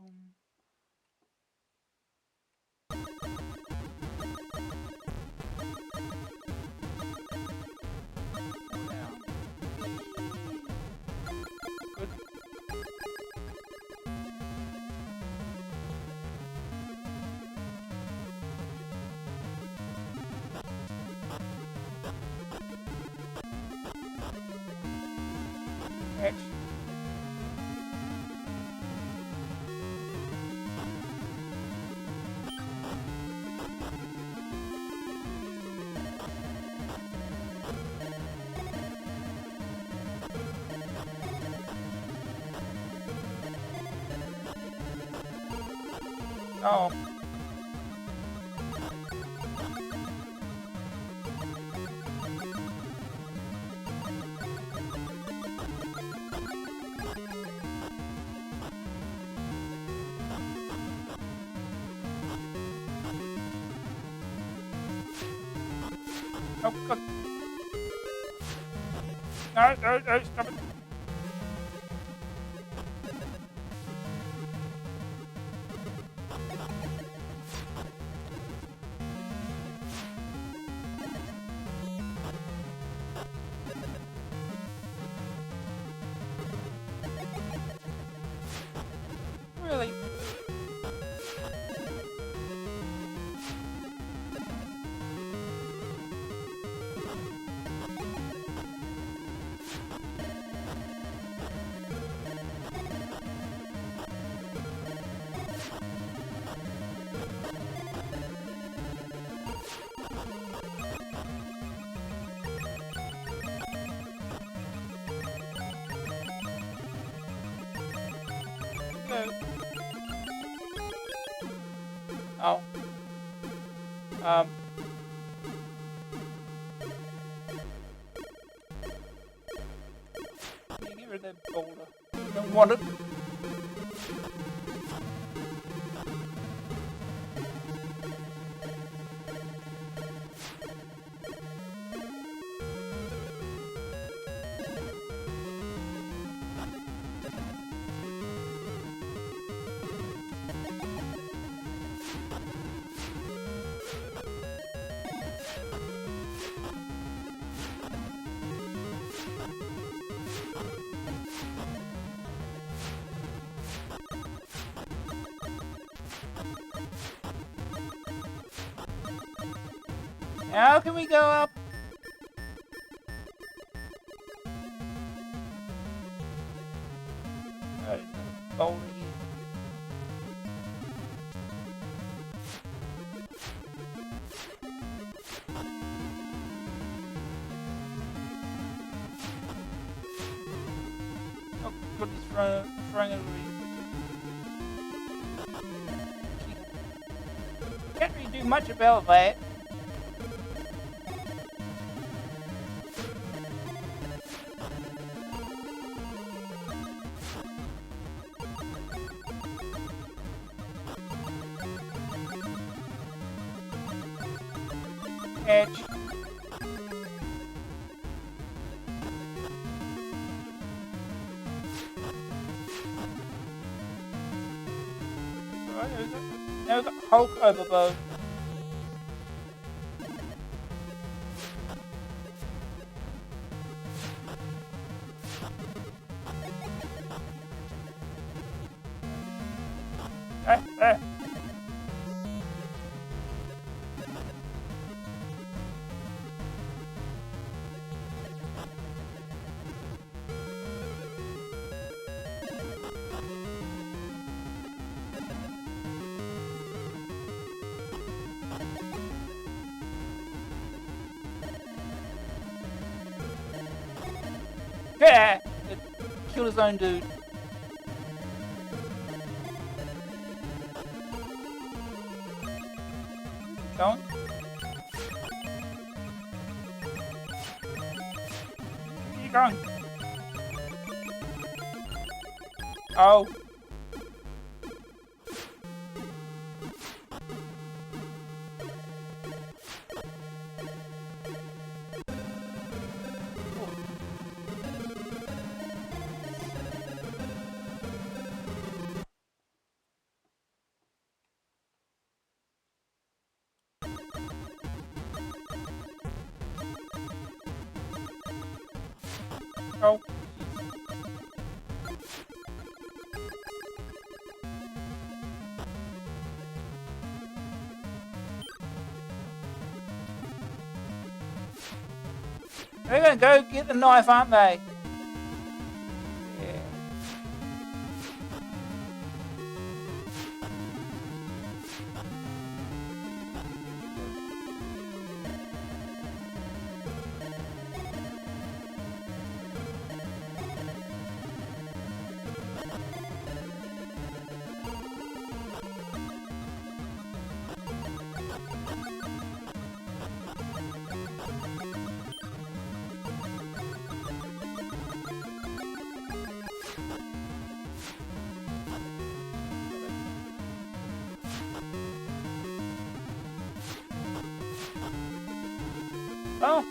Speaker 1: Good. Action. Oh. Oh, God. No, stop it. Really? No. Oh. Yeah, get rid of that boulder. Don't want it. How can we go up? Oh, there's a boulder here. Oh, God, he's throwing it already. Can't really do much about that. Catch. Alright, now we've got Hulk overboard. Ah. Yeah! It killed his own dude. Going? Where are you going? Oh. Oh. They're gonna go get the knife, aren't they? Yeah. Oh.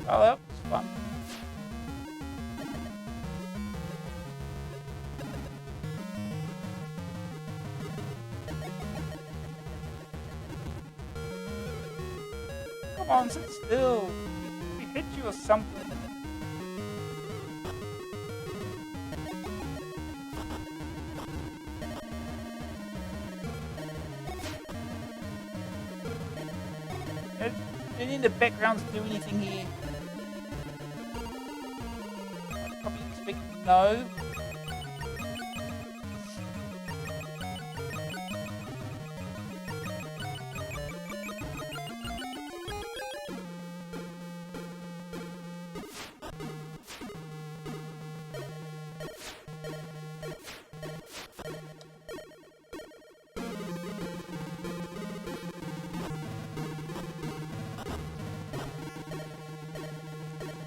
Speaker 1: Oh, that was fun. Come on, sit still. We hit you or something. Any of the backgrounds do anything here? I probably expect no.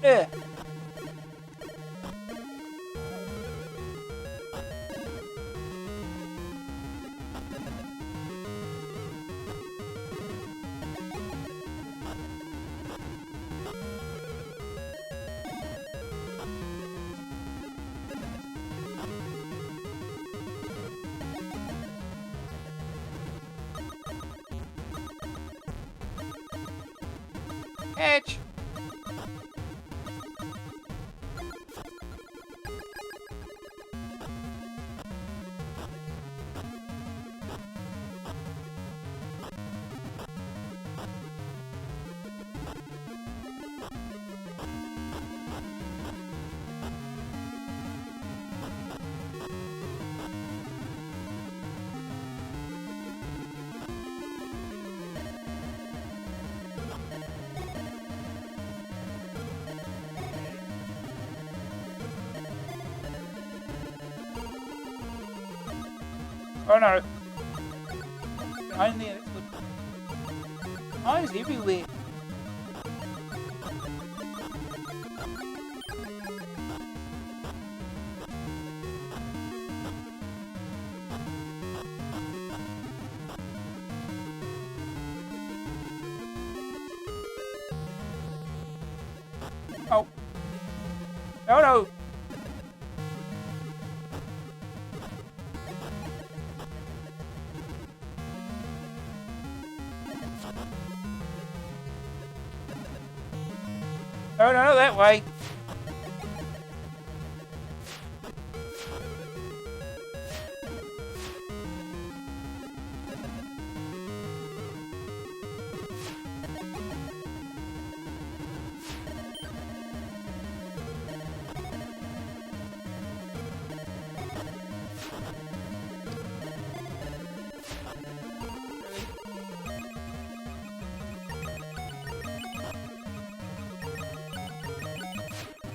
Speaker 1: Yeah. Catch. Oh no. Behind there, that's good. Eyes everywhere. Oh. Oh no. Oh no, that way.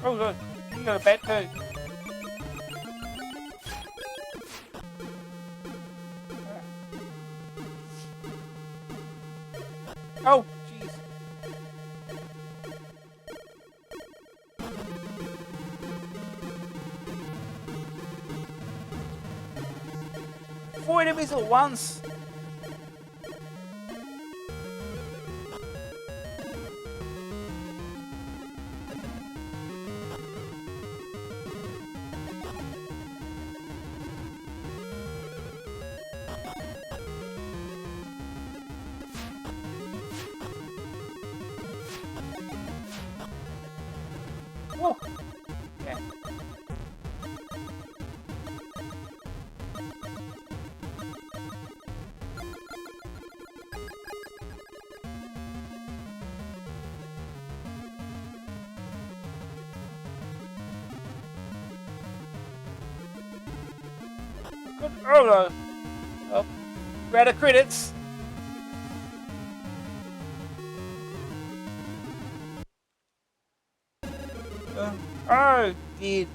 Speaker 1: Oh look, you got a bat too. Oh, jeez. Four enemies at once. Oh, yeah. Good. Oh no. Oh, we're out of credits. Oh, dear.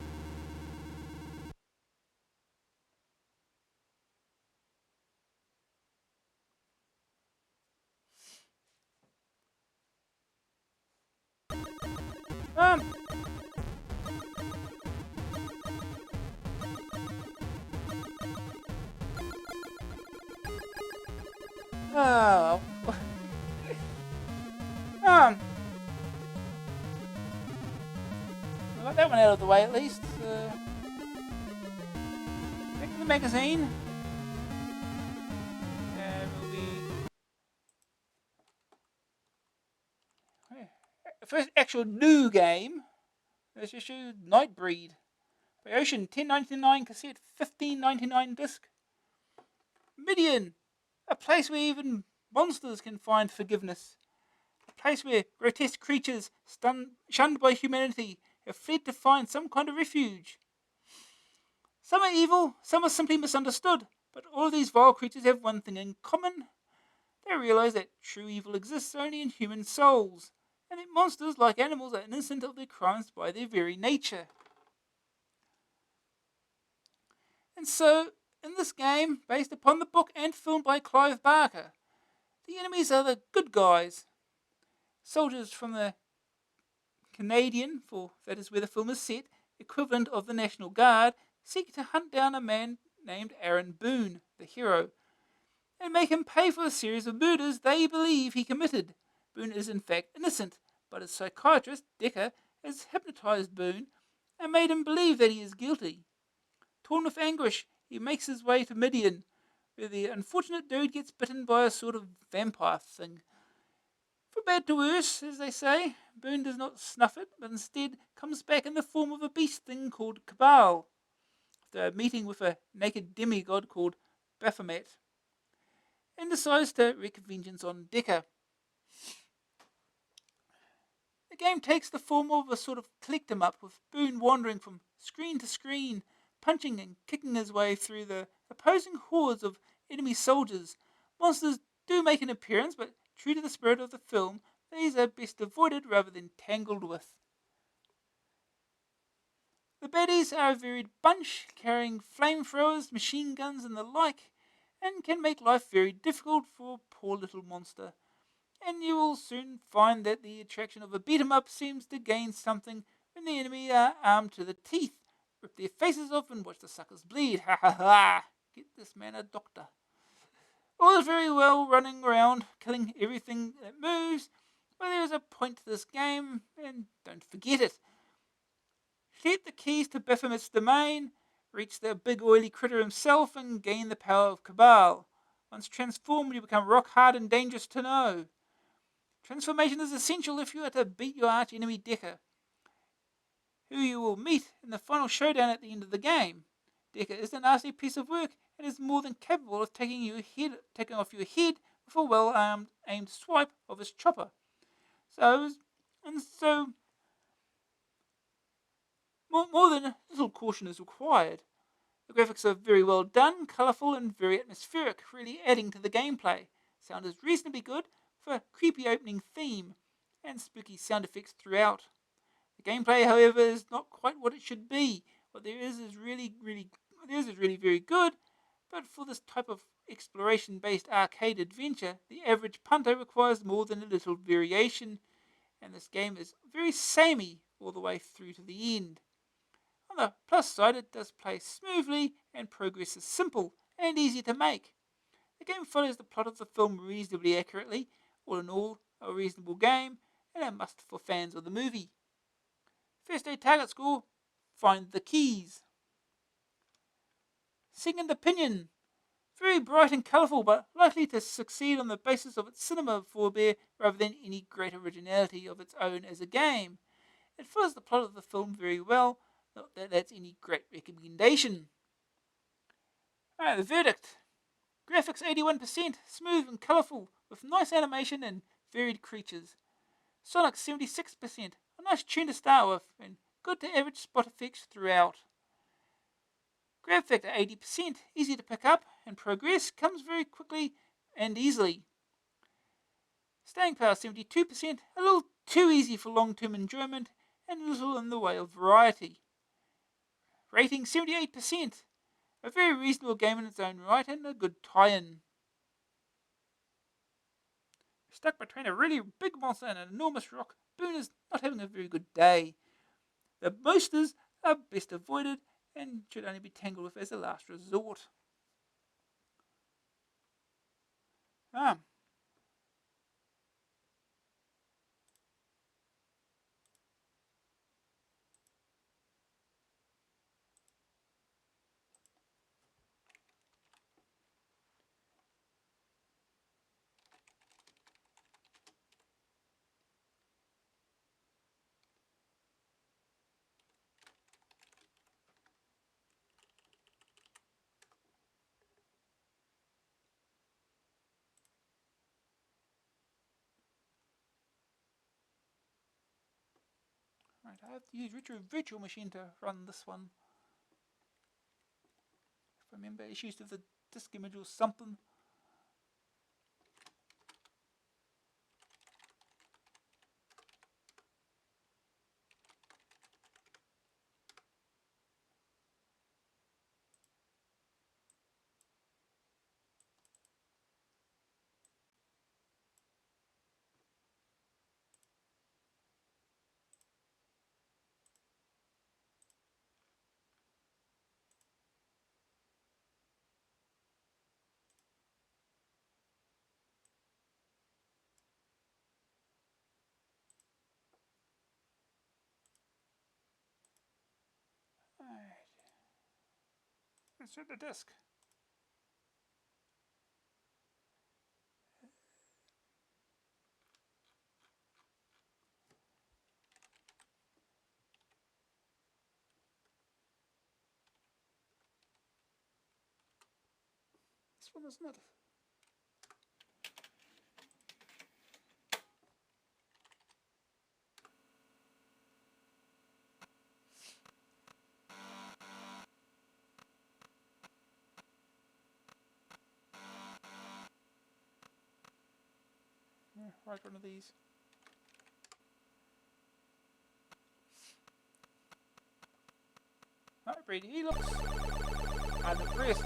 Speaker 1: Um. Oh. Um. I got that one out of the way at least. Back to the magazine. Will be first actual new game. This issue, Nightbreed. By Ocean, 10.99 cassette, 15.99 disc. Midian, a place where even monsters can find forgiveness. A place where grotesque creatures, shunned by humanity, have fled to find some kind of refuge. Some are evil, some are simply misunderstood, but all of these vile creatures have one thing in common. They realize that true evil exists only in human souls, and that monsters, like animals, are innocent of their crimes by their very nature. And so, in this game, based upon the book and film by Clive Barker, the enemies are the good guys. Soldiers from the Canadian, for that is where the film is set, equivalent of the National Guard, seek to hunt down a man named Aaron Boone, the hero, and make him pay for a series of murders they believe he committed. Boone is in fact innocent, but his psychiatrist, Decker, has hypnotized Boone and made him believe that he is guilty. Torn with anguish, he makes his way to Midian, where the unfortunate dude gets bitten by a sort of vampire thing. For bad to worse, as they say, Boone does not snuff it, but instead comes back in the form of a beast thing called Cabal, after meeting with a naked demigod called Baphomet, and decides to wreak vengeance on Decker. The game takes the form of a sort of collect 'em up, with Boone wandering from screen to screen, punching and kicking his way through the opposing hordes of enemy soldiers. Monsters do make an appearance, but true to the spirit of the film, these are best avoided rather than tangled with. The baddies are a varied bunch, carrying flamethrowers, machine guns, and the like, and can make life very difficult for a poor little monster. And you will soon find that the attraction of a beat 'em up seems to gain something when the enemy are armed to the teeth. Rip their faces off and watch the suckers bleed. Ha ha ha! Get this man a doctor. All is very well running around, killing everything that moves, but there is a point to this game, and don't forget it. Get the keys to Baphomet's domain, reach the big oily critter himself, and gain the power of Cabal. Once transformed, you become rock hard and dangerous to know. Transformation is essential if you are to beat your arch enemy Decker, who you will meet in the final showdown at the end of the game. Decker is a nasty piece of work and is more than capable of taking off your head with a well aimed swipe of his chopper. So more than a little caution is required. The graphics are very well done, colourful, and very atmospheric, really adding to the gameplay. Sound is reasonably good for a creepy opening theme, and spooky sound effects throughout. The gameplay, however, is not quite what it should be. What there is really very good, but for this type of exploration-based arcade adventure, the average punter requires more than a little variation, and this game is very samey all the way through to the end. On the plus side, it does play smoothly, and progress is simple and easy to make. The game follows the plot of the film reasonably accurately. All in all, a reasonable game, and a must for fans of the movie. First day target score, find the keys. Second opinion, very bright and colourful, but likely to succeed on the basis of its cinema forebear rather than any great originality of its own as a game. It follows the plot of the film very well, not that that's any great recommendation. The verdict. Graphics 81%, smooth and colourful, with nice animation and varied creatures. Sonic 76%, a nice tune to start with, and good to average spot effects throughout. Grab factor 80%, easy to pick up, and progress comes very quickly and easily. Staying power 72%, a little too easy for long-term enjoyment, and little in the way of variety. Rating 78%, a very reasonable game in its own right, and a good tie-in. Stuck between a really big monster and an enormous rock, Boone is not having a very good day. The monsters are best avoided and should only be tangled with as a last resort. Right, I have to use Virtual Machine to run this one. If I remember, issues with the disk image or something. Alright. Insert the disk. This one is not. Write one of these. Alright, Brady, he looks. And the press.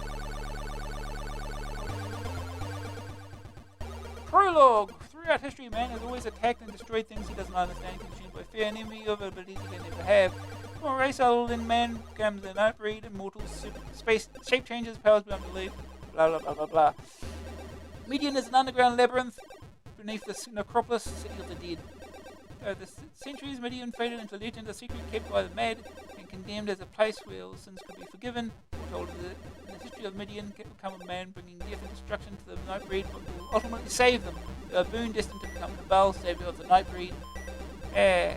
Speaker 1: Prologue. Throughout history, man has always attacked and destroyed things he doesn't understand, consumed by fear and envy of abilities he can never have. From a race other than man becomes a nightbreed, immortal, space shape changes, powers beyond belief, blah blah blah blah blah. Median is an underground labyrinth beneath the necropolis, city of the dead. The centuries, Midian faded into legend, a secret kept by the mad and condemned as a place where all sins could be forgiven. Foretold in the history of Midian can become a man bringing death and destruction to the Nightbreed, but will ultimately save them. A boon destined to become the Baal, savior of the Nightbreed. The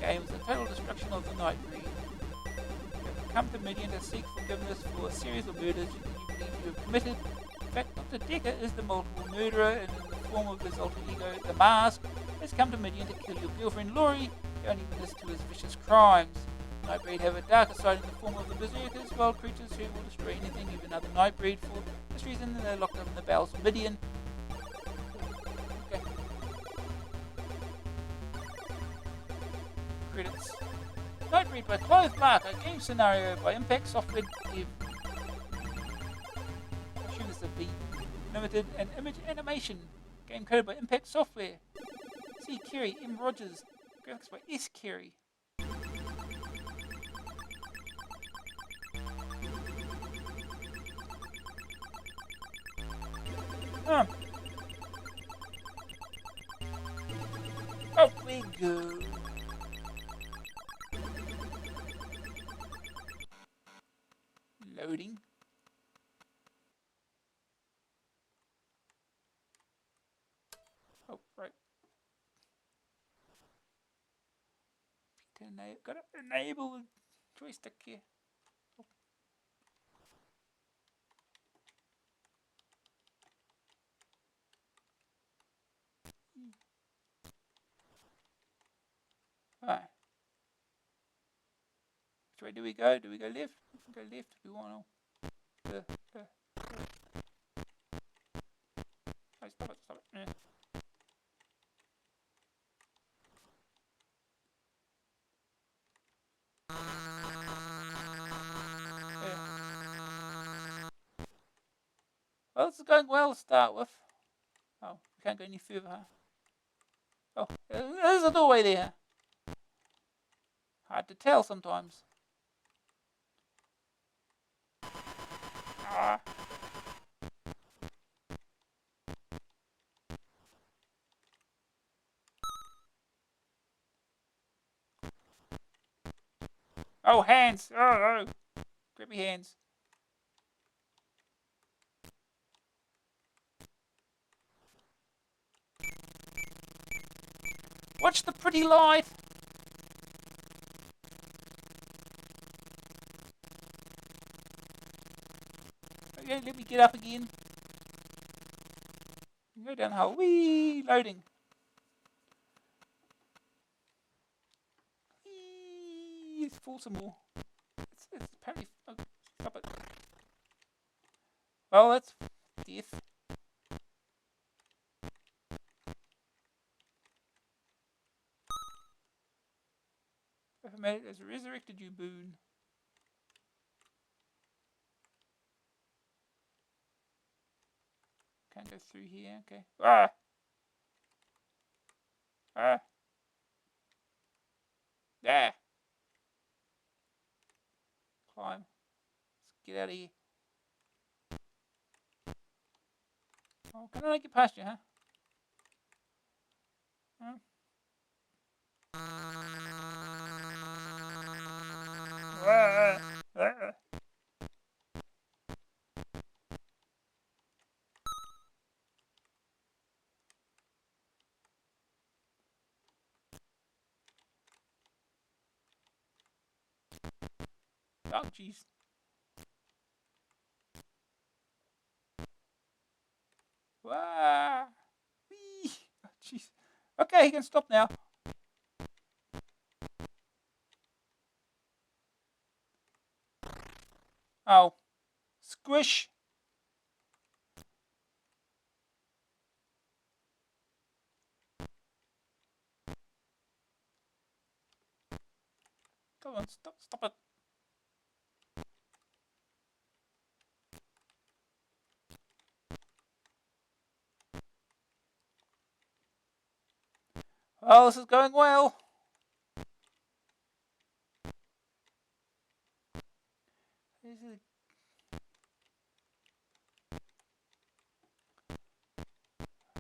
Speaker 1: aim is the total destruction of the Nightbreed. You have come to Midian to seek forgiveness for a series of murders you believe you have committed. In fact, Dr. Decker is the multiple murderer, and in the form of his alter ego, the Mask, has come to Midian to kill your girlfriend Laurie, the only witness to his vicious crimes. Nightbreed have a darker side in the form of the Berserkers, wild creatures who will destroy anything, even other Nightbreed. For this reason, they're locked up in the bowels of Midian. Okay. Credits. Nightbreed by Clive Mark, a game scenario by Impact Software Dev. B Limited, and image animation. Game coded by Impact Software. C. Carey, M. Rogers. Graphics by S. Carey. Off we go. Loading. Oh, right. Gotta enable the joystick here. Oh. Alright. Which way do we go? Do we go left? We can go left if we want to. Oh, stop it. Yeah. Well, this is going well to start with. Oh, we can't go any further, huh? Oh, there's a doorway there. Hard to tell sometimes. Ah. Oh, hands! Oh, grippy hands. Watch the pretty light! Okay, let me get up again. Go down the hole. Whee! Loading. Whee! Let's fall some more. It's apparently... Oh, stop it. Well, that's death. If I made it as resurrected you, boon. Can't go through here, okay. Ah! Ah! Ah! Climb. Let's get out of here. Oh, can I get past you, huh? Huh? Ah! Ah! Oh, jeez. Wow. Whee. Oh, jeez. Okay, he can stop now. Oh. Squish. Come on, stop it. Oh, this is going well.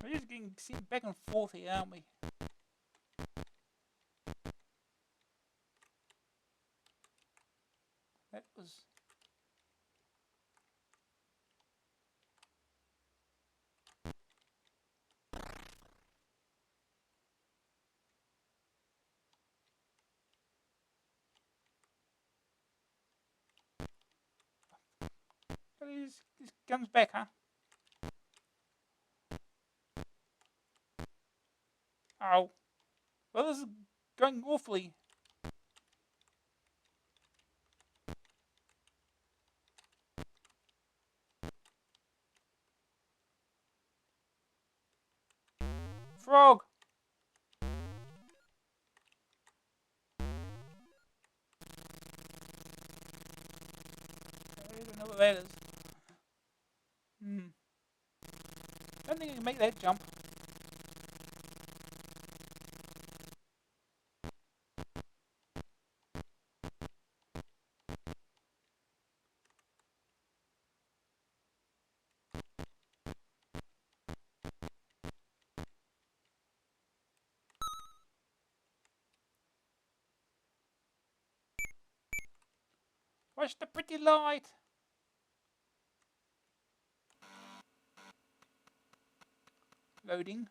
Speaker 1: We're just getting sent back and forth here, aren't we? That was... This comes back, huh? Oh. Well, this is going awfully. Frog! I don't know what that is. I don't think I can make that jump. Watch the pretty light! Loading.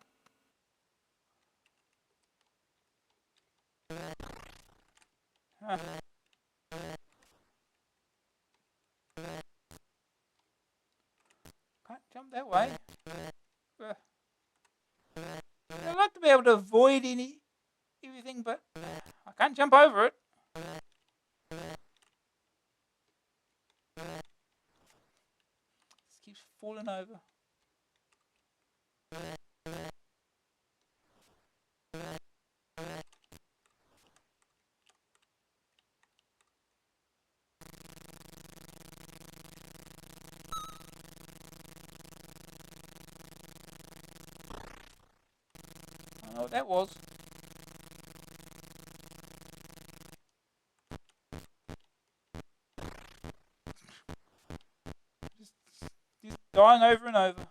Speaker 1: Huh. Can't jump that way. I'd like to be able to avoid everything, but I can't jump over it. This keeps falling over. I don't know what that was. Just dying over and over.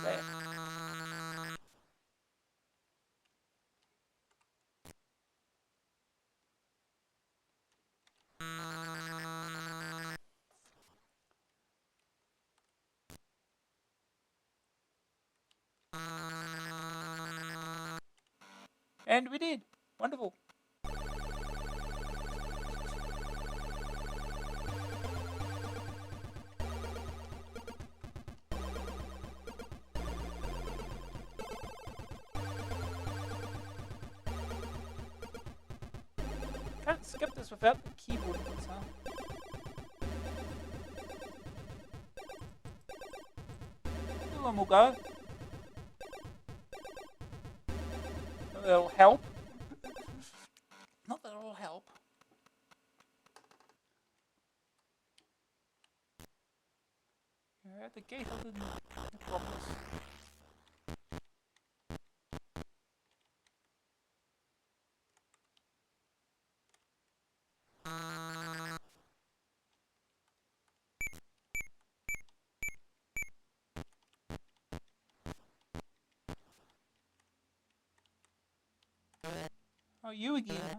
Speaker 1: There. And we did. Wonderful. Can't skip this without the keyboard inputs, huh? The one will go. That'll help. Not that it'll help. At the gate of the metropolis. Oh, you again, huh?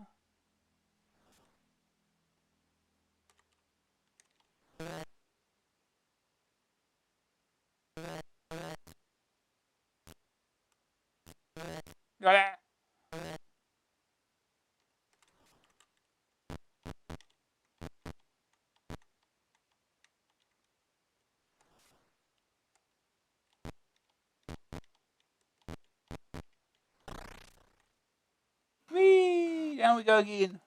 Speaker 1: Got it. Whee! Down we go again.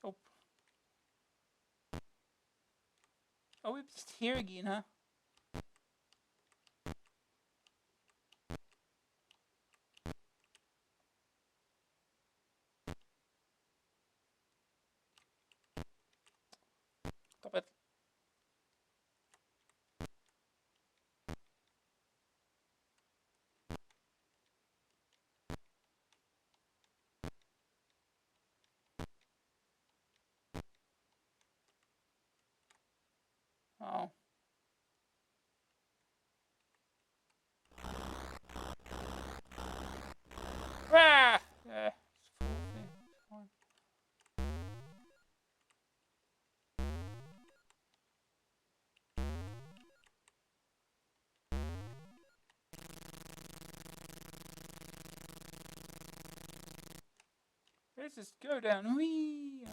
Speaker 1: Oh. Oh, we're just here again, huh? Let's just go down. Whee!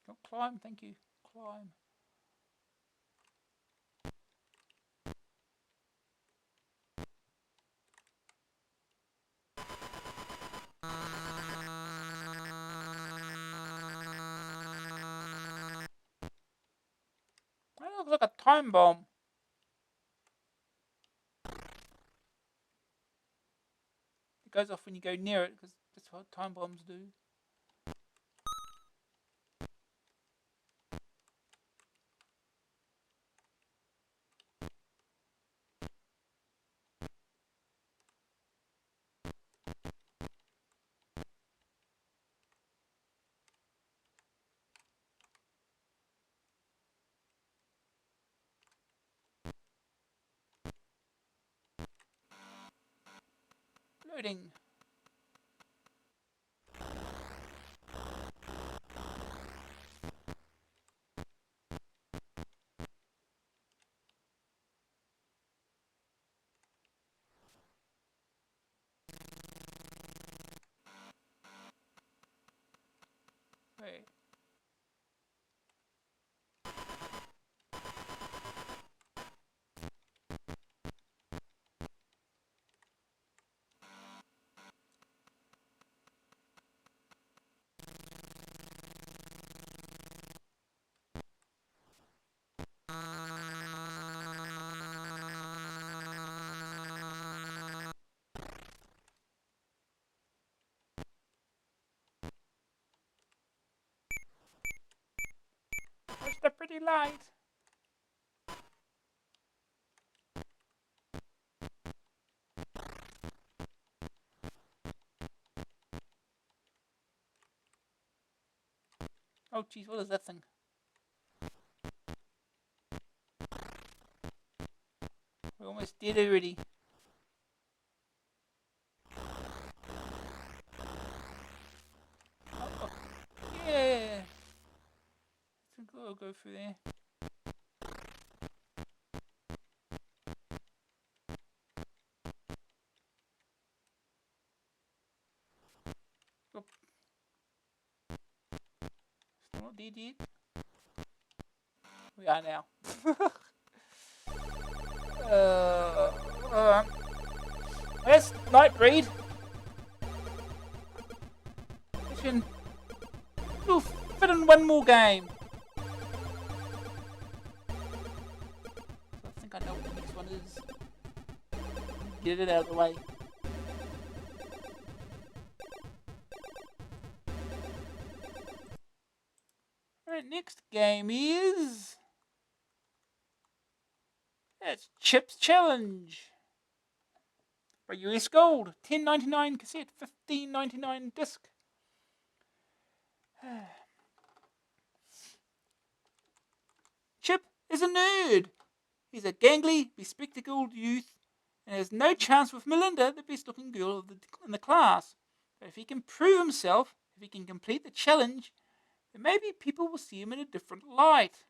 Speaker 1: Oh, climb, thank you. Climb. That looks like a time bomb. It goes off when you go near it, because that's what time bombs do. Loading. Wait. Where's the pretty light? Oh, jeez, what is that thing? We're almost dead already. Oh, yeah! I think I'll go through there. Oh. Still not dead yet. We are now. Alright. That's Nightbreed. We'll fit in one more game. I think I know what the next one is. Get it out of the way. Alright, next game is... That's Chips Challenge. For US Gold, $10.99 cassette, $15.99 disc. Chip is a nerd. He's a gangly, bespectacled youth and has no chance with Melinda, the best-looking girl in the class. But if he can prove himself, if he can complete the challenge, then maybe people will see him in a different light.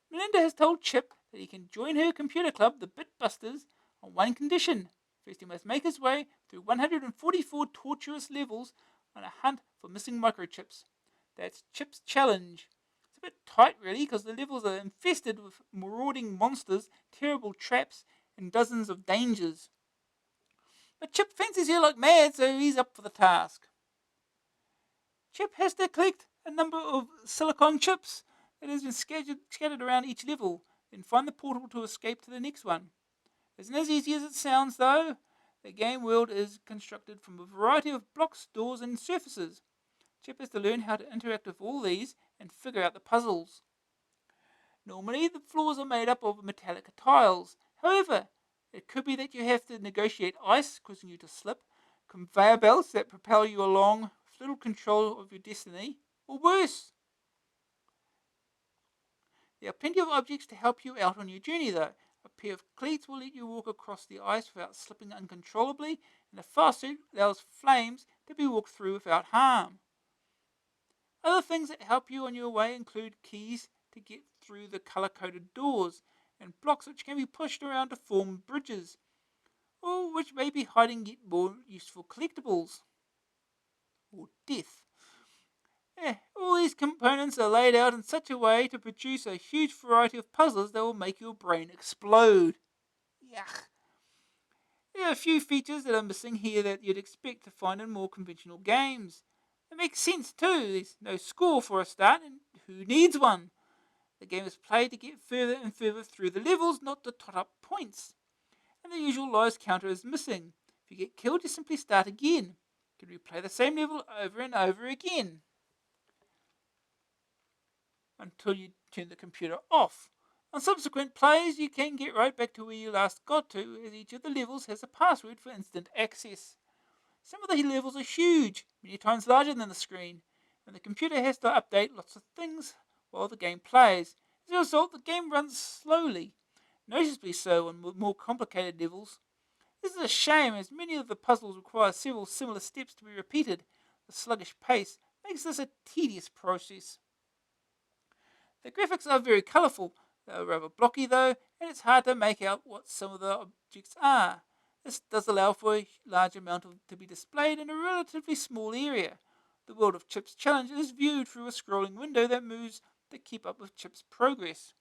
Speaker 1: Melinda has told Chip that he can join her computer club, the Bitbusters, on one condition. First, he must make his way through 144 torturous levels on a hunt for missing microchips. That's Chip's challenge. It's a bit tight, really, because the levels are infested with marauding monsters, terrible traps, and dozens of dangers. But Chip fancies her like mad, so he's up for the task. Chip has to collect a number of silicon chips that has been scattered around each level, then find the portal to escape to the next one. It isn't as easy as it sounds, though. The game world is constructed from a variety of blocks, doors, and surfaces. Chip has to learn how to interact with all these and figure out the puzzles. Normally, the floors are made up of metallic tiles. However, it could be that you have to negotiate ice, causing you to slip, conveyor belts that propel you along with little control of your destiny, or worse. There are plenty of objects to help you out on your journey, though. A pair of cleats will let you walk across the ice without slipping uncontrollably, and a fast suit allows flames to be walked through without harm. Other things that help you on your way include keys to get through the colour-coded doors and blocks which can be pushed around to form bridges, or which may be hiding yet more useful collectibles, or death. All these components are laid out in such a way to produce a huge variety of puzzles that will make your brain explode. Yuck. There are a few features that are missing here that you'd expect to find in more conventional games. It makes sense too, there's no score for a start, and who needs one? The game is played to get further and further through the levels, not to tot up points. And the usual lives counter is missing. If you get killed, you simply start again. You can replay the same level over and over again until you turn the computer off. On subsequent plays, you can get right back to where you last got to, as each of the levels has a password for instant access. Some of the levels are huge, many times larger than the screen, and the computer has to update lots of things while the game plays. As a result, the game runs slowly, noticeably so on more complicated levels. This is a shame, as many of the puzzles require several similar steps to be repeated. The sluggish pace makes this a tedious process. The graphics are very colourful. They are rather blocky though, and it's hard to make out what some of the objects are. This does allow for a large amount to be displayed in a relatively small area. The world of Chip's Challenge is viewed through a scrolling window that moves to keep up with Chip's progress.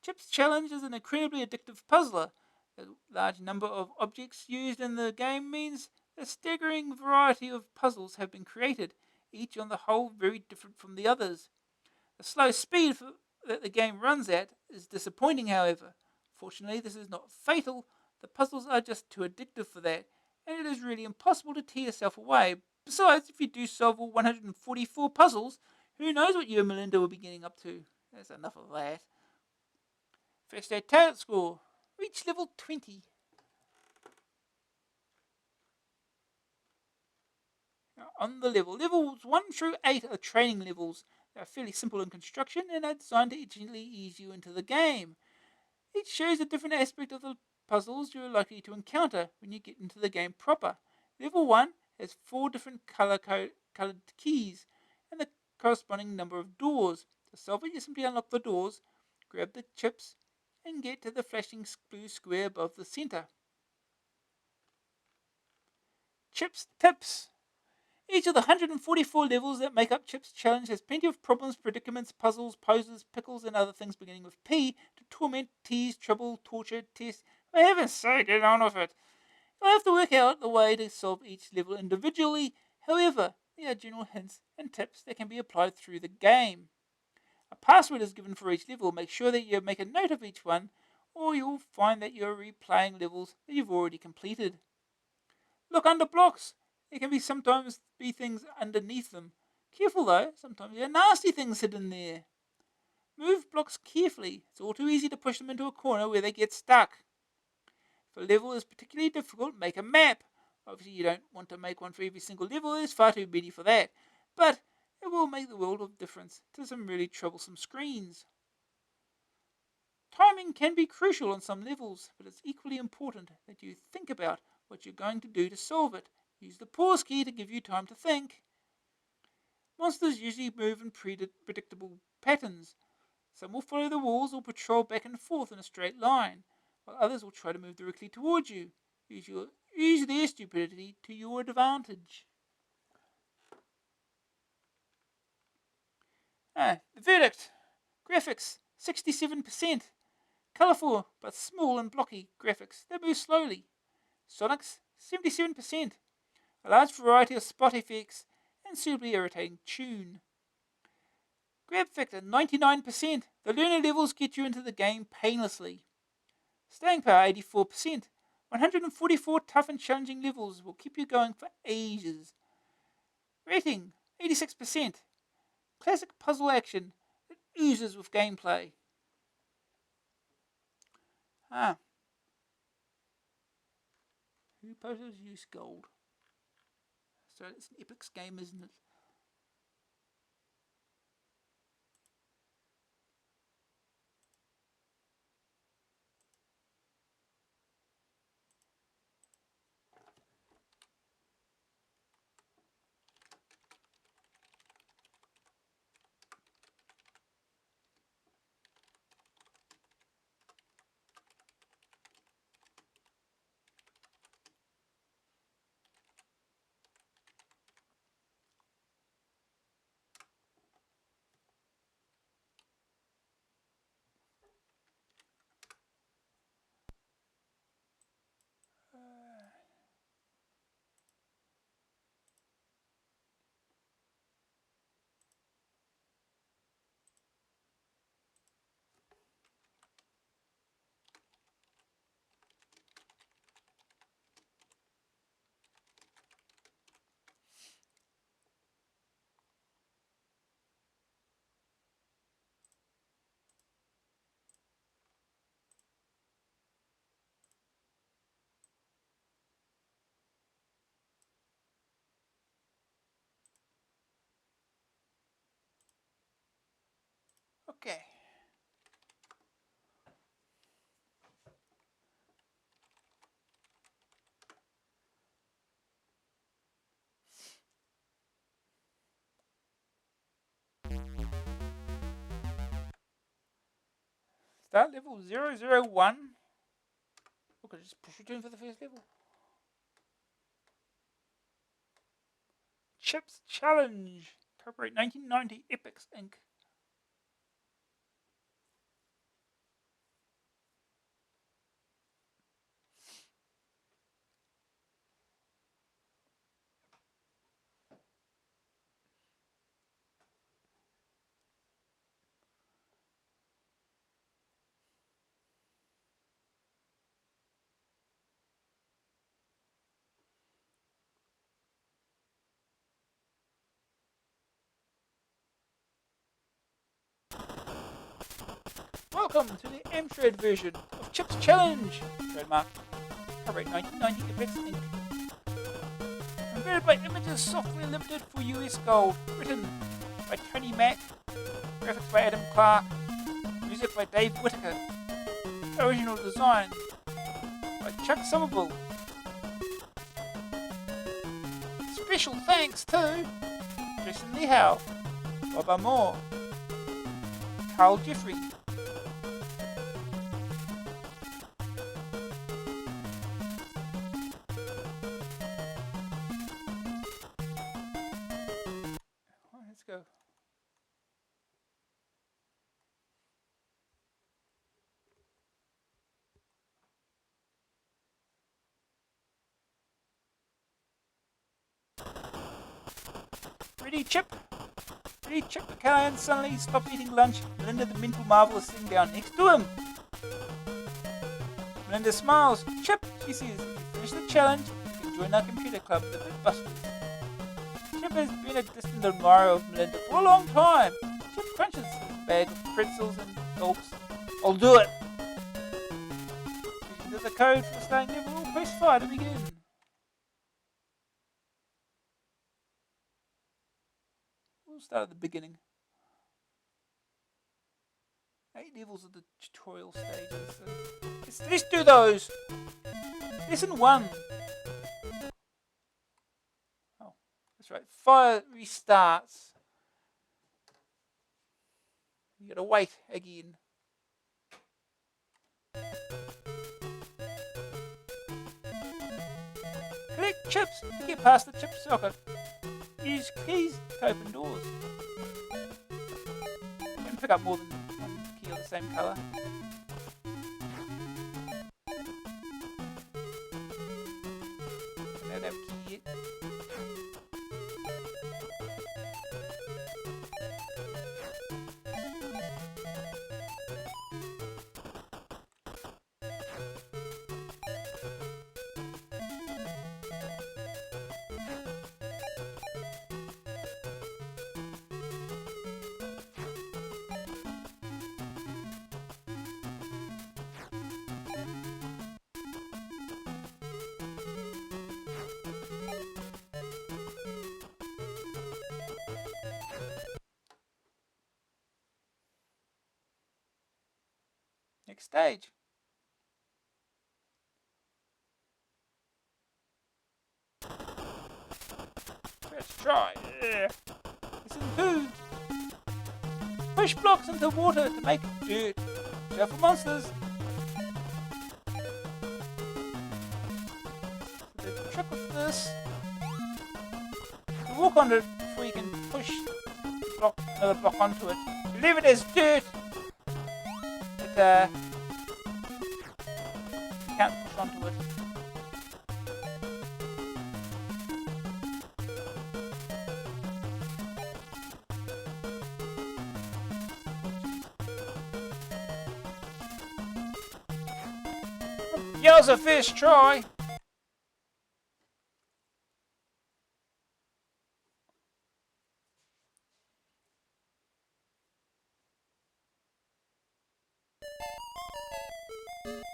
Speaker 1: Chip's Challenge is an incredibly addictive puzzler. The large number of objects used in the game means a staggering variety of puzzles have been created, each on the whole very different from the others. The slow speed that the game runs at is disappointing, however. Fortunately, this is not fatal. The puzzles are just too addictive for that, and it is really impossible to tear yourself away. Besides, if you do solve all 144 puzzles, who knows what you and Melinda will be getting up to. That's enough of that. First aid talent score. Reach level 20. Now, on the levels 1 through 8 are training levels. They are fairly simple in construction and are designed to gently ease you into the game. Each shows a different aspect of the puzzles you're likely to encounter when you get into the game proper. Level 1 has 4 different coloured keys and the corresponding number of doors. To solve it, you simply unlock the doors, grab the chips, and get to the flashing blue square above the centre. Chips tips. Each of the 144 levels that make up Chip's Challenge has plenty of problems, predicaments, puzzles, poses, pickles, and other things beginning with P to torment, tease, trouble, torture, test. For heaven's sake, get on with it. You'll have to work out the way to solve each level individually. However, there are general hints and tips that can be applied through the game. A password is given for each level. Make sure that you make a note of each one, or you'll find that you're replaying levels that you've already completed. Look under blocks. There can sometimes be things underneath them. Careful though, sometimes there are nasty things hidden there. Move blocks carefully. It's all too easy to push them into a corner where they get stuck. If a level is particularly difficult, make a map. Obviously you don't want to make one for every single level, there's far too many for that. But it will make the world of difference to some really troublesome screens. Timing can be crucial on some levels, but it's equally important that you think about what you're going to do to solve it. Use the pause key to give you time to think. Monsters usually move in predictable patterns. Some will follow the walls or patrol back and forth in a straight line, while others will try to move directly towards you. Use their stupidity to your advantage. The verdict. Graphics, 67%. Colourful but small and blocky graphics that move slowly. Sonics, 77%. A large variety of spot effects and suitably irritating tune. Grab factor, 99%. The learner levels get you into the game painlessly. Staying power, 84%. 144 tough and challenging levels will keep you going for ages. Rating, 86%. Classic puzzle action that oozes with gameplay. Who poses use gold? So it's an Epic's game, isn't it? Okay. Start level 001. Look, I just push return for the first level. Chips Challenge. Copyright 1990 Epics Inc. Welcome to the Amstrad version of Chips Challenge. Trademark. Copyright 1990 Epics Inc. Converted by Images Software Limited for US Gold. Written by Tony Mack. Graphics by Adam Clark. Music by Dave Whitaker. Original design by Chuck Somerville. Special thanks to Jason Lehow, Bob Amore, Carl Jeffrey, let's go. Ready, Chip? Ready, Chip? The Callahan suddenly stops eating lunch. Melinda the mental marvel is sitting down next to him. Melinda smiles. Chip, she says, if you finish the challenge, you can join our computer club, the Mythbusters. Chip has been a distant admirer of Melinda for a long time. Chip crunches his bag of pretzels and gulps. I'll do it. If there's a code for the starting level, press fire to begin. We'll start at the beginning. 8 levels of the tutorial stages. Let's do those. Lesson 1. Oh, that's right. Fire restarts. You gotta wait again. Collect chips to get past the chip socket. Use keys to open doors. You can pick up more than one key of the same colour. I don't have a key yet. Next stage. Let's try. Listen 2. Push blocks into water to make dirt. Shuffle monsters. So the trick with this to walk on it before you can push another block onto it. If you leave it as dirt, it you can't push onto it. Yours a first try.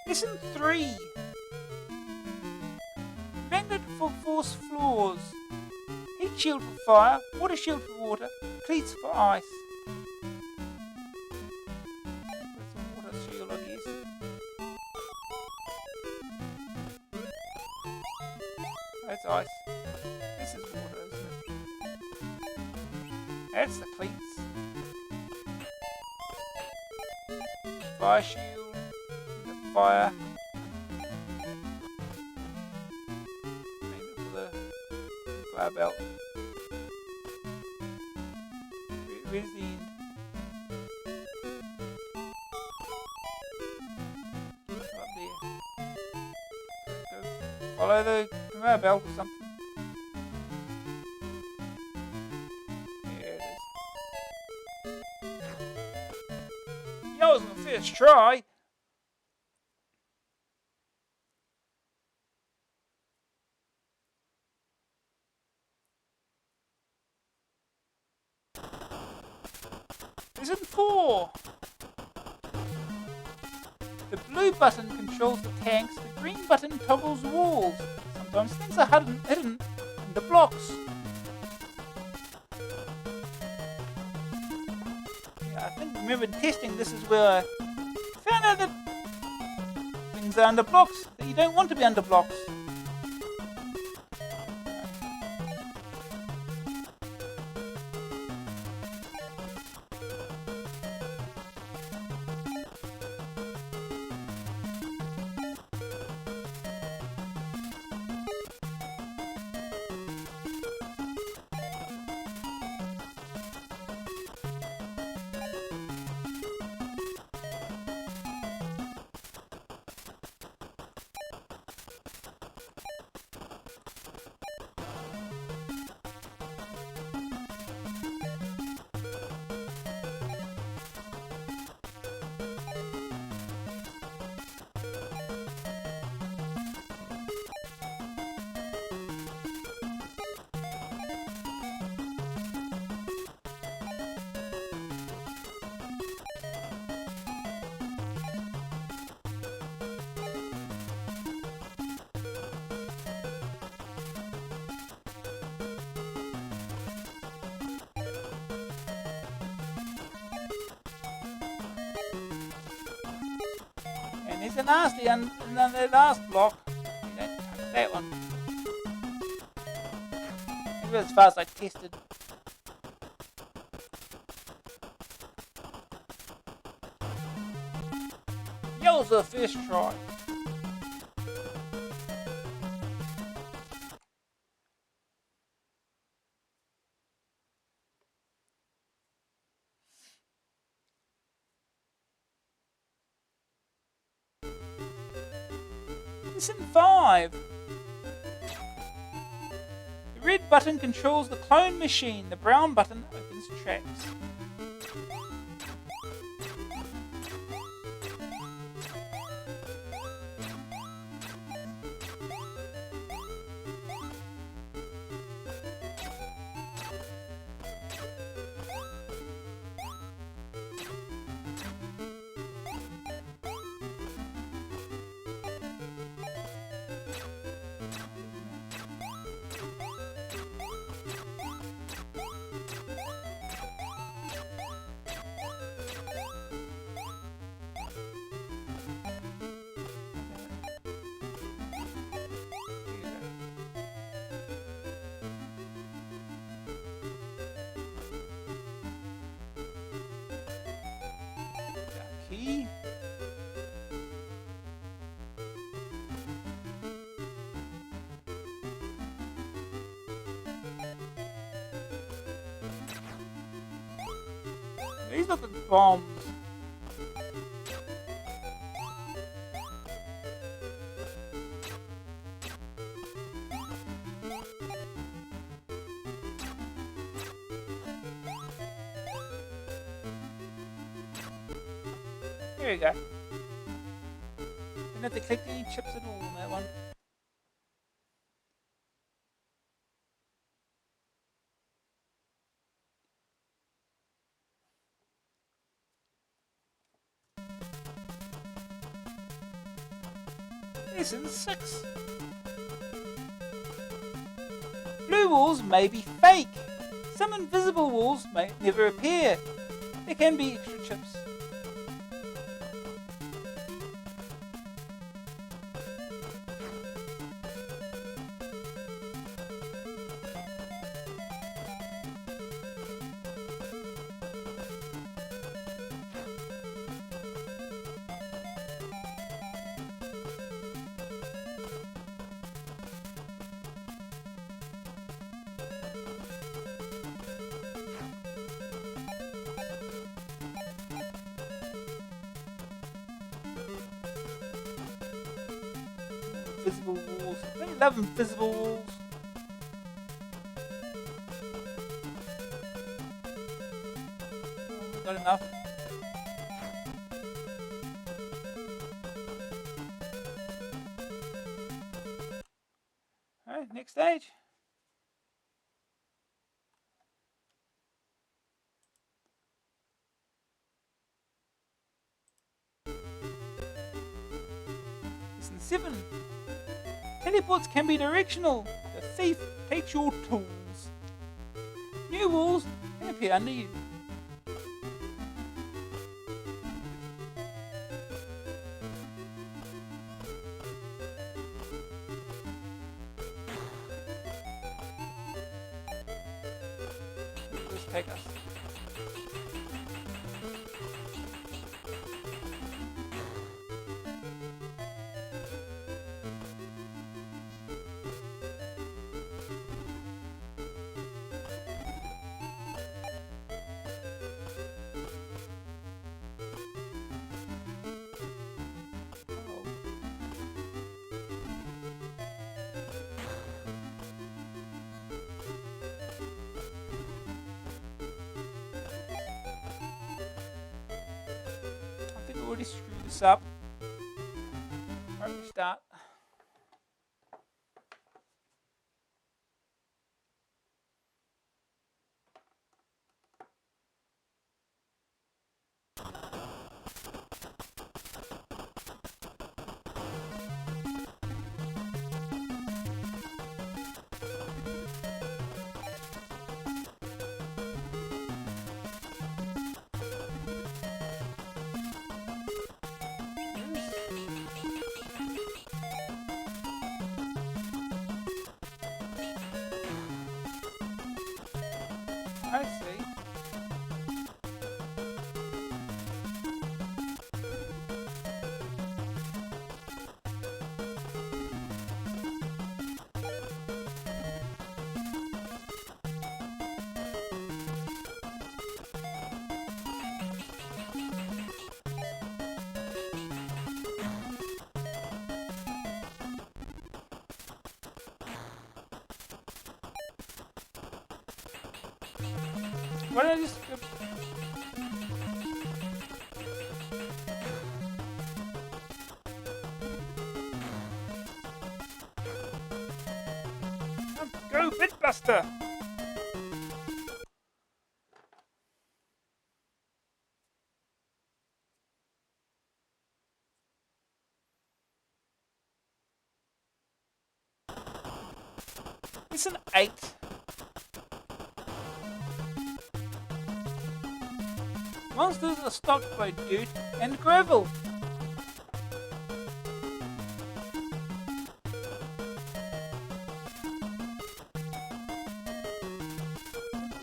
Speaker 1: Lesson 3. Magnet for force floors. Heat shield for fire, water shield for water, cleats for ice. ice. This is water, isn't it? That's the cleats. Fire shield. The fire. Maybe for the fire belt. Where's the end? Up there. Go follow the conveyor belt or something. There it is. Yours on the first try. Lesson 4. The blue button controls the tanks, the green button toggles the walls. Sometimes things are hidden in the blocks. Yeah, I think remember testing this is where I found out that things are under blocks that you don't want to be under blocks. And there's a nasty and then the last block. You don't touch that one. It was as far as I tested. Yours the first try. Lesson 5. The red button controls the clone machine. The brown button opens traps. Key. These are the bombs. There we go. Didn't have to collect any chips at all on that one. Lesson 6. Blue walls may be fake. Some invisible walls may never appear. There can be extra chips. invisible walls. Don't you love invisible walls? Not enough. Alright, next stage. Lesson 7. Teleports can be directional. The thief takes your tools. New walls can appear under you. Where does this take us? I think we already screwed this up. Alright, start. I see. Why don't I just... Go, Bitbuster! It's an 8. Monsters are stocked by dirt and gravel.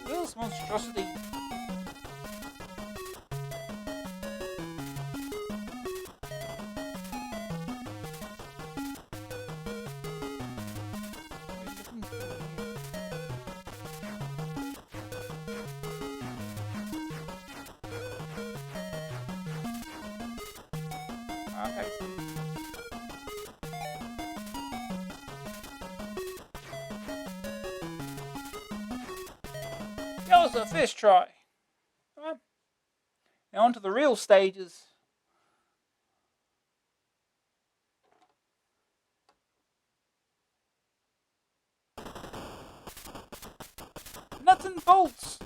Speaker 1: This monstrosity. Okay, so that was the first try. Alright. Now on to the real stages. Nuts and bolts.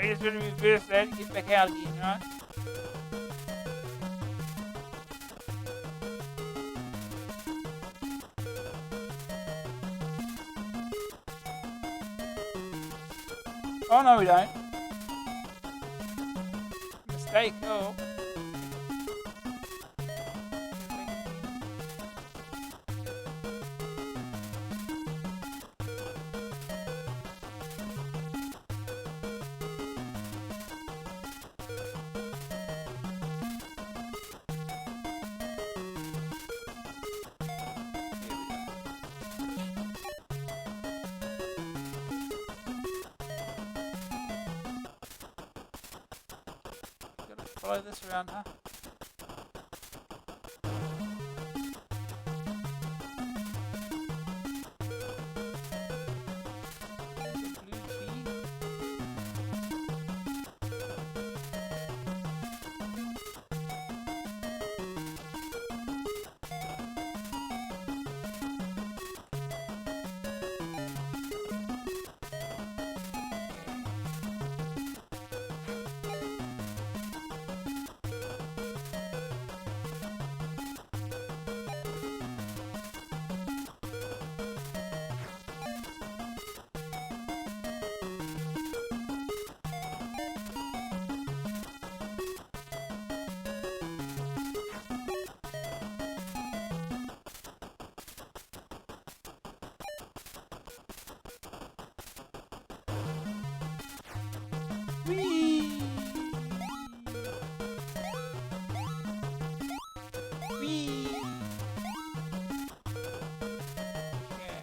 Speaker 1: I just want to reverse that and get back out again, right? Oh no, we don't. Mistake. Oh. Follow this around, huh? Whee! Whee! Yeah.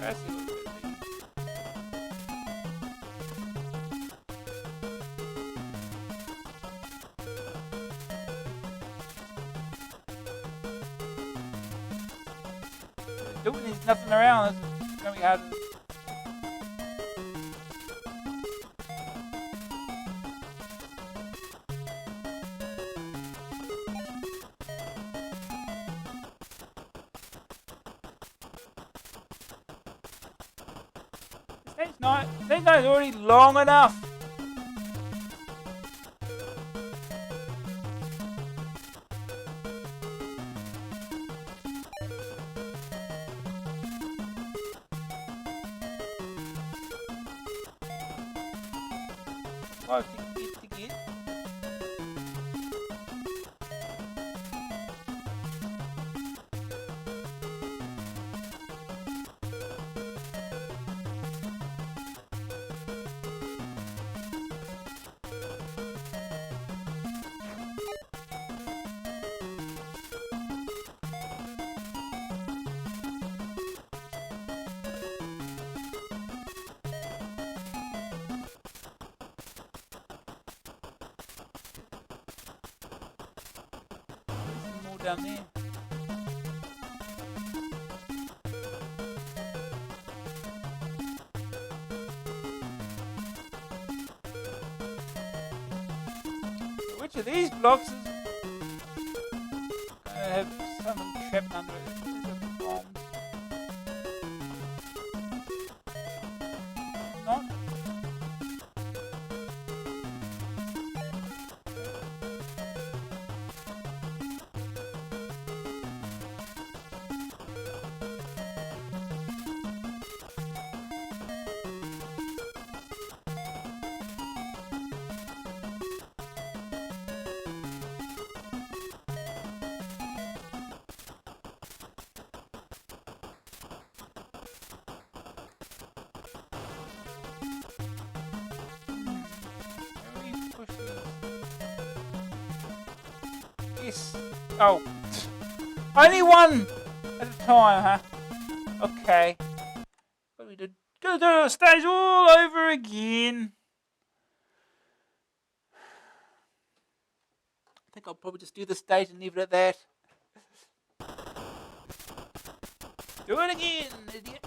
Speaker 1: That's a little bit easy. Doing there's nothing around. It's gonna be hard to. Stage 9 is already long enough. Well, to get. More down there. Which of these blocks is gonna have something trapped under it? These are bombs. Not. Yes. Oh. Only one at a time, huh? Okay. What do we do? Gotta do the stage all over again. I think I'll probably just do the stage and leave it at that. Do it again, idiot.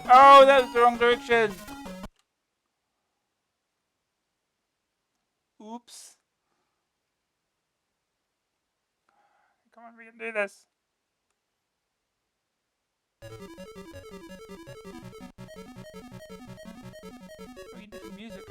Speaker 1: Oh, that was the wrong direction. Oops. Come on, we can do this. We need different music.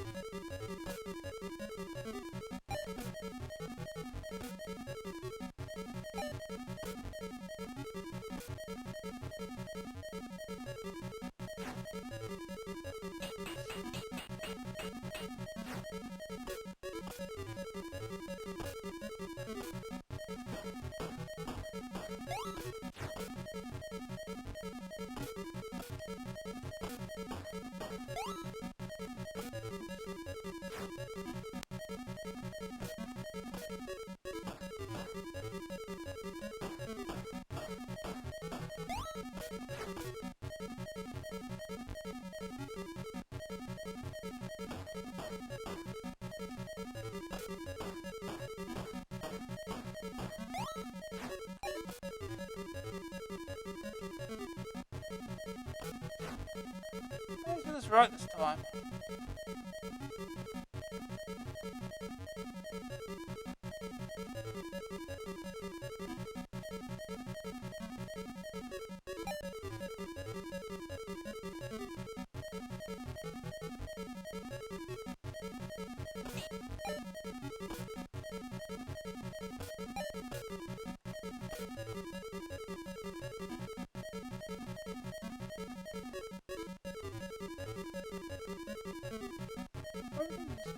Speaker 1: Let's do this right this time.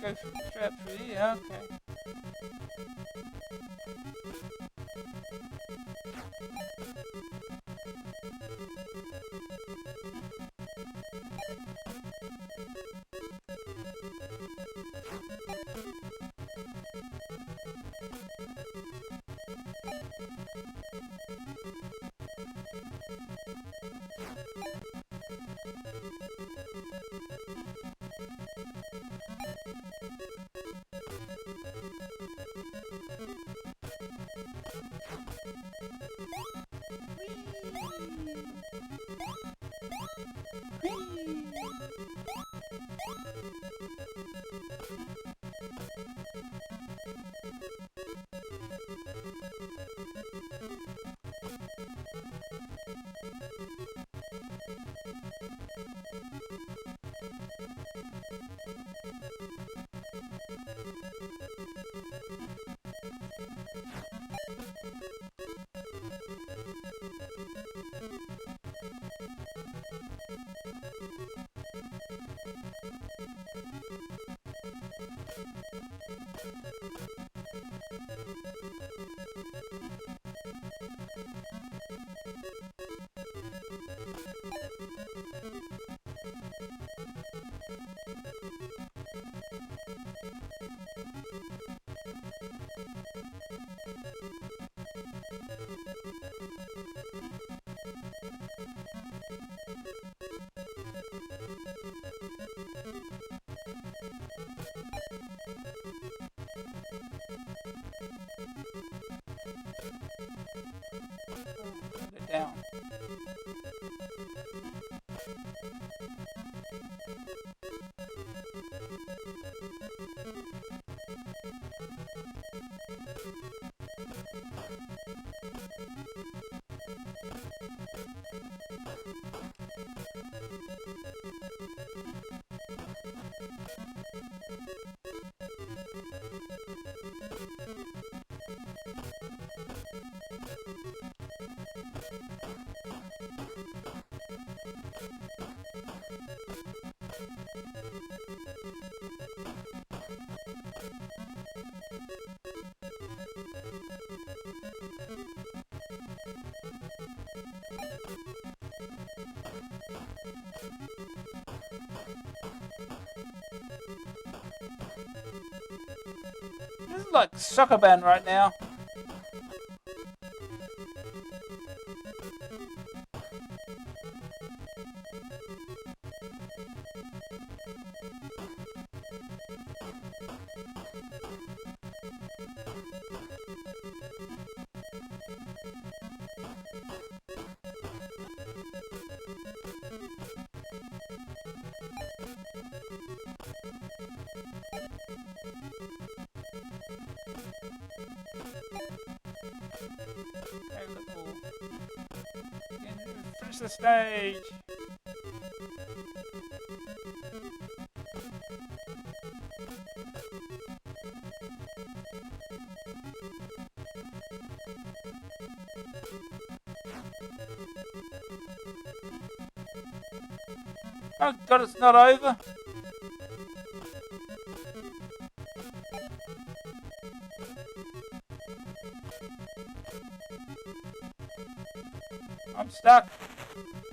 Speaker 1: Let's go straight up through here, okay. Put it down. This is like soccer band right now. the stage. Oh God, it's not over. I'm stuck.